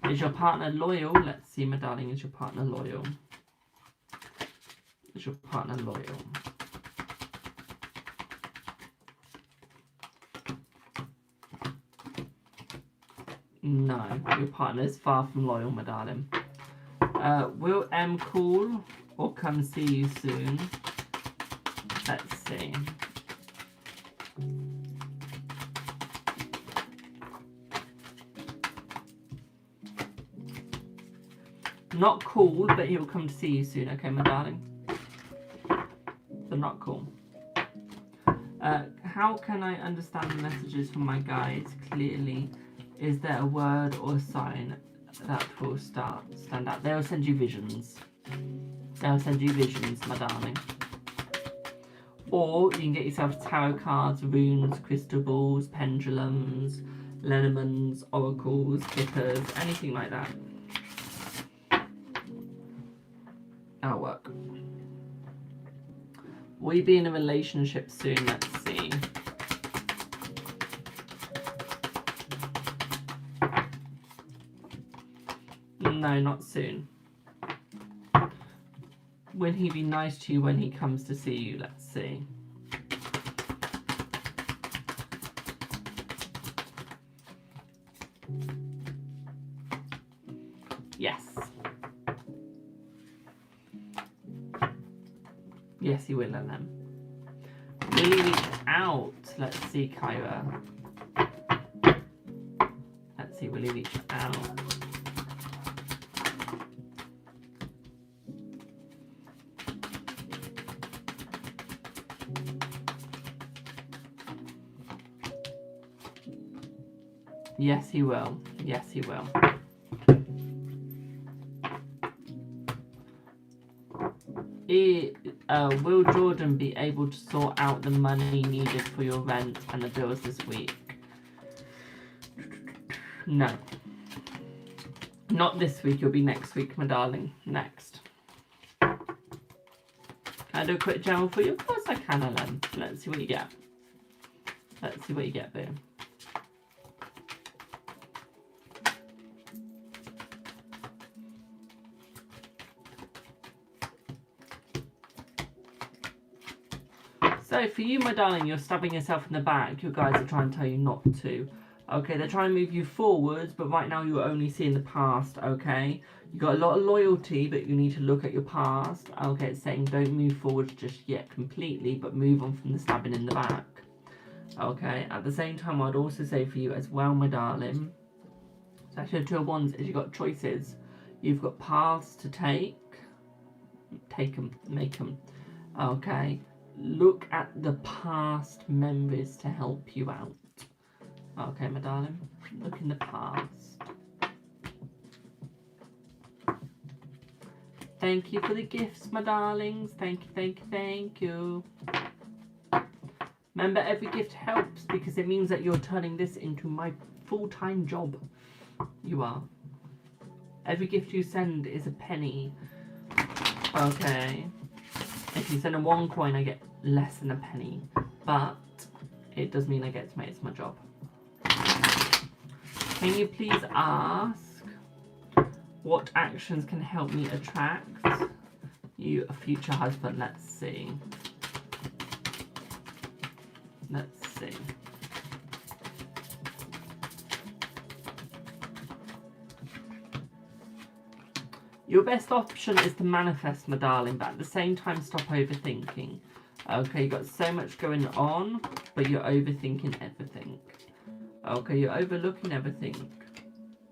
Is your partner loyal? Let's see, my darling. Is your partner loyal? Is your partner loyal? No, your partner is far from loyal, my darling. Will M call or come see you soon? Let's see. Not cool, but he will come to see you soon, okay, my darling? But not cool. How can I understand the messages from my guides clearly? Is there a word or a sign that will stand out? They'll send you visions. They'll send you visions, my darling. Or you can get yourself tarot cards, runes, crystal balls, pendulums, Lenormands, oracles, kippers, anything like that. That'll work. Will you be in a relationship soon? Let's see. No, not soon. Will he be nice to you when he comes to see you? Let's see. Yes. Yes, he will, Ellen. Will he reach out? Let's see, Kyra. Let's see, will he reach out? Yes, he will. Yes, he will. Will Jordan be able to sort out the money needed for your rent and the bills this week? No. Not this week, it'll be next week, my darling. Next. Can I do a quick general for you? Of course I can, Ellen. Let's see what you get. Let's see what you get, boo. So for you, my darling, you're stabbing yourself in the back. Your guides are trying to tell you not to. Okay, they're trying to move you forwards, but right now you're only seeing the past, okay? You got a lot of loyalty, but you need to look at your past. Okay, it's saying don't move forward just yet completely, but move on from the stabbing in the back. Okay, at the same time, I'd also say for you as well, my darling, so actually the Two of Wands is you've got choices. You've got paths to take. Take them, make them. Okay. Look at the past memories to help you out. Okay, my darling. Look in the past. Thank you for the gifts, my darlings. Thank you, thank you, thank you. Remember, every gift helps because it means that you're turning this into my full-time job. You are. Every gift you send is a penny. Okay. If you send a 1 coin, I get less than a penny. But it does mean I get to make it my job. Can you please ask what actions can help me attract you a future husband? Let's see. Let's see. Your best option is to manifest, my darling, but at the same time, stop overthinking. Okay, you've got so much going on, but you're overthinking everything. Okay, you're overlooking everything.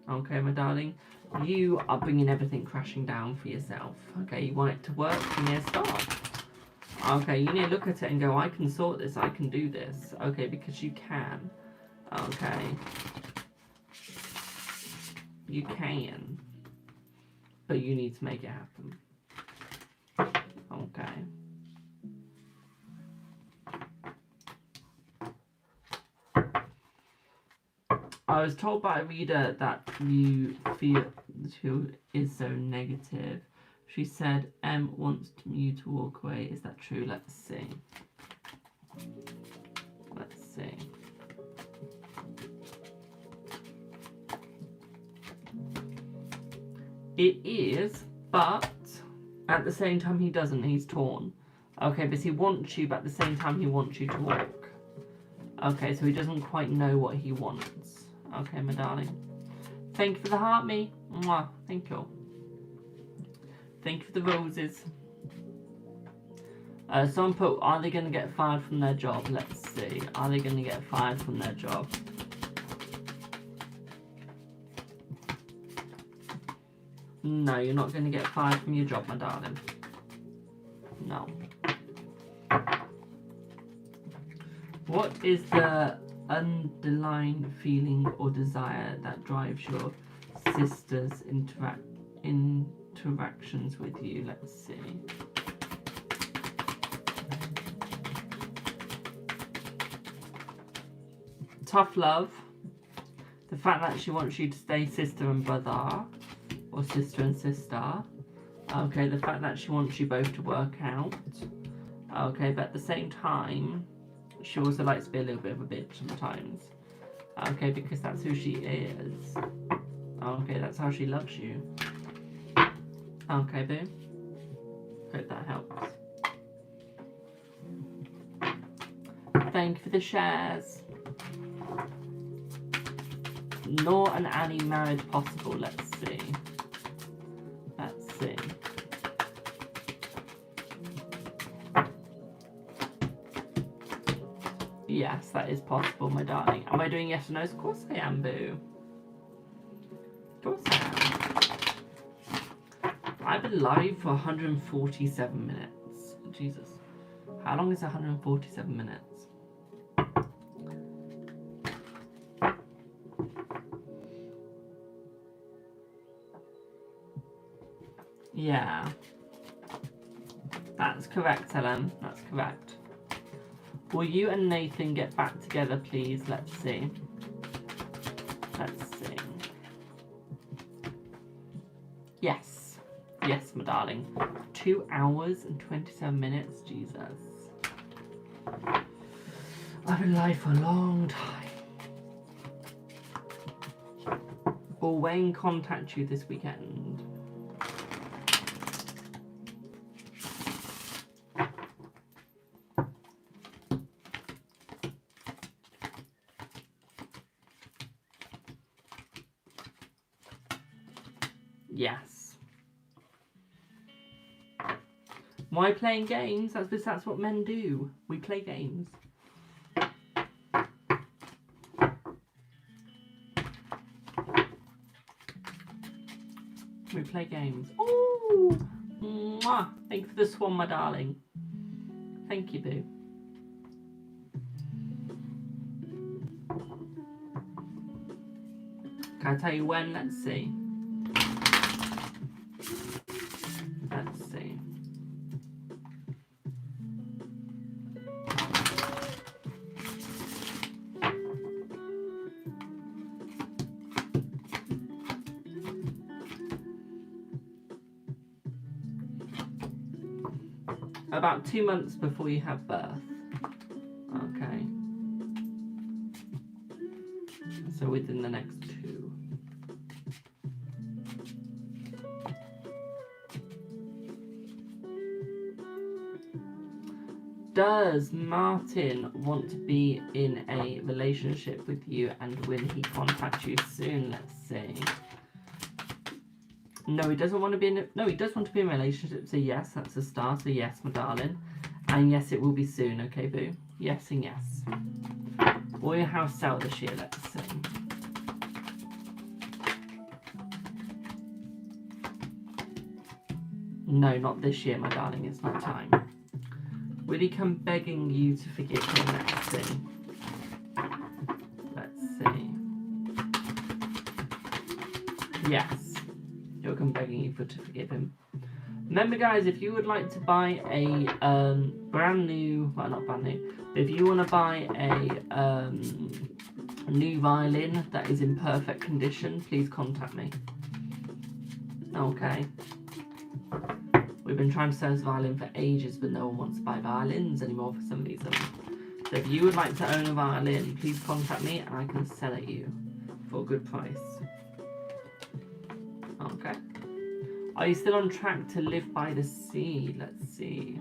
Okay, my darling. You are bringing everything crashing down for yourself. Okay, you want it to work, you need to start. Okay, you need to look at it and go, I can sort this, I can do this. Okay, because you can. Okay. You can. But you need to make it happen. Okay. I was told by a reader that you feel who is so negative. She said M wants you to walk away. Is that true? Let's see. Let's see. It is, but at the same time he doesn't. He's torn. Okay, because he wants you, but at the same time he wants you to walk. Okay, so he doesn't quite know what he wants. Okay, my darling. Thank you for the heart, me. Mwah. Thank you. Thank you for the roses. Someone put, are they going to get fired from their job? Let's see. Are they going to get fired from their job? No, you're not going to get fired from your job, my darling. No. What is the underlying feeling or desire that drives your sister's interactions with you? Let's see. Tough love. The fact that she wants you to stay sister and brother, or sister and sister. Okay, the fact that she wants you both to work out. Okay, but at the same time, she also likes to be a little bit of a bitch sometimes. Okay, because that's who she is. Okay, that's how she loves you. Okay, boo. Hope that helps. Thank you for the shares. Nor and Annie marriage possible. Let's see. Let's see. Yes, that is possible, my darling. Am I doing yes or no? Of course I am, boo. Of course I am. I've been live for 147 minutes. Jesus. How long is 147 minutes? Yeah. That's correct, Helen. That's correct. Will you and Nathan get back together, please? Let's see. Let's see. Yes. Yes, my darling. 2 hours and 27 minutes. Jesus. I've been live for a long time. Will Wayne contact you this weekend? Yes. Why playing games? That's because that's what men do. We play games. We play games. Ooh! Mwah! Thank you for the swan, my darling. Thank you, boo. Can I tell you when? Let's see. Let's see. About 2 months before you have birth. Okay. So within the next 2. Does Martin want to be in a relationship with you, and will he contact you soon? Let's see. No, he doesn't want to be in no, he does want to be in a relationship, so yes, that's a start, so yes, my darling. And yes, it will be soon, okay, boo? Yes and yes. Will your house sell this year? Let's see. No, not this year, my darling. It's not time. Will he come begging you to forgive him? Let's see. Let's see. Yes. He'll come begging you to forgive him. Remember, guys, if you would like to buy a brand new, well, not brand new, but if you want to buy a new violin that is in perfect condition, please contact me. Okay. We've been trying to sell this violin for ages, but no one wants to buy violins anymore for some reason. So if you would like to own a violin, please contact me and I can sell it you for a good price. Okay. Are you still on track to live by the sea? Let's see.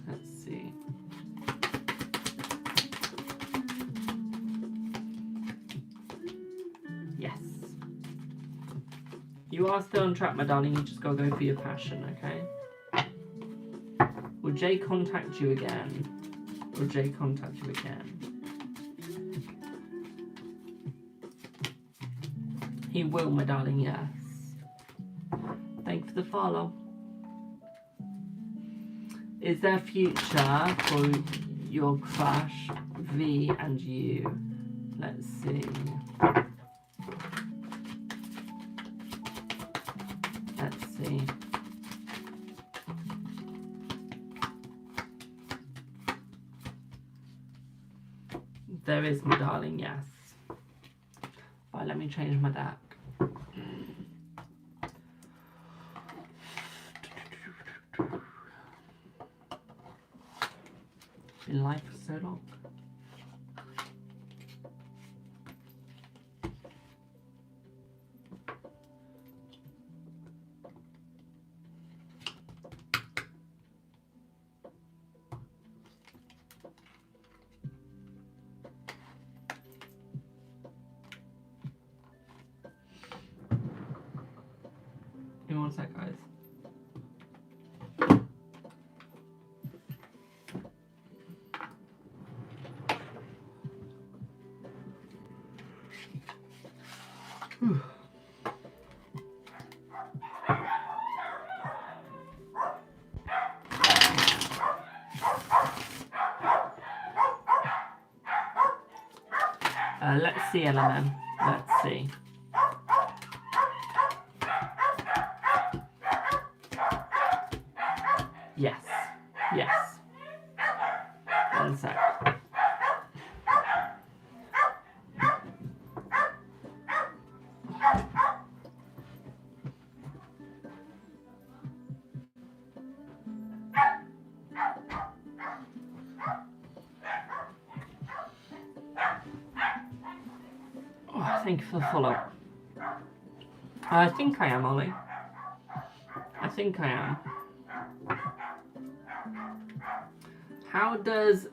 Let's see. Yes. You are still on track, my darling. You just gotta go for your passion, okay? Will Jay contact you again? Will Jay contact you again? He will, my darling, yes. Thank you for the follow. Is there future for your crush, V, and you? Let's see. Let's see. There is, my darling, yes. Right, let me change my deck. Been live for so long. Give me one sec, guys. Let's see, LMM. Let's see. Yes. Yes. One sec. Oh, thank you for the follow. I think I am, Ollie. I think I am. How does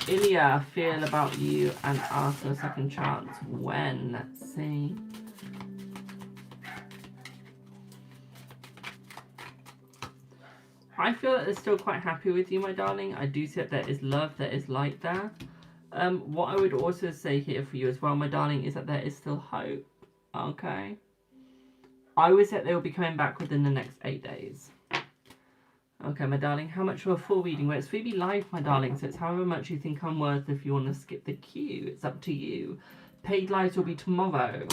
Ilya feel about you and ask for a second chance? When? Let's see. I feel that they're still quite happy with you, my darling. I do see that there is love, there is light there. What I would also say here for you as well, my darling, is that there is still hope. Okay. I would say that they will be coming back within the next 8 days. Okay, my darling, how much for a full reading? Well, it's Freebie Live, my darling, so it's however much you think I'm worth if you want to skip the queue. It's up to you. Paid lives will be tomorrow.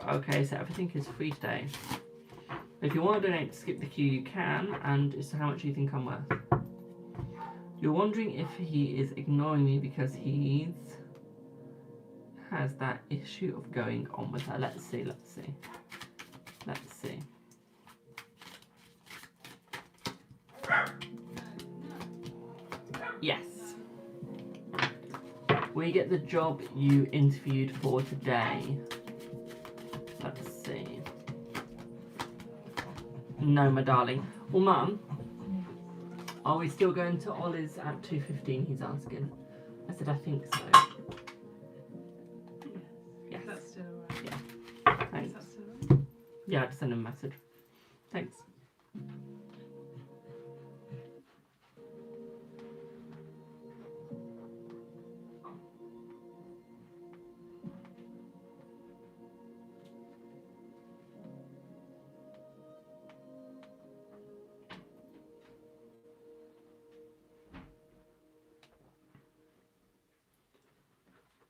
Okay, so everything is free today. If you want to donate to skip the queue, you can, and it's how much you think I'm worth. You're wondering if he is ignoring me because he has that issue of going on with her. Let's see, let's see. Let's see. Yes. We get the job you interviewed for today. Let's see. No, my darling. Well, Mum, are we still going to Ollie's at 2:15? He's asking. I said, I think so. Yes. That's still right. Yeah. Thanks. Is that still right? Yeah, I just sent him a message. Thanks.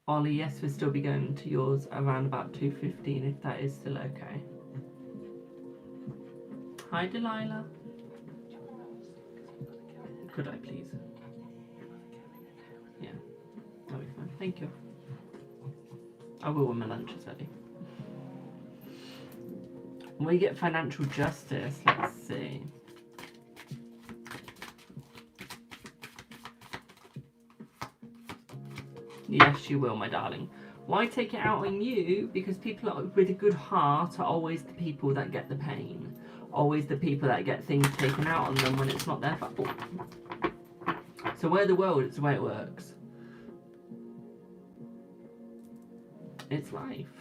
Ollie, yes, we'll still be going to yours around about 2:15 if that is still okay. Hi, Delilah. Could I please? Yeah, that'll be fine. Thank you. I will when my lunch is ready. When we get financial justice, let's see. Yes, you will, my darling. Why take it out on you? Because people with a good heart are always the people that get the pain. Always the people that get things taken out on them when it's not their fault. So we're the world, it's the way it works. It's life.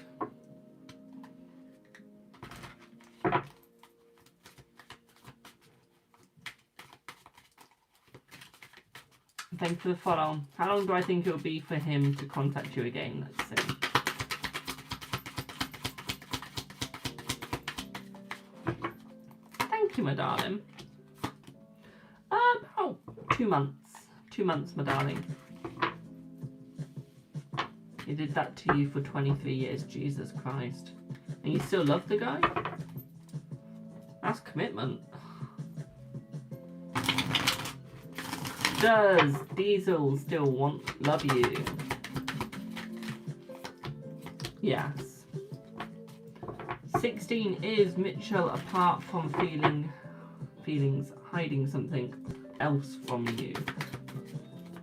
Thanks for the follow. How long do I think it'll be for him to contact you again? Let's see. Thank you, my darling. Oh, 2 months. 2 months, my darling. He did that to you for 23 years, Jesus Christ. And you still love the guy? That's commitment. Does Diesel still love you? Yes. 16 is Mitchell apart from feelings hiding something else from you.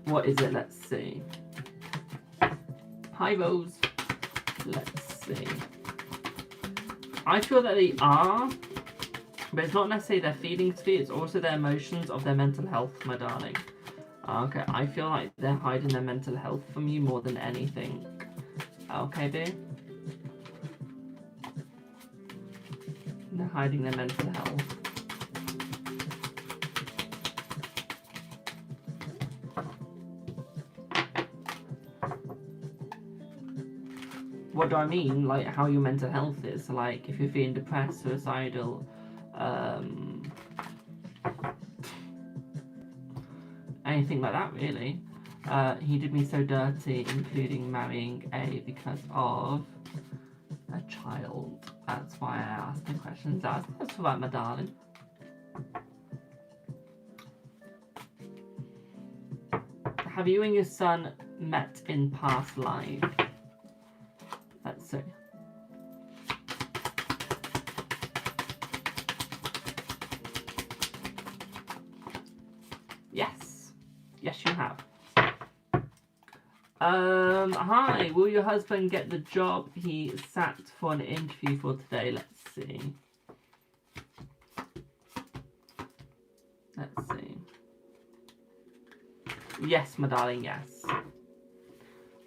What is it? Let's see. Hi Rose. Let's see. I feel that they are, but it's not necessarily their feelings for you, it's also their emotions of their mental health, my darling. Okay, I feel like they're hiding their mental health from you more than anything. Okay, babe? They're hiding their mental health. What do I mean? Like, how your mental health is. So, like, if you're feeling depressed, suicidal, anything like that, really. He did me so dirty, including marrying A because of a child. That's why I asked the questions. That's right, my darling. Have you and your son met in past life? Let's see. Yes. Yes, you have. Hi. Will your husband get the job he sat for an interview for today? Let's see. Let's see. Yes, my darling, yes.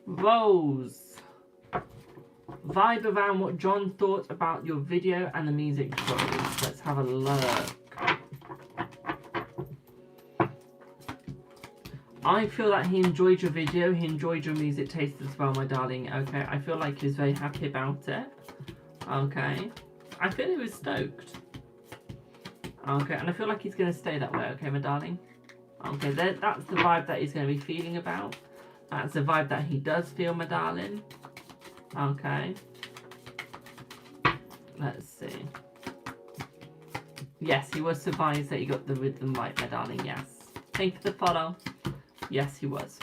Rose. Vibe around what John thought about your video and the music choice. Let's have a look. I feel that he enjoyed your video, he enjoyed your music taste as well, my darling. Okay, I feel like he was very happy about it. Okay. I feel he was stoked. Okay, and I feel like he's going to stay that way, okay, my darling? Okay, that's the vibe that he's going to be feeling about. That's the vibe that he does feel, my darling. Okay. Let's see. Yes, he was surprised that you got the rhythm right, my darling, yes. Thank you for the follow. Yes, he was.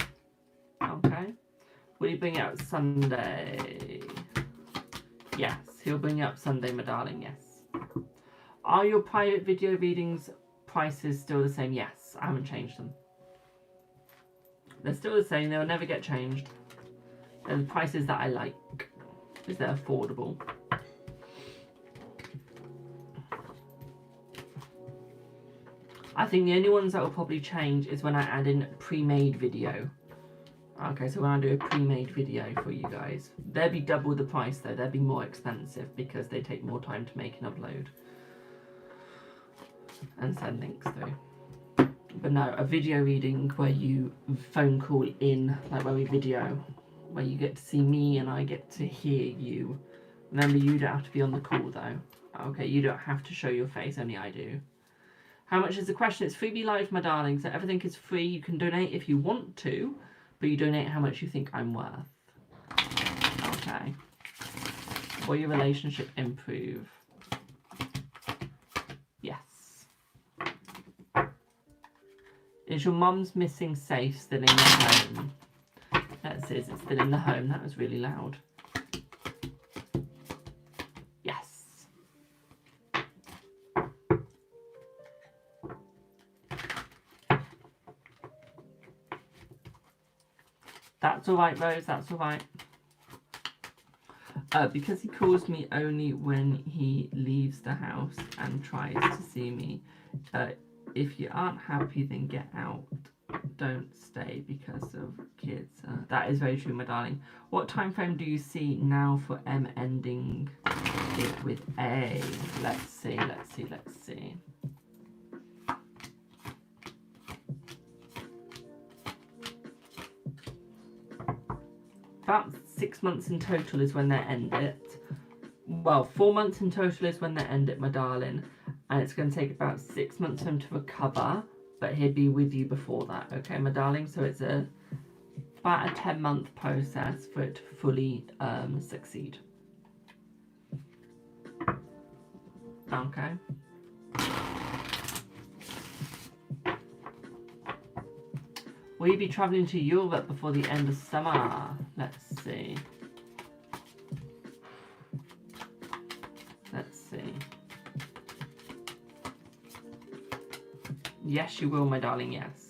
Okay. Will he bring it out Sunday? Yes, he'll bring it up Sunday, my darling, yes. Are your private video readings prices still the same? Yes, I haven't changed them. They're still the same, they'll never get changed. They're the prices that I like, because they're affordable. I think the only ones that will probably change is when I add in pre-made video. Okay, so when I do a pre-made video for you guys. They'll be double the price though, they'll be more expensive because they take more time to make and upload. And send links through. But no, a video reading where you phone call in, like where we video, where you get to see me and I get to hear you. Remember, you don't have to be on the call though. Okay, you don't have to show your face, only I do. How much is the question? It's Freebie Live, my darling, so everything is free. You can donate if you want to, but you donate how much you think I'm worth. Okay. Will your relationship improve? Yes. Is your mum's missing safe still in the home? Let's see, is it still in the home? That was really loud. Yes. That's alright, Rose, that's alright. Because he calls me only when he leaves the house and tries to see me. If you aren't happy, then get out. Don't stay because of kids. That is very true, my darling. What time frame do you see now for M ending it with A? Let's see, let's see, let's see. About 6 months in total is when they end it. Well, 4 months in total is when they end it, my darling. And it's going to take about 6 months for him to recover. But he'll be with you before that, okay, my darling? So it's about a 10-month process for it to fully succeed. Okay. Will you be travelling to Europe before the end of summer? Let's see. Let's see. Yes, you will, my darling, yes.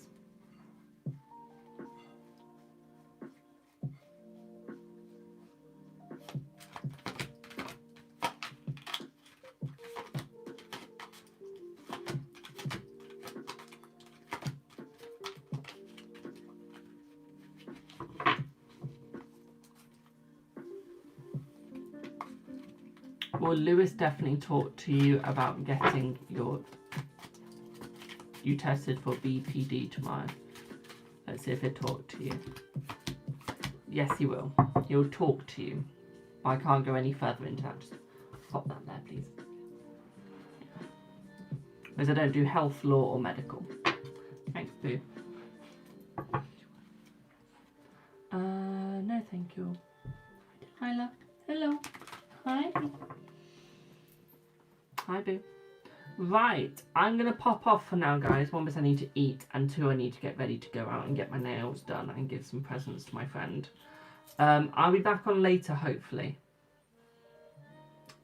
Well, Lewis definitely talked to you about getting you tested for BPD tomorrow. Let's see if he talked to you. Yes, he will. He'll talk to you. I can't go any further into that. Just pop that there, please. Because I don't do health, law, or medical. Thanks, Boo. No, thank you. Hi, love. Hello. Hi. Hi, Boo. Right, I'm going to pop off for now, guys. 1, because I need to eat, and 2, I need to get ready to go out and get my nails done and give some presents to my friend. I'll be back on later, hopefully.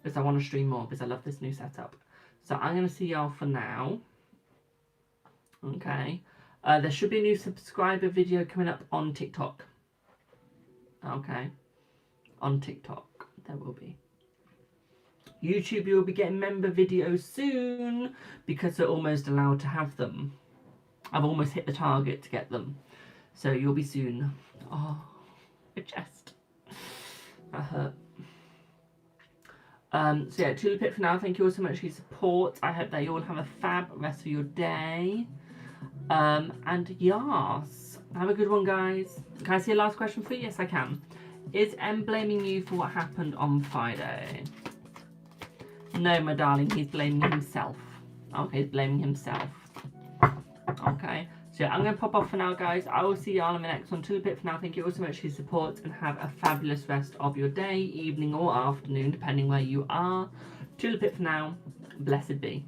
Because I want to stream more, because I love this new setup. So I'm going to see y'all for now. Okay. There should be a new subscriber video coming up on TikTok. Okay. On TikTok, there will be. YouTube, you'll be getting member videos soon because they're almost allowed to have them. I've almost hit the target to get them. So you'll be soon. Oh, my chest. That hurt. So yeah, Tulip Pit for now. Thank you all so much for your support. I hope that you all have a fab rest of your day. And yes, have a good one, guys. Can I see a last question for you? Yes, I can. Is M blaming you for what happened on Friday? No, my darling, he's blaming himself. Okay, he's blaming himself. Okay, so I'm going to pop off for now, guys. I will see y'all in the next one. Tulip Pit for now. Thank you all so much for your support and have a fabulous rest of your day, evening, or afternoon, depending where you are. Tulip Pit for now. Blessed be.